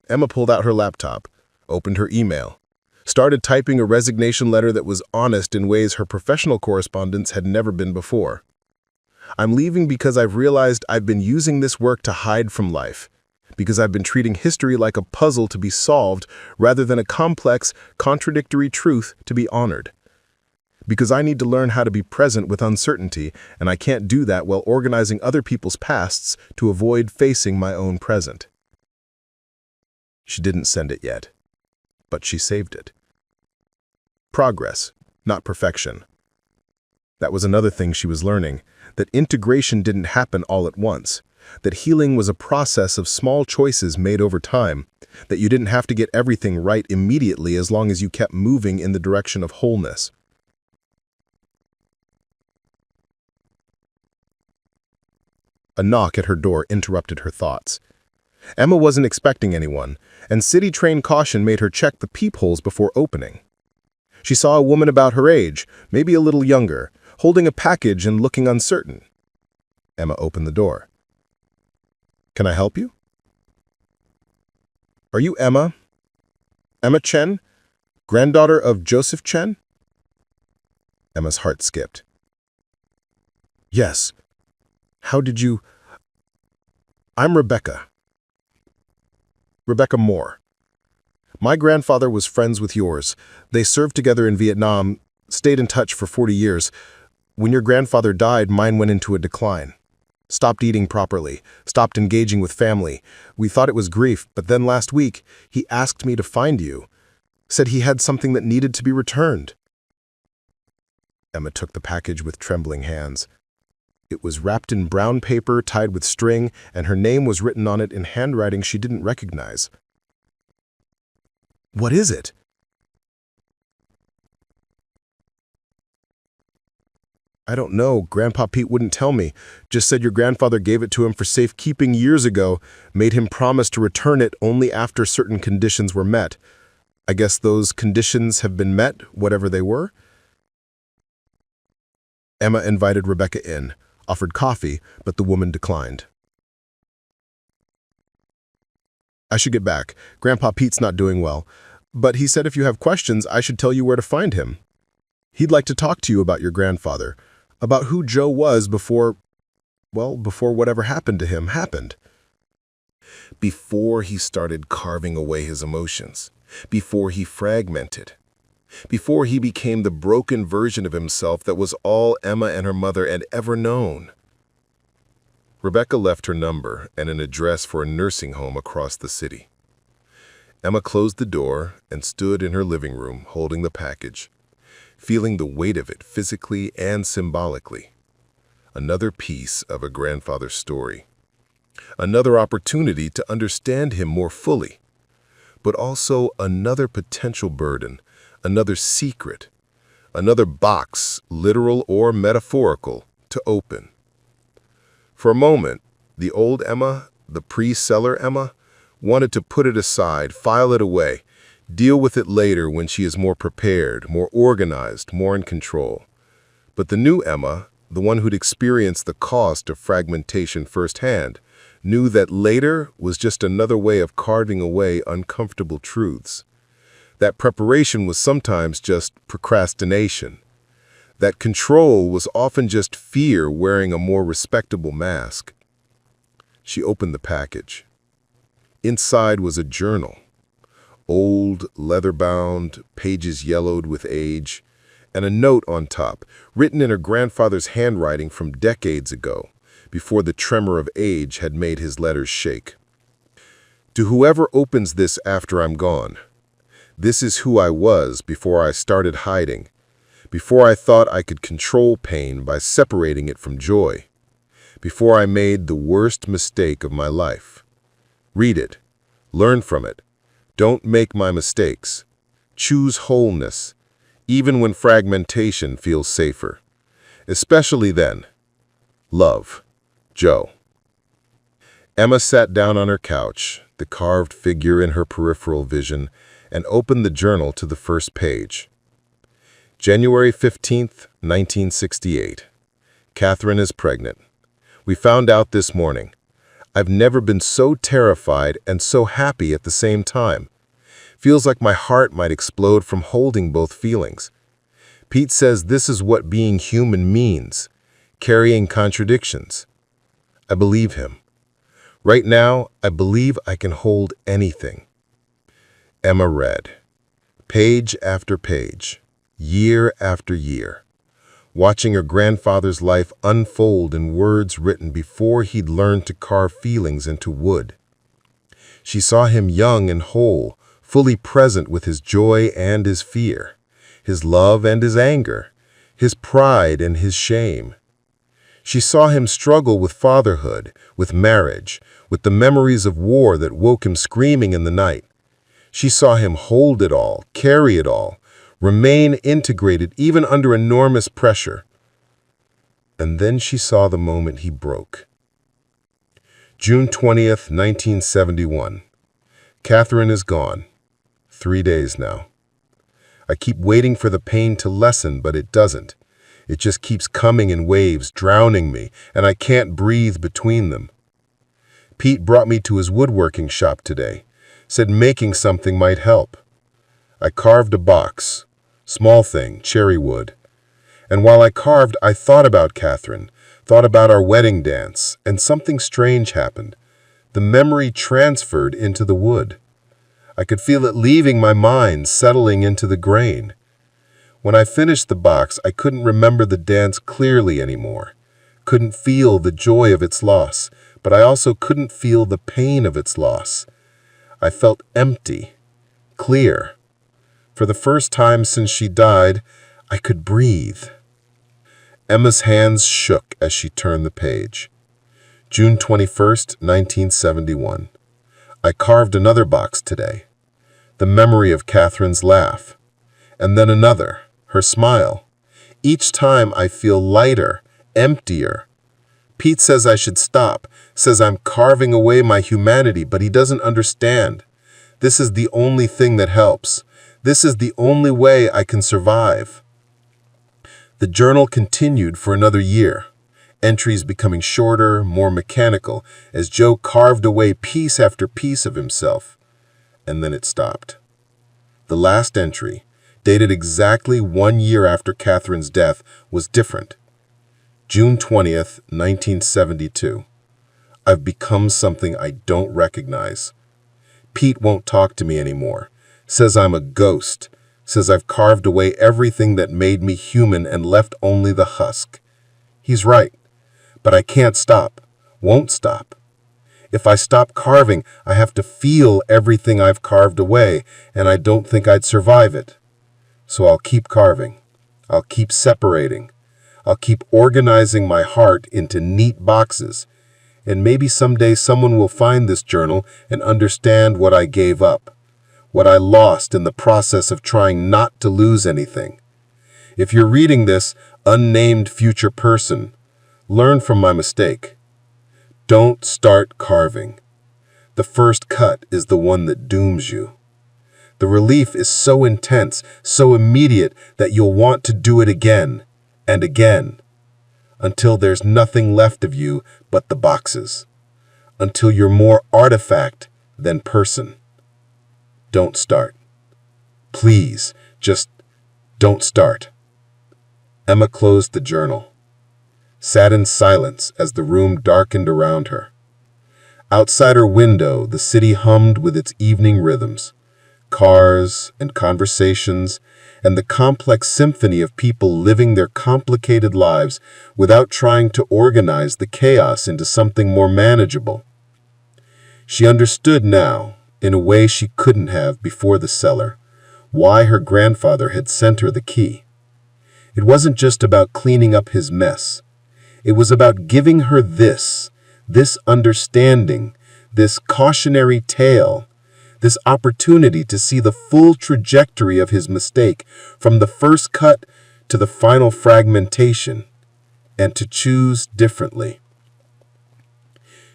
Emma pulled out her laptop, opened her email, started typing a resignation letter that was honest in ways her professional correspondence had never been before. "I'm leaving because I've realized I've been using this work to hide from life, because I've been treating history like a puzzle to be solved rather than a complex, contradictory truth to be honored. Because I need to learn how to be present with uncertainty, and I can't do that while organizing other people's pasts to avoid facing my own present." She didn't send it yet, but she saved it. Progress, not perfection. That was another thing she was learning, that integration didn't happen all at once, that healing was a process of small choices made over time, that you didn't have to get everything right immediately as long as you kept moving in the direction of wholeness. A knock at her door interrupted her thoughts. Emma wasn't expecting anyone, and city train caution made her check the peepholes before opening. She saw a woman about her age, maybe a little younger, holding a package and looking uncertain. Emma opened the door. "Can I help you?" "Are you Emma? Emma Chen? Granddaughter of Joseph Chen?" Emma's heart skipped. "Yes. How did you—" "I'm Rebecca. Rebecca Moore. My grandfather was friends with yours. They served together in Vietnam, stayed in touch for 40 years. When your grandfather died, mine went into a decline. Stopped eating properly, stopped engaging with family. We thought it was grief, but then last week, he asked me to find you. Said he had something that needed to be returned." Emma took the package with trembling hands. It was wrapped in brown paper tied with string, and her name was written on it in handwriting she didn't recognize. "What is it?" "I don't know. Grandpa Pete wouldn't tell me. Just said your grandfather gave it to him for safekeeping years ago, made him promise to return it only after certain conditions were met. I guess those conditions have been met, whatever they were." Emma invited Rebecca in, offered coffee, but the woman declined. "I should get back. Grandpa Pete's not doing well. But he said if you have questions, I should tell you where to find him. He'd like to talk to you about your grandfather, about who Joe was before whatever happened to him happened. Before he started carving away his emotions, before he fragmented, before he became the broken version of himself that was all Emma and her mother had ever known." Rebecca left her number and an address for a nursing home across the city. Emma closed the door and stood in her living room holding the package, feeling the weight of it physically and symbolically. Another piece of a grandfather's story. Another opportunity to understand him more fully, but also another potential burden, another secret, another box, literal or metaphorical, to open. For a moment, the old Emma, the pre-Cellar Emma, wanted to put it aside, file it away, deal with it later when she is more prepared, more organized, more in control. But the new Emma, the one who'd experienced the cost of fragmentation firsthand, knew that later was just another way of carving away uncomfortable truths. That preparation was sometimes just procrastination. That control was often just fear wearing a more respectable mask. She opened the package. Inside was a journal. Old, leather-bound, pages yellowed with age, and a note on top, written in her grandfather's handwriting from decades ago, before the tremor of age had made his letters shake. "To whoever opens this after I'm gone, this is who I was before I started hiding, before I thought I could control pain by separating it from joy, before I made the worst mistake of my life. Read it. Learn from it. Don't make my mistakes. Choose wholeness, even when fragmentation feels safer. Especially then. Love, Joe." Emma sat down on her couch, the carved figure in her peripheral vision, and opened the journal to the first page. January 15th, 1968. Catherine is pregnant. We found out this morning. I've never been so terrified and so happy at the same time. Feels like my heart might explode from holding both feelings. Pete says this is what being human means, carrying contradictions. I believe him. Right now, I believe I can hold anything. Emma read, page after page, year after year, watching her grandfather's life unfold in words written before he'd learned to carve feelings into wood. She saw him young and whole, fully present with his joy and his fear, his love and his anger, his pride and his shame. She saw him struggle with fatherhood, with marriage, with the memories of war that woke him screaming in the night. She saw him hold it all, carry it all, remain integrated even under enormous pressure. And then she saw the moment he broke. June 20th, 1971. Catherine is gone. 3 days now. I keep waiting for the pain to lessen, but it doesn't. It just keeps coming in waves, drowning me, and I can't breathe between them. Pete brought me to his woodworking shop today, said making something might help. I carved a box, small thing, cherry wood. And while I carved, I thought about Catherine, thought about our wedding dance, and something strange happened. The memory transferred into the wood. I could feel it leaving my mind, settling into the grain. When I finished the box, I couldn't remember the dance clearly anymore. Couldn't feel the joy of its loss, but I also couldn't feel the pain of its loss. I felt empty, clear. For the first time since she died, I could breathe. Emma's hands shook as she turned the page. June 21st, 1971. I carved another box today. The memory of Catherine's laugh. And then another, her smile. Each time I feel lighter, emptier. Pete says I should stop, says I'm carving away my humanity, but he doesn't understand. This is the only thing that helps. This is the only way I can survive. The journal continued for another year, entries becoming shorter, more mechanical, as Joe carved away piece after piece of himself. And then it stopped. The last entry, dated exactly 1 year after Catherine's death, was different. June 20th, 1972. I've become something I don't recognize. Pete won't talk to me anymore, says I'm a ghost, says I've carved away everything that made me human and left only the husk. He's right, but I can't stop, won't stop. If I stop carving, I have to feel everything I've carved away, and I don't think I'd survive it. So I'll keep carving. I'll keep separating. I'll keep organizing my heart into neat boxes, and maybe someday someone will find this journal and understand what I gave up, what I lost in the process of trying not to lose anything. If you're reading this, unnamed future person, learn from my mistake. Don't start carving. The first cut is the one that dooms you. The relief is so intense, so immediate that you'll want to do it again and again, until there's nothing left of you but the boxes, until you're more artifact than person. Don't start. Please, just don't start. Emma closed the journal, sat in silence as the room darkened around her. Outside her window, the city hummed with its evening rhythms, cars and conversations, and the complex symphony of people living their complicated lives without trying to organize the chaos into something more manageable. She understood now, in a way she couldn't have before the cellar, why her grandfather had sent her the key. It wasn't just about cleaning up his mess. It was about giving her this understanding, this cautionary tale, this opportunity to see the full trajectory of his mistake from the first cut to the final fragmentation, and to choose differently.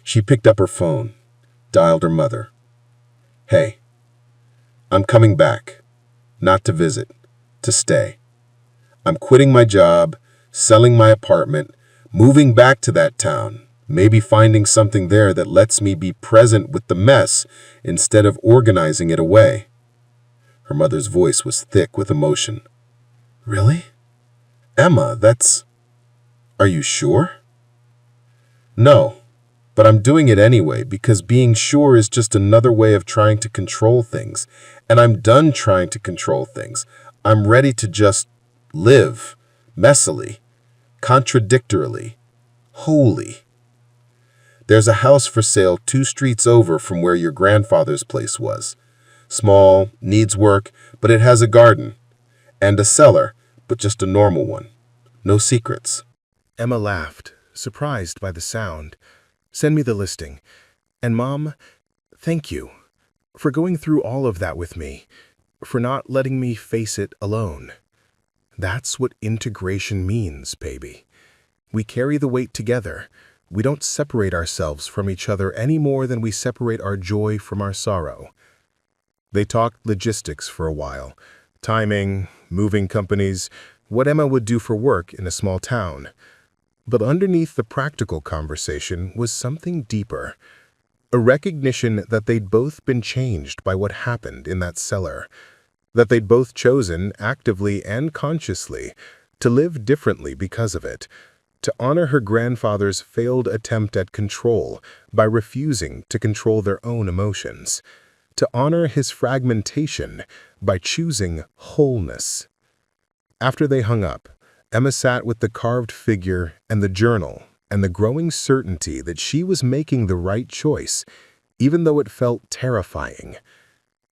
She picked up her phone, dialed her mother. Hey, I'm coming back, not to visit, to stay. I'm quitting my job, selling my apartment, moving back to that town, maybe finding something there that lets me be present with the mess instead of organizing it away. Her mother's voice was thick with emotion. Really? Emma, Are you sure? No, but I'm doing it anyway because being sure is just another way of trying to control things, and I'm done trying to control things. I'm ready to just live, messily, contradictorily, wholly. There's a house for sale 2 streets over from where your grandfather's place was. Small, needs work, but it has a garden. And a cellar, but just a normal one. No secrets. Emma laughed, surprised by the sound. Send me the listing. And Mom, thank you for going through all of that with me, for not letting me face it alone. That's what integration means, baby. We carry the weight together. we don't separate ourselves from each other any more than we separate our joy from our sorrow. They talked logistics for a while, timing, moving companies, what Emma would do for work in a small town. But underneath the practical conversation was something deeper, a recognition that they'd both been changed by what happened in that cellar, that they'd both chosen, actively and consciously, to live differently because of it, to honor her grandfather's failed attempt at control by refusing to control their own emotions, to honor his fragmentation by choosing wholeness. After they hung up, Emma sat with the carved figure and the journal and the growing certainty that she was making the right choice, even though it felt terrifying.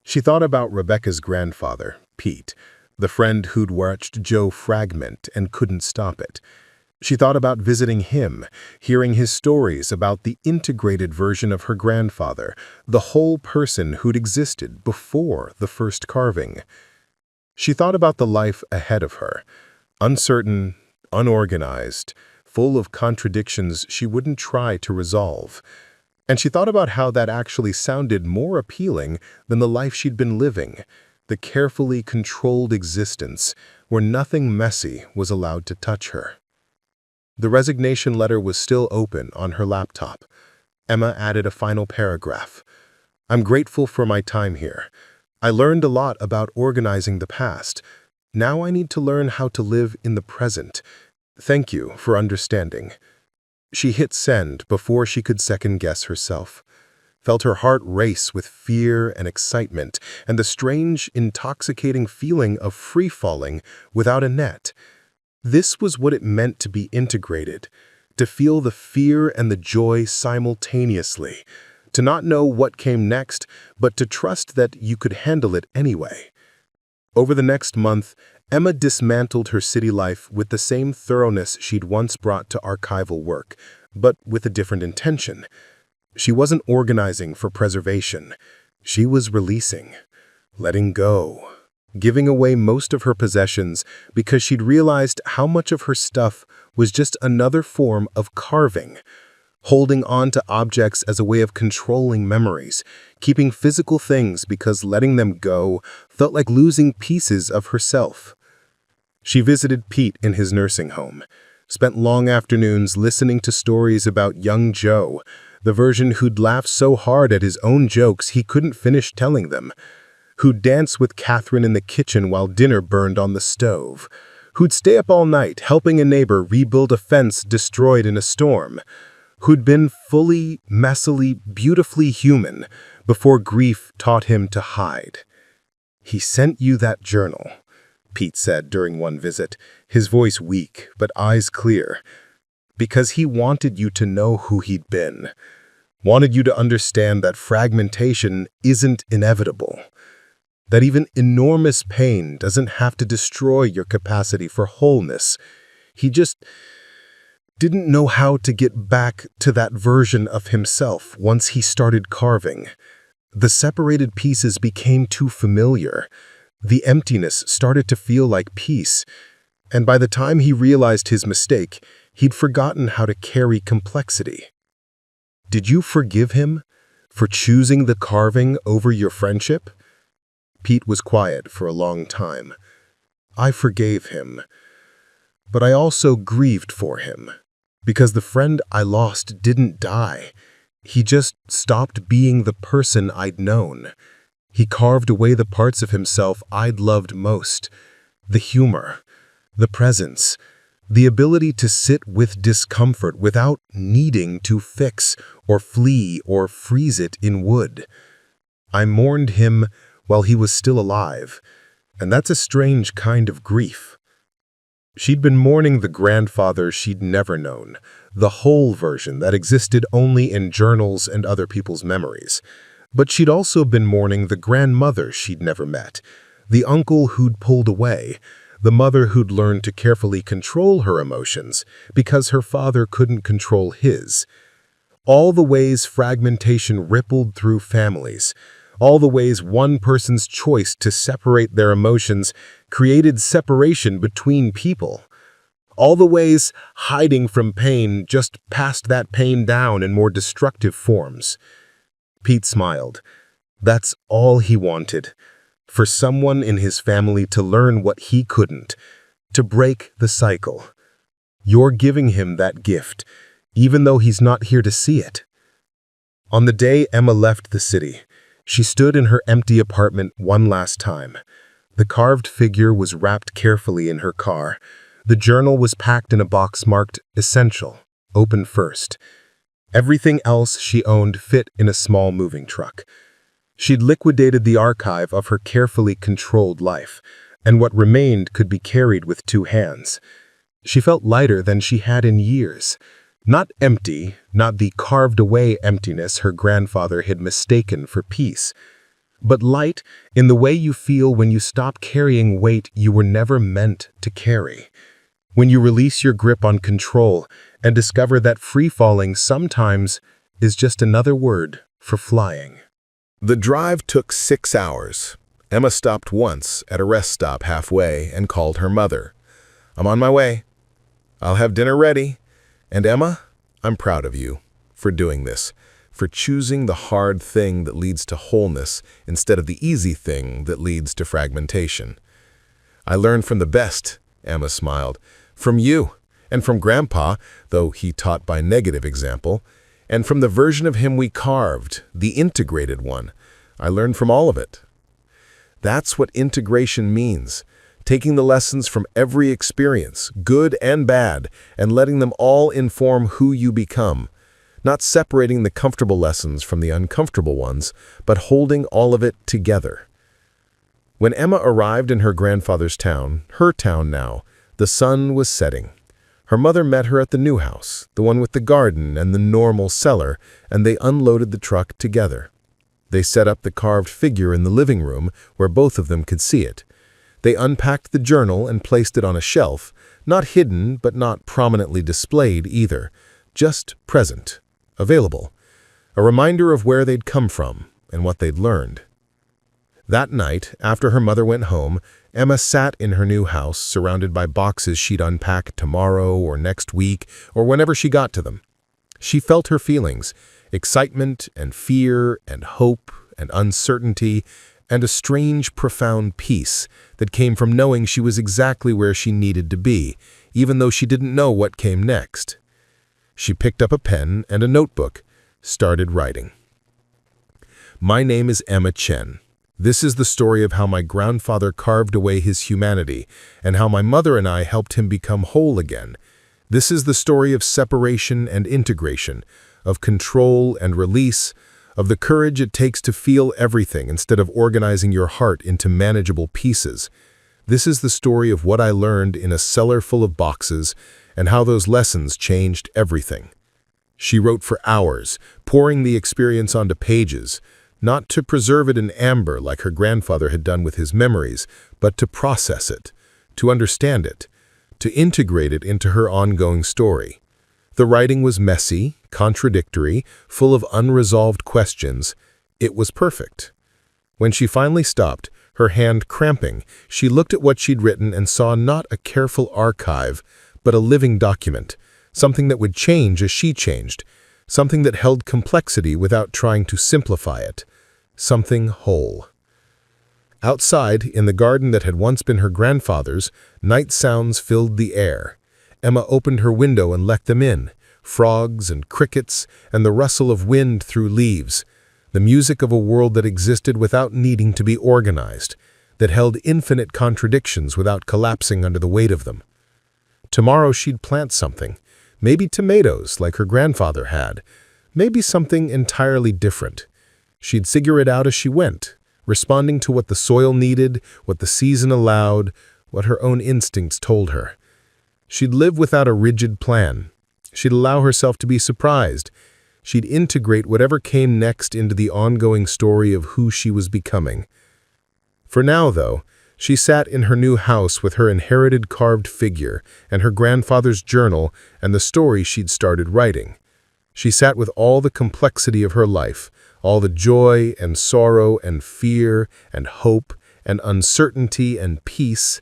She thought about Rebecca's grandfather, Pete, the friend who'd watched Joe fragment and couldn't stop it. She thought about visiting him, hearing his stories about the integrated version of her grandfather, the whole person who'd existed before the first carving. She thought about the life ahead of her, uncertain, unorganized, full of contradictions she wouldn't try to resolve. And she thought about how that actually sounded more appealing than the life she'd been living, the carefully controlled existence where nothing messy was allowed to touch her. The resignation letter was still open on her laptop. Emma added a final paragraph. "I'm grateful for my time here. I learned a lot about organizing the past. Now I need to learn how to live in the present. Thank you for understanding." She hit send before she could second-guess herself, felt her heart race with fear and excitement and the strange, intoxicating feeling of free-falling without a net. This was what it meant to be integrated, to feel the fear and the joy simultaneously, to not know what came next, but to trust that you could handle it anyway. Over the next month, Emma dismantled her city life with the same thoroughness she'd once brought to archival work, but with a different intention. She wasn't organizing for preservation. She was releasing, letting go, giving away most of her possessions because she'd realized how much of her stuff was just another form of carving, holding on to objects as a way of controlling memories, keeping physical things because letting them go felt like losing pieces of herself. She visited Pete in his nursing home, spent long afternoons listening to stories about young Joe, the version who'd laugh so hard at his own jokes he couldn't finish telling them, who'd dance with Catherine in the kitchen while dinner burned on the stove, who'd stay up all night helping a neighbor rebuild a fence destroyed in a storm, who'd been fully, messily, beautifully human before grief taught him to hide. "He sent you that journal," Pete said during one visit, his voice weak but eyes clear, "because he wanted you to know who he'd been, wanted you to understand that fragmentation isn't inevitable, that even enormous pain doesn't have to destroy your capacity for wholeness. He just didn't know how to get back to that version of himself once he started carving. The separated pieces became too familiar. The emptiness started to feel like peace. And by the time he realized his mistake, he'd forgotten how to carry complexity." "Did you forgive him for choosing the carving over your friendship?" Pete was quiet for a long time. "I forgave him, but I also grieved for him, because the friend I lost didn't die. He just stopped being the person I'd known. He carved away the parts of himself I'd loved most, the humor, the presence, the ability to sit with discomfort without needing to fix or flee or freeze it in wood. I mourned him while he was still alive, and that's a strange kind of grief." She'd been mourning the grandfather she'd never known, the whole version that existed only in journals and other people's memories. But she'd also been mourning the grandmother she'd never met, the uncle who'd pulled away, the mother who'd learned to carefully control her emotions because her father couldn't control his. All the ways fragmentation rippled through families, all the ways one person's choice to separate their emotions created separation between people. All the ways hiding from pain just passed that pain down in more destructive forms. Pete smiled. That's all he wanted. For someone in his family to learn what he couldn't. To break the cycle. You're giving him that gift, even though he's not here to see it. On the day Emma left the city, she stood in her empty apartment one last time. The carved figure was wrapped carefully in her car. The journal was packed in a box marked Essential, open first. Everything else she owned fit in a small moving truck. She'd liquidated the archive of her carefully controlled life, and what remained could be carried with two hands. She felt lighter than she had in years. Not empty, not the carved-away emptiness her grandfather had mistaken for peace, but light in the way you feel when you stop carrying weight you were never meant to carry. When you release your grip on control and discover that free-falling sometimes is just another word for flying. The drive took 6 hours. Emma stopped once at a rest stop halfway and called her mother. "I'm on my way. I'll have dinner ready. And Emma, I'm proud of you for doing this, for choosing the hard thing that leads to wholeness instead of the easy thing that leads to fragmentation." "I learned from the best," Emma smiled. "From you, and from Grandpa, though he taught by negative example, and from the version of him we carved, the integrated one. I learned from all of it." That's what integration means. Taking the lessons from every experience, good and bad, and letting them all inform who you become. Not separating the comfortable lessons from the uncomfortable ones, but holding all of it together. When Emma arrived in her grandfather's town, her town now, the sun was setting. Her mother met her at the new house, the one with the garden and the normal cellar, and they unloaded the truck together. They set up the carved figure in the living room where both of them could see it. They unpacked the journal and placed it on a shelf, not hidden but not prominently displayed either, just present, available, a reminder of where they'd come from and what they'd learned. That night, after her mother went home, Emma sat in her new house surrounded by boxes she'd unpack tomorrow or next week or whenever she got to them. She felt her feelings, excitement and fear and hope and uncertainty, and a strange, profound peace that came from knowing she was exactly where she needed to be, even though she didn't know what came next. She picked up a pen and a notebook, started writing. "My name is Emma Chen. This is the story of how my grandfather carved away his humanity and how my mother and I helped him become whole again. This is the story of separation and integration, of control and release, of the courage it takes to feel everything instead of organizing your heart into manageable pieces. This is the story of what I learned in a cellar full of boxes and how those lessons changed everything." She wrote for hours, pouring the experience onto pages, not to preserve it in amber like her grandfather had done with his memories, but to process it, to understand it, to integrate it into her ongoing story. The writing was messy, contradictory, full of unresolved questions. It was perfect. When she finally stopped, her hand cramping, she looked at what she'd written and saw not a careful archive, but a living document, something that would change as she changed, something that held complexity without trying to simplify it, something whole. Outside, in the garden that had once been her grandfather's, night sounds filled the air. Emma opened her window and let them in, frogs and crickets and the rustle of wind through leaves, the music of a world that existed without needing to be organized, that held infinite contradictions without collapsing under the weight of them. Tomorrow she'd plant something, maybe tomatoes like her grandfather had, maybe something entirely different. She'd figure it out as she went, responding to what the soil needed, what the season allowed, what her own instincts told her. She'd live without a rigid plan. She'd allow herself to be surprised. She'd integrate whatever came next into the ongoing story of who she was becoming. For now, though, she sat in her new house with her inherited carved figure and her grandfather's journal and the story she'd started writing. She sat with all the complexity of her life, all the joy and sorrow and fear and hope and uncertainty and peace.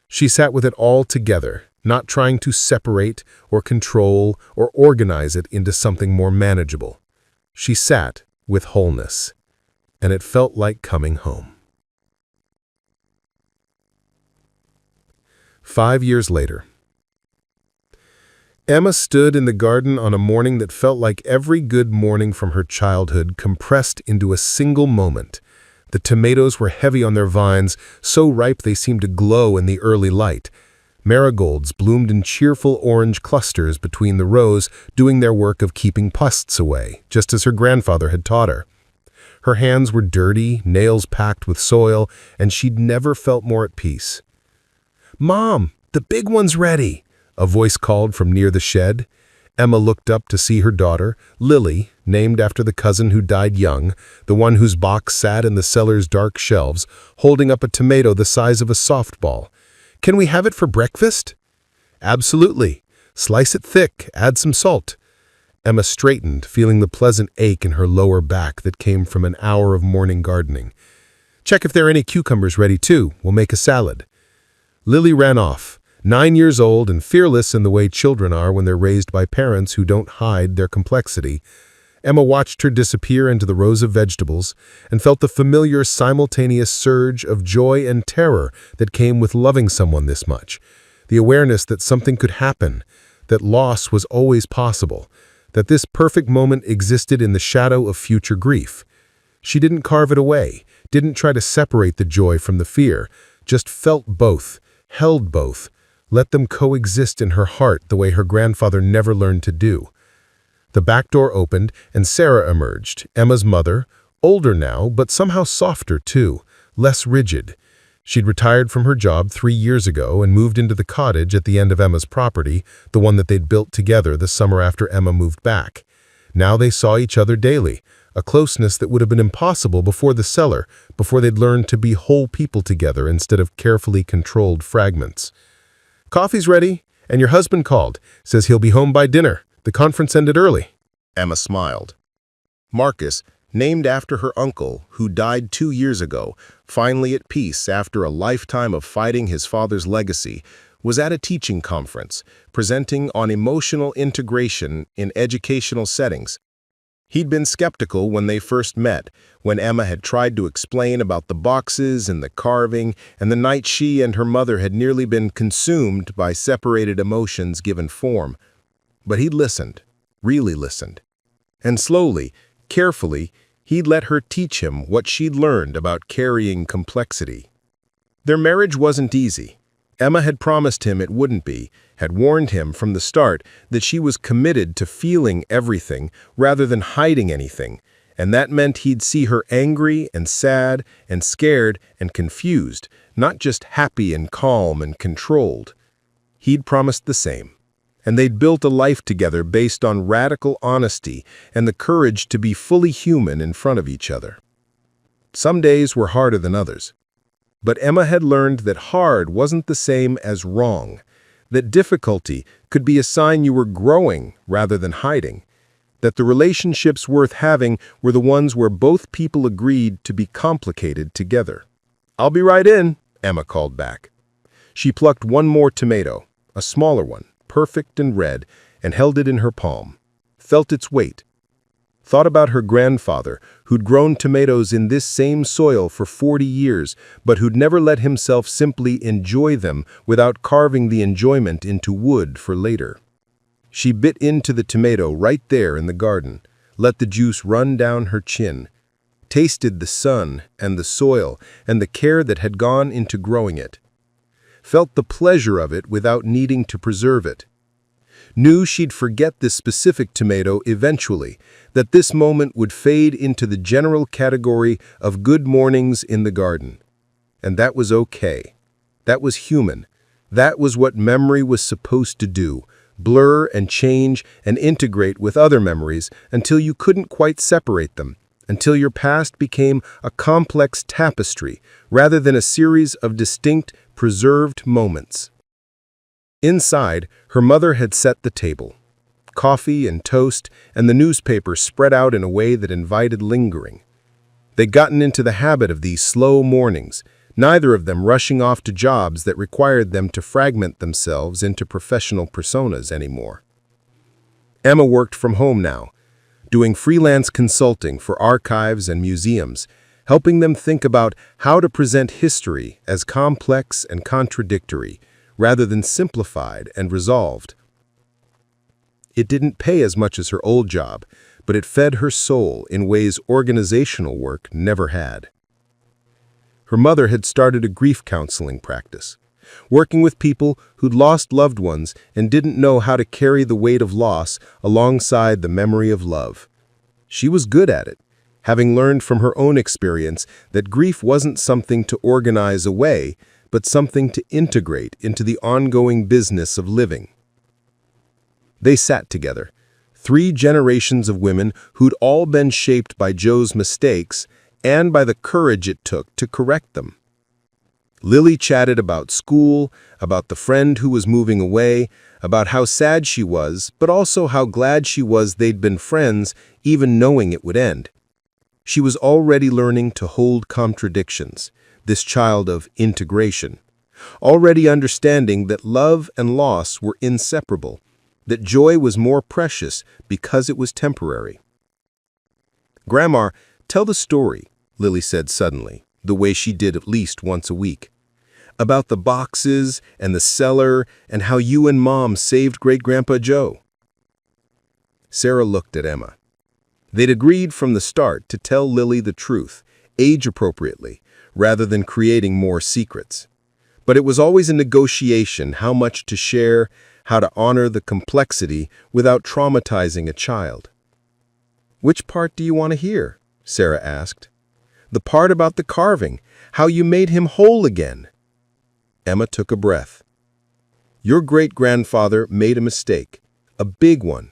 She sat with it all together, not trying to separate or control or organize it into something more manageable. She sat with wholeness, and it felt like coming home. 5 years later, Emma stood in the garden on a morning that felt like every good morning from her childhood compressed into a single moment. The tomatoes were heavy on their vines, so ripe they seemed to glow in the early light. Marigolds bloomed in cheerful orange clusters between the rows, doing their work of keeping pests away, just as her grandfather had taught her. Her hands were dirty, nails packed with soil, and she'd never felt more at peace. "Mom, the big one's ready," a voice called from near the shed. Emma looked up to see her daughter, Lily, named after the cousin who died young, the one whose box sat in the cellar's dark shelves, holding up a tomato the size of a softball. "Can we have it for breakfast?" "Absolutely. Slice it thick, add some salt." Emma straightened, feeling the pleasant ache in her lower back that came from an hour of morning gardening. "Check if there are any cucumbers ready too. We'll make a salad." Lily ran off, 9 years old and fearless in the way children are when they're raised by parents who don't hide their complexity. Emma watched her disappear into the rows of vegetables and felt the familiar simultaneous surge of joy and terror that came with loving someone this much. The awareness that something could happen, that loss was always possible, that this perfect moment existed in the shadow of future grief. She didn't carve it away, didn't try to separate the joy from the fear, just felt both, held both, let them coexist in her heart the way her grandfather never learned to do. The back door opened and Sarah emerged, Emma's mother, older now, but somehow softer too, less rigid. She'd retired from her job 3 years ago and moved into the cottage at the end of Emma's property, the one that they'd built together the summer after Emma moved back. Now they saw each other daily, a closeness that would have been impossible before the cellar, before they'd learned to be whole people together instead of carefully controlled fragments. "Coffee's ready, and your husband called. Says he'll be home by dinner. The conference ended early." Emma smiled. Marcus, named after her uncle, who died 2 years ago, finally at peace after a lifetime of fighting his father's legacy, was at a teaching conference, presenting on emotional integration in educational settings. He'd been skeptical when they first met, when Emma had tried to explain about the boxes and the carving, and the night she and her mother had nearly been consumed by separated emotions given form. But he'd listened, really listened. And slowly, carefully, he'd let her teach him what she'd learned about carrying complexity. Their marriage wasn't easy. Emma had promised him it wouldn't be, had warned him from the start that she was committed to feeling everything rather than hiding anything, and that meant he'd see her angry and sad and scared and confused, not just happy and calm and controlled. He'd promised the same, and they'd built a life together based on radical honesty and the courage to be fully human in front of each other. Some days were harder than others. But Emma had learned that hard wasn't the same as wrong, that difficulty could be a sign you were growing rather than hiding, that the relationships worth having were the ones where both people agreed to be complicated together. "I'll be right in," Emma called back. She plucked one more tomato, a smaller one, perfect and red, and held it in her palm, felt its weight. Thought about her grandfather, who'd grown tomatoes in this same soil for 40 years, but who'd never let himself simply enjoy them without carving the enjoyment into wood for later. She bit into the tomato right there in the garden, let the juice run down her chin, tasted the sun and the soil and the care that had gone into growing it, felt the pleasure of it without needing to preserve it. Knew she'd forget this specific tomato eventually, that this moment would fade into the general category of good mornings in the garden. And that was okay. That was human. That was what memory was supposed to do, blur and change and integrate with other memories until you couldn't quite separate them, until your past became a complex tapestry rather than a series of distinct, preserved moments. Inside, her mother had set the table. Coffee and toast and the newspaper spread out in a way that invited lingering. They'd gotten into the habit of these slow mornings, neither of them rushing off to jobs that required them to fragment themselves into professional personas anymore. Emma worked from home now, doing freelance consulting for archives and museums, helping them think about how to present history as complex and contradictory, rather than simplified and resolved. It didn't pay as much as her old job, but it fed her soul in ways organizational work never had. Her mother had started a grief counseling practice, working with people who'd lost loved ones and didn't know how to carry the weight of loss alongside the memory of love. She was good at it, having learned from her own experience that grief wasn't something to organize away, but something to integrate into the ongoing business of living. They sat together, 3 generations of women who'd all been shaped by Joe's mistakes and by the courage it took to correct them. Lily chatted about school, about the friend who was moving away, about how sad she was, but also how glad she was they'd been friends, even knowing it would end. She was already learning to hold contradictions, this child of integration, already understanding that love and loss were inseparable, that joy was more precious because it was temporary. "Grandma, tell the story," Lily said suddenly, the way she did at least once a week. "About the boxes and the cellar and how you and Mom saved Great-Grandpa Joe." Sarah looked at Emma. They'd agreed from the start to tell Lily the truth, age-appropriately, rather than creating more secrets. But it was always a negotiation how much to share, how to honor the complexity without traumatizing a child. "Which part do you want to hear?" Sarah asked. "The part about the carving, how you made him whole again." Emma took a breath. "Your great-grandfather made a mistake, a big one.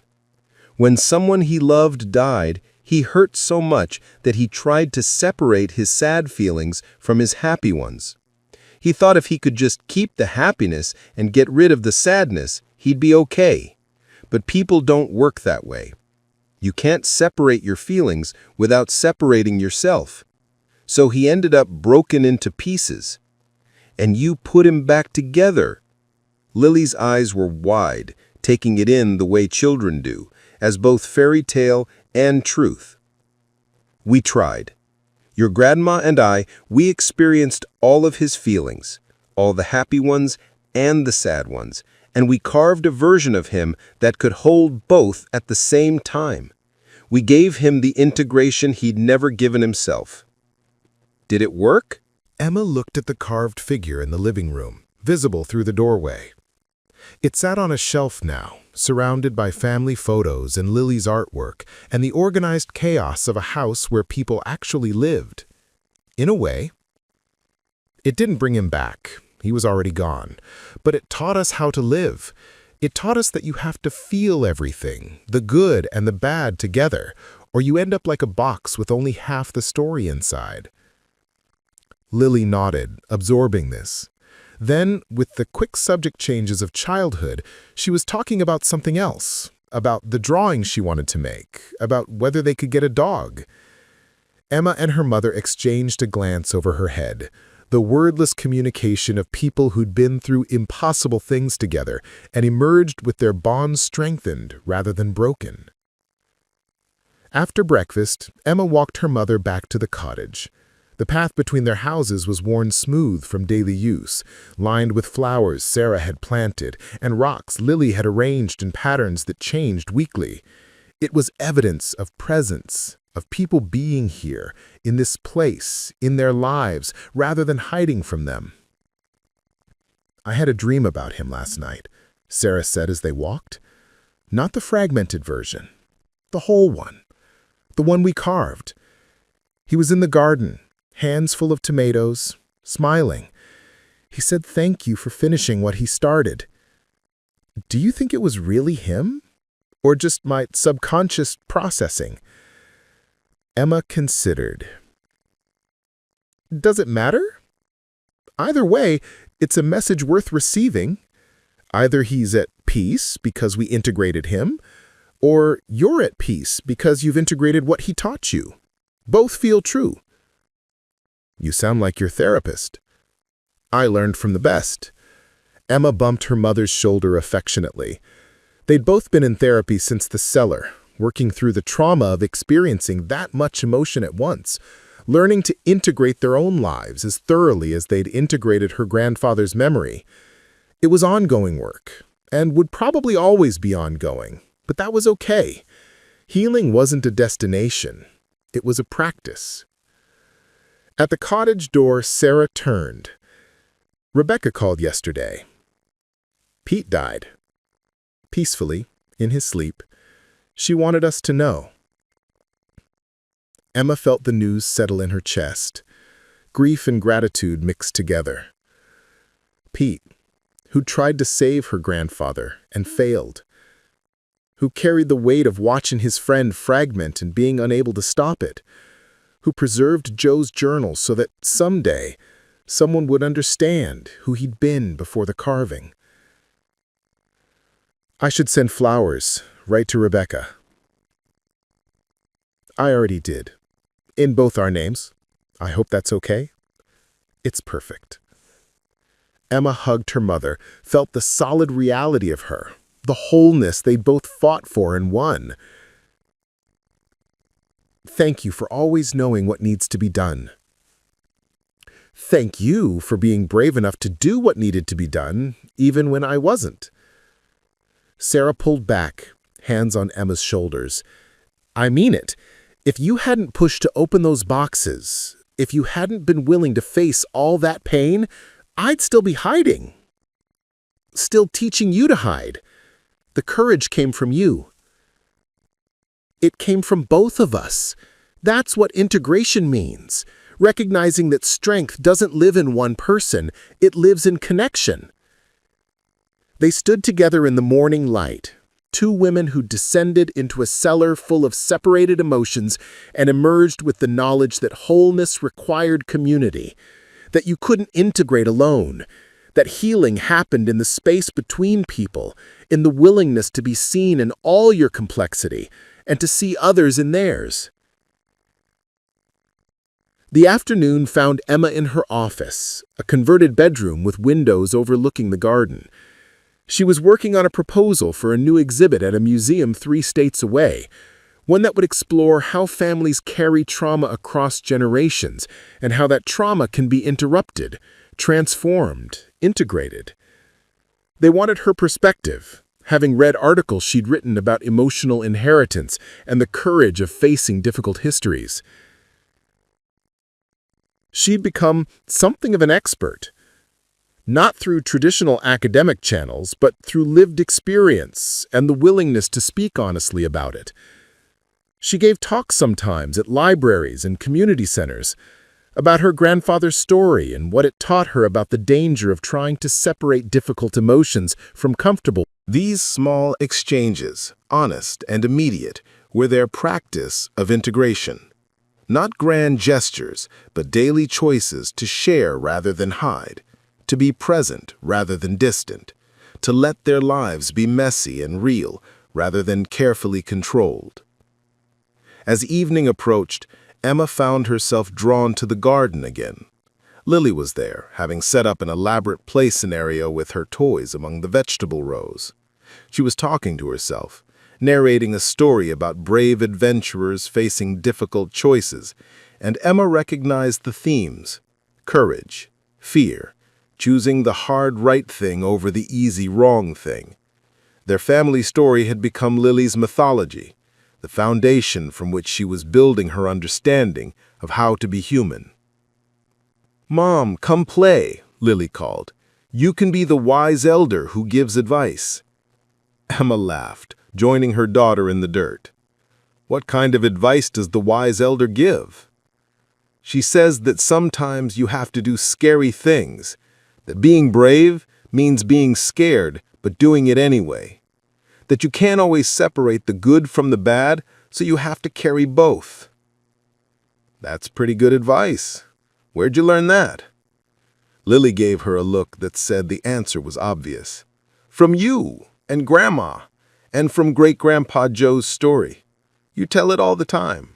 When someone he loved died, he hurt so much that he tried to separate his sad feelings from his happy ones. He thought if he could just keep the happiness and get rid of the sadness, he'd be okay. But people don't work that way. You can't separate your feelings without separating yourself. So he ended up broken into pieces. And you put him back together." Lily's eyes were wide, taking it in the way children do, as both fairy tale and truth. "We tried. Your grandma and I, we experienced all of his feelings, all the happy ones and the sad ones, and we carved a version of him that could hold both at the same time. We gave him the integration he'd never given himself." "Did it work?" Emma looked at the carved figure in the living room, visible through the doorway. It sat on a shelf now, surrounded by family photos and Lily's artwork and the organized chaos of a house where people actually lived. In a way, it didn't bring him back. He was already gone. But it taught us how to live. It taught us that you have to feel everything, the good and the bad together, or you end up like a box with only half the story inside. Lily nodded, absorbing this. Then, with the quick subject changes of childhood, she was talking about something else, about the drawing she wanted to make, about whether they could get a dog. Emma and her mother exchanged a glance over her head, the wordless communication of people who'd been through impossible things together and emerged with their bonds strengthened rather than broken. After breakfast, Emma walked her mother back to the cottage. The path between their houses was worn smooth from daily use, lined with flowers Sarah had planted and rocks Lily had arranged in patterns that changed weekly. It was evidence of presence, of people being here, in this place, in their lives, rather than hiding from them. "I had a dream about him last night," Sarah said as they walked. "Not the fragmented version, the whole one, the one we carved. He was in the garden, hands full of tomatoes, smiling. He said thank you for finishing what he started. Do you think it was really him? Or just my subconscious processing?" Emma considered. "Does it matter? Either way, it's a message worth receiving. Either he's at peace because we integrated him, or you're at peace because you've integrated what he taught you. Both feel true." "You sound like your therapist." I learned from the best. Emma bumped her mother's shoulder affectionately. They'd both been in therapy since the cellar, working through the trauma of experiencing that much emotion at once, learning to integrate their own lives as thoroughly as they'd integrated her grandfather's memory. It was ongoing work, and would probably always be ongoing, but that was okay. Healing wasn't a destination. It was a practice. At the cottage door, Sarah turned. Rebecca called yesterday. Pete died. Peacefully, in his sleep. She wanted us to know. Emma felt the news settle in her chest. Grief and gratitude mixed together. Pete, who tried to save her grandfather and failed. Who carried the weight of watching his friend fragment and being unable to stop it. Who preserved Joe's journal so that someday someone would understand who he'd been before the carving. I should send flowers right to Rebecca. I already did. In both our names. I hope that's okay. It's perfect. Emma hugged her mother, felt the solid reality of her, the wholeness they'd both fought for and won. Thank you for always knowing what needs to be done. Thank you for being brave enough to do what needed to be done, even when I wasn't. Sarah pulled back, hands on Emma's shoulders. I mean it. If you hadn't pushed to open those boxes, if you hadn't been willing to face all that pain, I'd still be hiding. Still teaching you to hide. The courage came from you. It came from both of us. That's what integration means. Recognizing that strength doesn't live in one person, it lives in connection. They stood together in the morning light, two women who descended into a cellar full of separated emotions and emerged with the knowledge that wholeness required community, that you couldn't integrate alone, that healing happened in the space between people, in the willingness to be seen in all your complexity and to see others in theirs. The afternoon found Emma in her office, a converted bedroom with windows overlooking the garden. She was working on a proposal for a new exhibit at a museum 3 states away, one that would explore how families carry trauma across generations and how that trauma can be interrupted, transformed, integrated. They wanted her perspective, having read articles she'd written about emotional inheritance and the courage of facing difficult histories. She'd become something of an expert. Not through traditional academic channels, but through lived experience and the willingness to speak honestly about it. She gave talks sometimes at libraries and community centers about her grandfather's story and what it taught her about the danger of trying to separate difficult emotions from comfortable. These small exchanges, honest and immediate, were their practice of integration. Not grand gestures, but daily choices to share rather than hide, to be present rather than distant, to let their lives be messy and real rather than carefully controlled. As evening approached, Emma found herself drawn to the garden again. Lily was there, having set up an elaborate play scenario with her toys among the vegetable rows. She was talking to herself, narrating a story about brave adventurers facing difficult choices, and Emma recognized the themes: courage, fear, choosing the hard right thing over the easy wrong thing. Their family story had become Lily's mythology, the foundation from which she was building her understanding of how to be human. "Mom, come play," Lily called. "You can be the wise elder who gives advice." Emma laughed, joining her daughter in the dirt. "What kind of advice does the wise elder give?" "She says that sometimes you have to do scary things, that being brave means being scared, but doing it anyway. That you can't always separate the good from the bad, so you have to carry both." "That's pretty good advice. Where'd you learn that?" Lily gave her a look that said the answer was obvious. "From you and Grandma, and from Great-Grandpa Joe's story. You tell it all the time."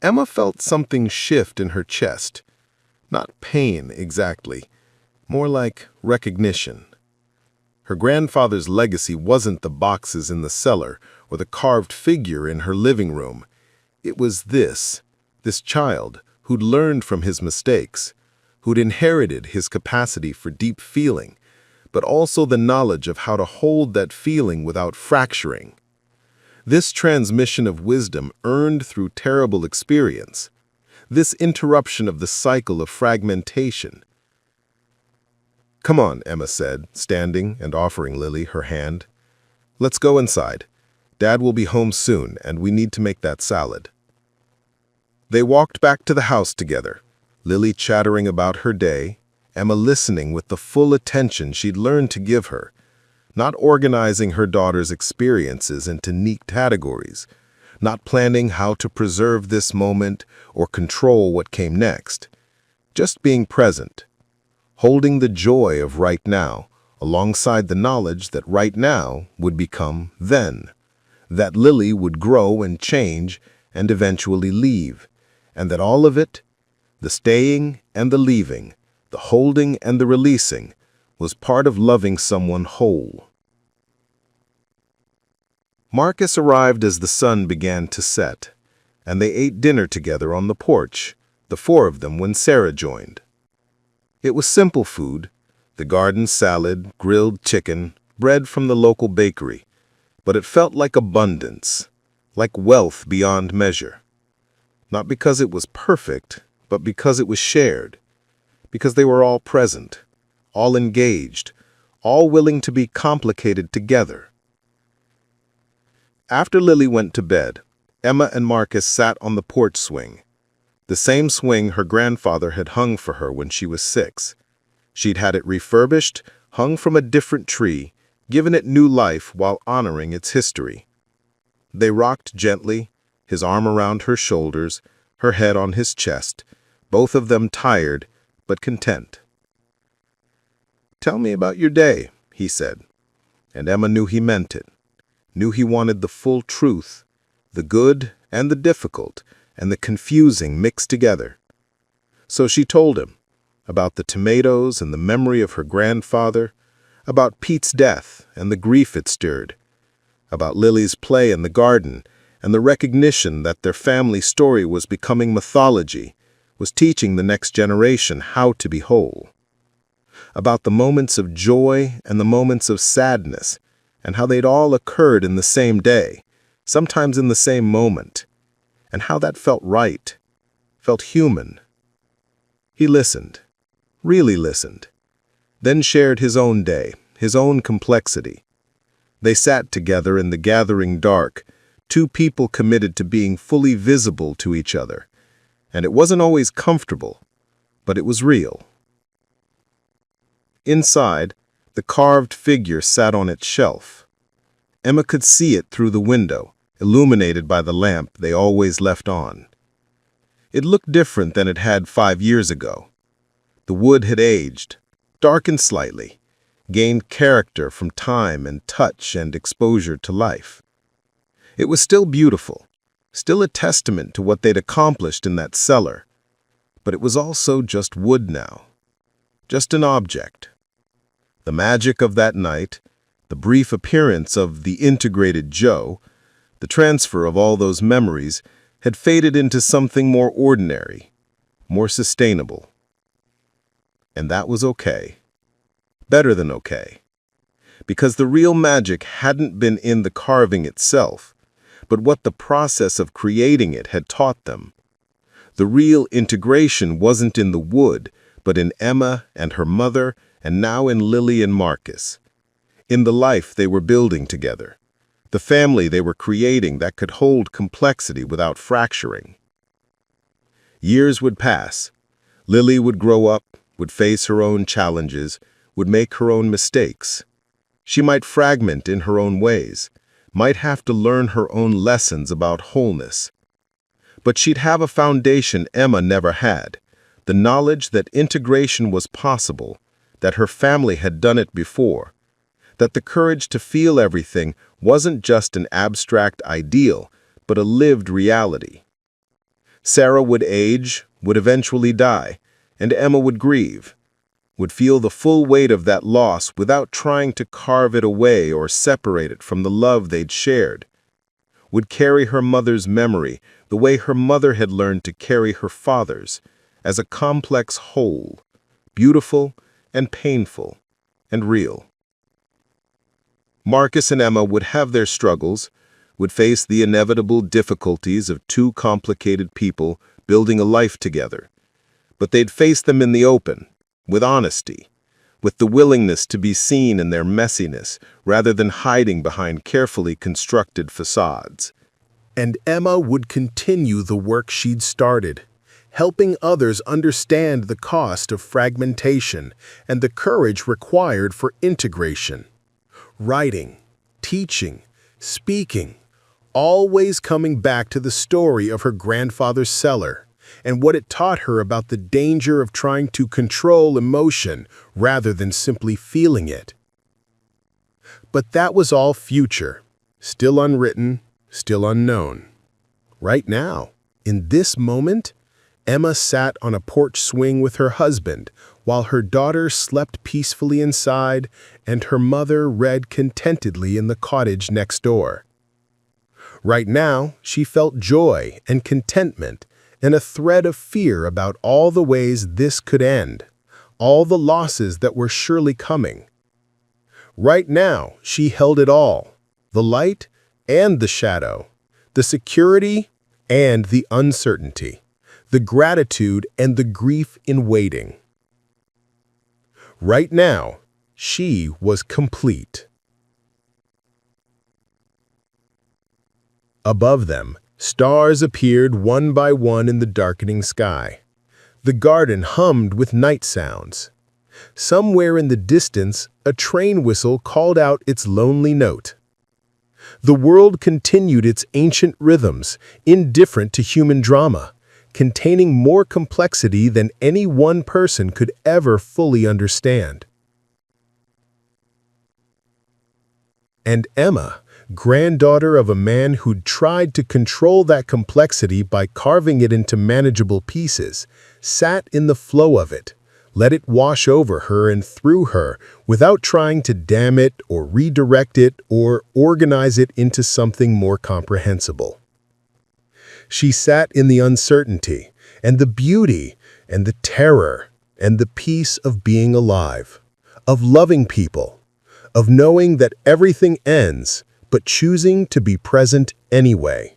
Emma felt something shift in her chest. Not pain, exactly. More like recognition. Her grandfather's legacy wasn't the boxes in the cellar or the carved figure in her living room. It was this child who'd learned from his mistakes, who'd inherited his capacity for deep feeling, but also the knowledge of how to hold that feeling without fracturing. This transmission of wisdom earned through terrible experience, this interruption of the cycle of fragmentation. "Come on," Emma said, standing and offering Lily her hand. "Let's go inside. Dad will be home soon, and we need to make that salad." They walked back to the house together, Lily chattering about her day, Emma listening with the full attention she'd learned to give her, not organizing her daughter's experiences into neat categories, not planning how to preserve this moment or control what came next, just being present, holding the joy of right now, alongside the knowledge that right now would become then, that Lily would grow and change and eventually leave, and that all of it, the staying and the leaving, the holding and the releasing, was part of loving someone whole. Marcus arrived as the sun began to set, and they ate dinner together on the porch, the four of them, when Sarah joined. It was simple food, the garden salad, grilled chicken, bread from the local bakery, but it felt like abundance, like wealth beyond measure. Not because it was perfect, but because it was shared, because they were all present, all engaged, all willing to be complicated together. After Lily went to bed, Emma and Marcus sat on the porch swing, the same swing her grandfather had hung for her when she was 6. She'd had it refurbished, hung from a different tree, given it new life while honoring its history. They rocked gently, his arm around her shoulders, her head on his chest, both of them tired but content. "Tell me about your day," he said, and Emma knew he meant it, knew he wanted the full truth, the good and the difficult and the confusing mixed together. So she told him about the tomatoes and the memory of her grandfather, about Pete's death and the grief it stirred, about Lily's play in the garden and the recognition that their family story was becoming mythology, was teaching the next generation how to be whole, about the moments of joy and the moments of sadness, and how they'd all occurred in the same day, sometimes in the same moment, and how that felt right, felt human. He listened, really listened, then shared his own day, his own complexity. They sat together in the gathering dark, two people committed to being fully visible to each other, and it wasn't always comfortable, but it was real. Inside, the carved figure sat on its shelf. Emma could see it through the window, illuminated by the lamp they always left on. It looked different than it had 5 years ago. The wood had aged, darkened slightly, gained character from time and touch and exposure to life. It was still beautiful, still a testament to what they'd accomplished in that cellar, but it was also just wood now, just an object. The magic of that night, the brief appearance of the integrated Joe, the transfer of all those memories, had faded into something more ordinary, more sustainable. And that was okay. Better than okay. Because the real magic hadn't been in the carving itself, but what the process of creating it had taught them. The real integration wasn't in the wood, but in Emma and her mother, and now in Lily and Marcus. In the life they were building together. The family they were creating that could hold complexity without fracturing. Years would pass. Lily would grow up, would face her own challenges, would make her own mistakes. She might fragment in her own ways, might have to learn her own lessons about wholeness. But she'd have a foundation Emma never had, the knowledge that integration was possible, that her family had done it before, that the courage to feel everything wasn't just an abstract ideal, but a lived reality. Sarah would age, would eventually die, and Emma would grieve, would feel the full weight of that loss without trying to carve it away or separate it from the love they'd shared, would carry her mother's memory the way her mother had learned to carry her father's, as a complex whole, beautiful and painful and real. Marcus and Emma would have their struggles, would face the inevitable difficulties of two complicated people building a life together, but they'd face them in the open, with honesty, with the willingness to be seen in their messiness rather than hiding behind carefully constructed facades. And Emma would continue the work she'd started, helping others understand the cost of fragmentation and the courage required for integration. Writing, teaching, speaking, always coming back to the story of her grandfather's cellar and what it taught her about the danger of trying to control emotion rather than simply feeling it. But that was all future, still unwritten, still unknown. Right now, in this moment, Emma sat on a porch swing with her husband while her daughter slept peacefully inside and her mother read contentedly in the cottage next door. Right now, she felt joy and contentment and a thread of fear about all the ways this could end, all the losses that were surely coming. Right now, she held it all, the light and the shadow, the security and the uncertainty, the gratitude and the grief in waiting. Right now, she was complete. Above them, stars appeared one by one in the darkening sky. The garden hummed with night sounds. Somewhere in the distance, a train whistle called out its lonely note. The world continued its ancient rhythms, indifferent to human drama, containing more complexity than any one person could ever fully understand. And Emma, granddaughter of a man who'd tried to control that complexity by carving it into manageable pieces, sat in the flow of it, let it wash over her and through her without trying to dam it or redirect it or organize it into something more comprehensible. She sat in the uncertainty and the beauty and the terror and the peace of being alive, of loving people, of knowing that everything ends, but choosing to be present anyway.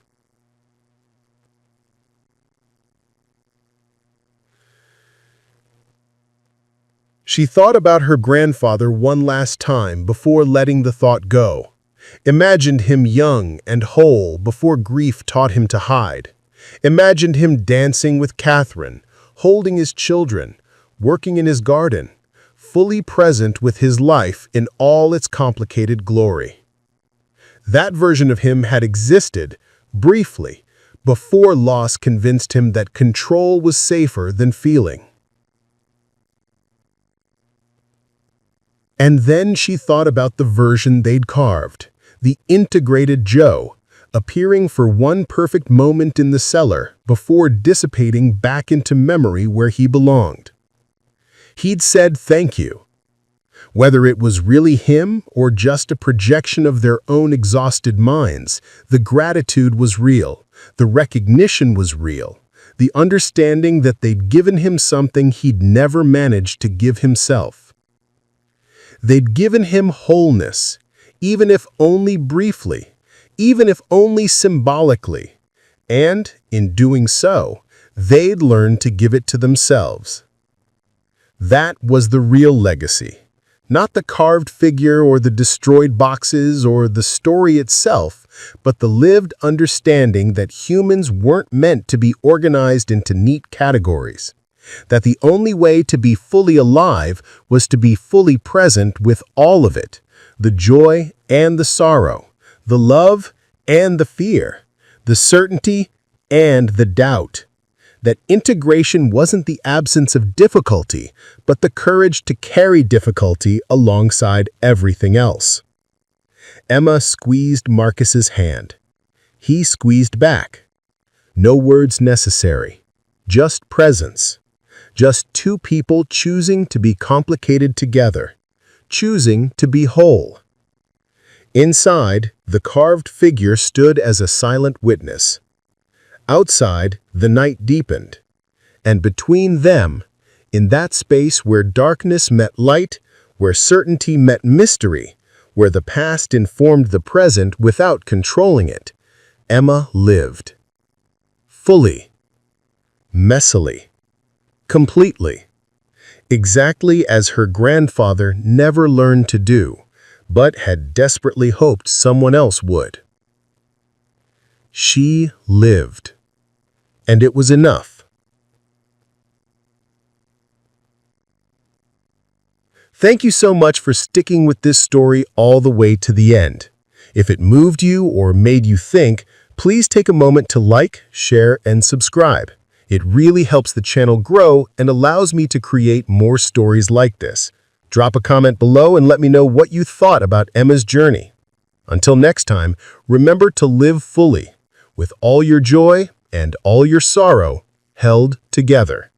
She thought about her grandfather one last time before letting the thought go. Imagined him young and whole before grief taught him to hide. Imagined him dancing with Catherine, holding his children, working in his garden, fully present with his life in all its complicated glory. That version of him had existed, briefly, before loss convinced him that control was safer than feeling. And then she thought about the version they'd carved, the integrated Joe, appearing for one perfect moment in the cellar before dissipating back into memory where he belonged. He'd said thank you. Whether it was really him or just a projection of their own exhausted minds, the gratitude was real, the recognition was real, the understanding that they'd given him something he'd never managed to give himself. They'd given him wholeness, even if only briefly, even if only symbolically, and, in doing so, they'd learned to give it to themselves. That was the real legacy, not the carved figure or the destroyed boxes or the story itself, but the lived understanding that humans weren't meant to be organized into neat categories, that the only way to be fully alive was to be fully present with all of it, the joy and the sorrow, the love and the fear, the certainty and the doubt. That integration wasn't the absence of difficulty, but the courage to carry difficulty alongside everything else. Emma squeezed Marcus's hand. He squeezed back. No words necessary, just presence. Just two people choosing to be complicated together, choosing to be whole. Inside, the carved figure stood as a silent witness. Outside, the night deepened. And between them, in that space where darkness met light, where certainty met mystery, where the past informed the present without controlling it, Emma lived. Fully. Messily. Completely. Exactly as her grandfather never learned to do, but had desperately hoped someone else would. She lived. And it was enough. Thank you so much for sticking with this story all the way to the end. If it moved you or made you think, please take a moment to like, share, and subscribe. It really helps the channel grow and allows me to create more stories like this. Drop a comment below and let me know what you thought about Emma's journey. Until next time, remember to live fully, with all your joy and all your sorrow held together.